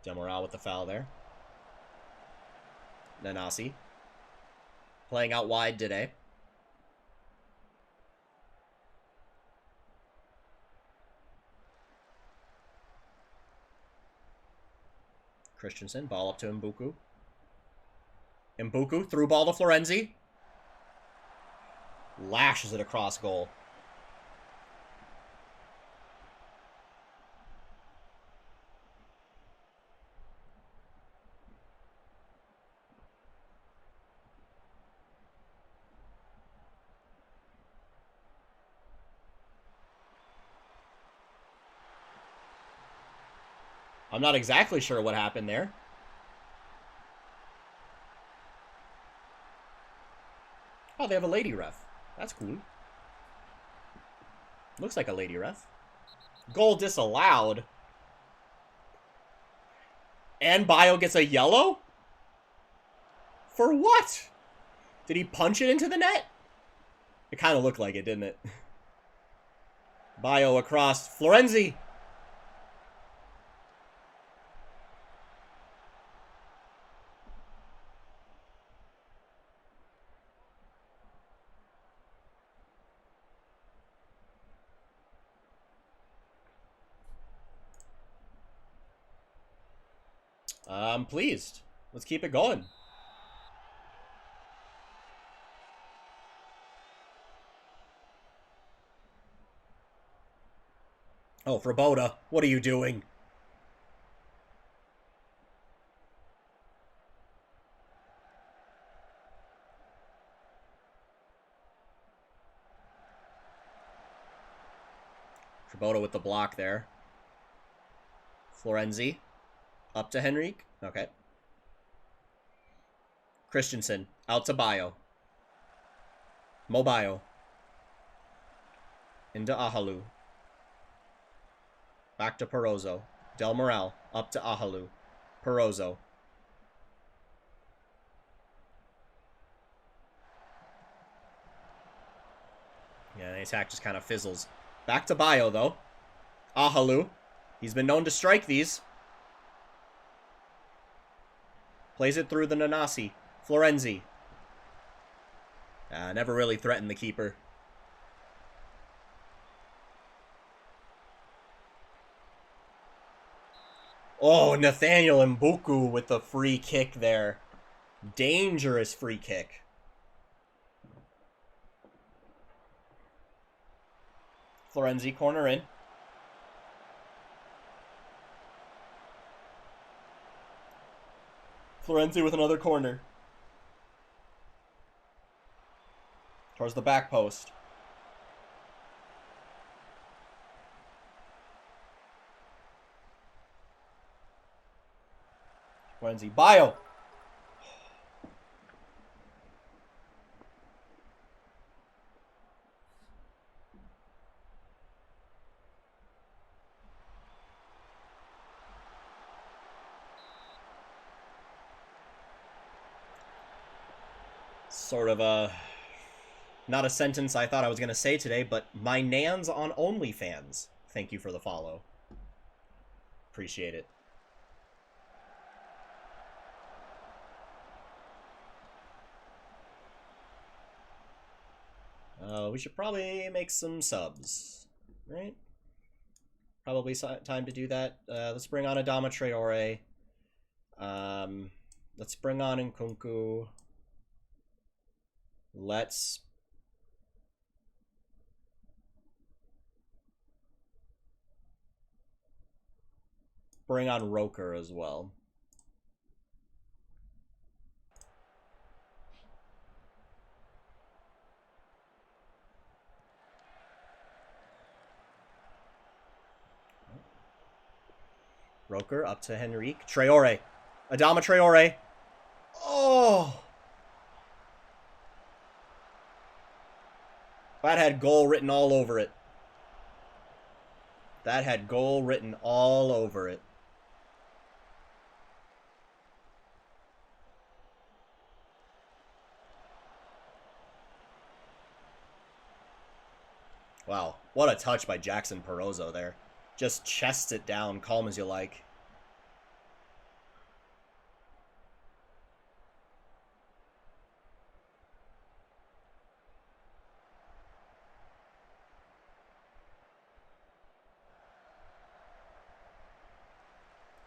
[SPEAKER 1] Demaral with the foul there. Nanasi. Playing out wide today. Christensen, ball up to Mbuku. Mbuku, through ball to Florenzi. Lashes it across goal. I'm not exactly sure what happened there. Oh, they have a lady ref. That's cool. Looks like a lady ref. Goal disallowed. And Bio gets a yellow? For what? Did he punch it into the net? It kind of looked like it, didn't it? Bio across. Florenzi. I'm pleased. Let's keep it going. Oh, Froboda, what are you doing? Froboda with the block there. Florenzi. Up to Henrique. Okay. Christensen. Out to Bio. Mobile. Into Ahalu. Back to Perozzo. Del Moral. Up to Ahalu. Perozzo. Yeah, the attack just kind of fizzles. Back to Bio, though. Ahalu. He's been known to strike these. Plays it through the Nanasi. Florenzi. Never really threatened the keeper. Oh, Nathaniel Mbuku with the free kick there. Dangerous free kick. Florenzi corner in. Florenzi with another corner. Towards the back post. Florenzi. Bio. Sort of a... not a sentence I thought I was going to say today, but my nan's on OnlyFans. Thank you for the follow. Appreciate it. We should probably make some subs, right? Probably time to do that. Let's bring on Adama Traore. Let's bring on Nkunku. Let's bring on Roker as well. Roker up to Henrique. Traore. Adama Traore. Oh! That had goal written all over it. That had goal written all over it. Wow, what a touch by Jackson Perozzo there. Just chests it down, calm as you like.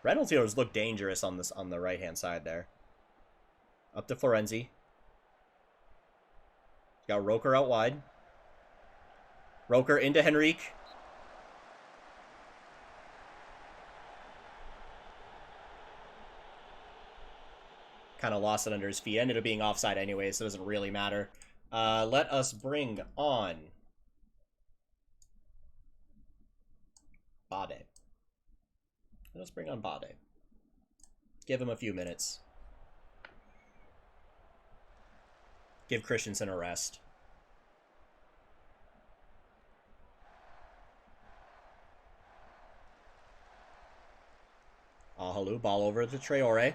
[SPEAKER 1] Reynolds healers look dangerous on the right hand side there. Up to Florenzi. Got Roker out wide. Roker into Henrique. Kind of lost it under his feet. Ended up being offside anyway, so it doesn't really matter. Let us bring on Bade. Let us bring on Bade. Give him a few minutes. Give Christensen a rest. Ahalu, ball over to Traore.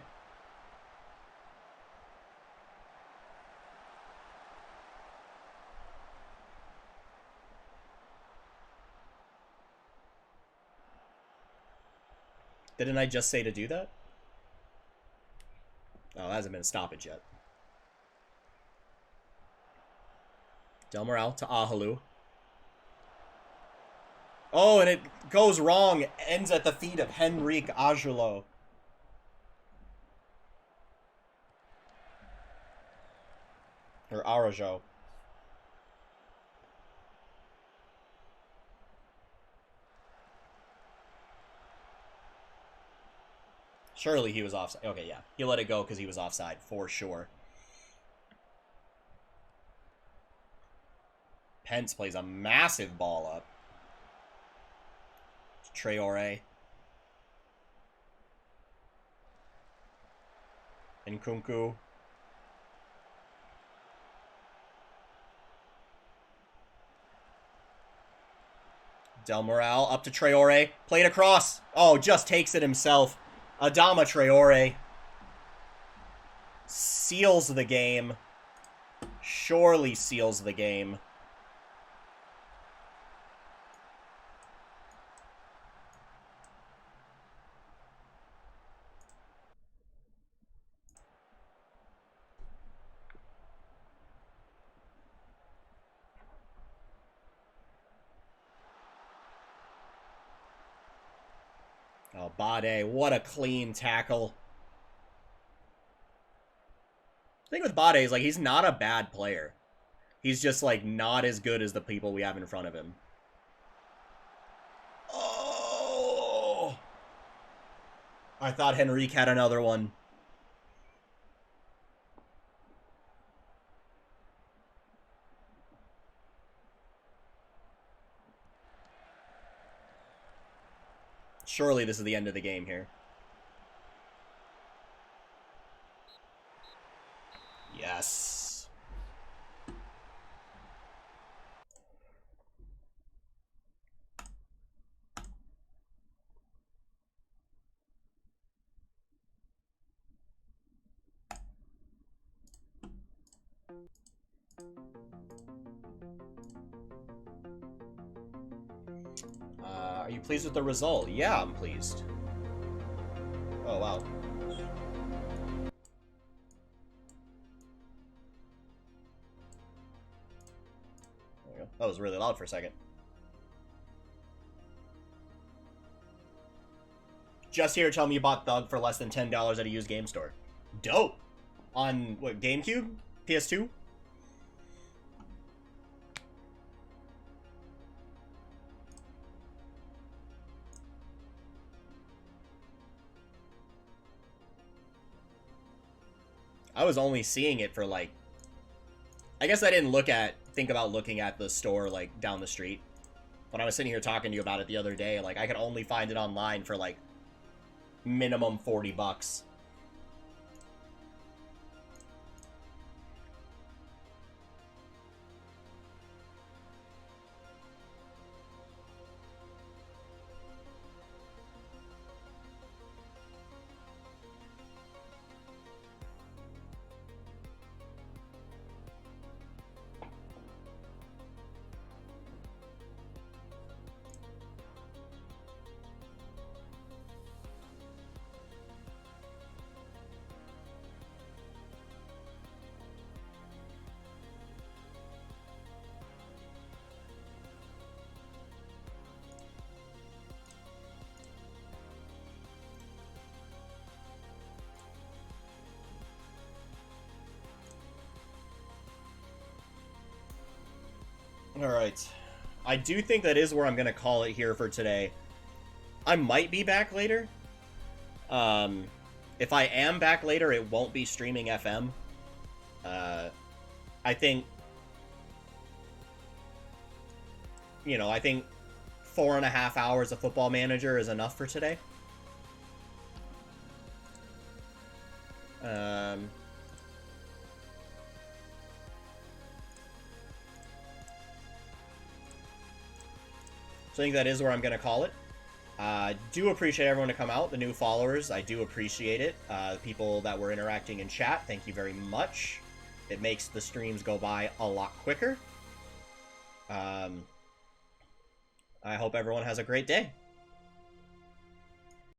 [SPEAKER 1] Didn't I just say to do that? Oh, it hasn't been a stoppage yet. Del Moral to Ahalu. Oh, and it goes wrong. Ends at the feet of Henrique Ajulo. Or Arajo. Surely he was offside. Okay, yeah. He let it go because he was offside, for sure. Pence plays a massive ball up. Traore. Nkunku. Del Moral up to Traore. Played across. Oh, just takes it himself. Adama Traore seals the game. Surely seals the game. Oh, Bade, what a clean tackle. The thing with Bade is, like, he's not a bad player. He's just, like, not as good as the people we have in front of him. Oh! I thought Henrique had another one. Surely this is the end of the game here. Yes. Are you pleased with the result? Yeah, I'm pleased. Oh, wow. There we go. That was really loud for a second. Just here, tell me you bought Thug for less than $10 at a used game store. Dope! On, what, GameCube? PS2? I was only seeing it for, like... I guess I didn't think about looking at the store, like, down the street. When I was sitting here talking to you about it the other day, like, I could only find it online for, like, minimum $40. Alright. I do think that is where I'm going to call it here for today. I might be back later. If I am back later, it won't be streaming FM. I think... You know, I think 4.5 hours of Football Manager is enough for today. So I think that is where I'm going to call it. Do appreciate everyone to come out, the new followers. I do appreciate it. People that were interacting in chat, thank you very much. It makes the streams go by a lot quicker. I hope everyone has a great day.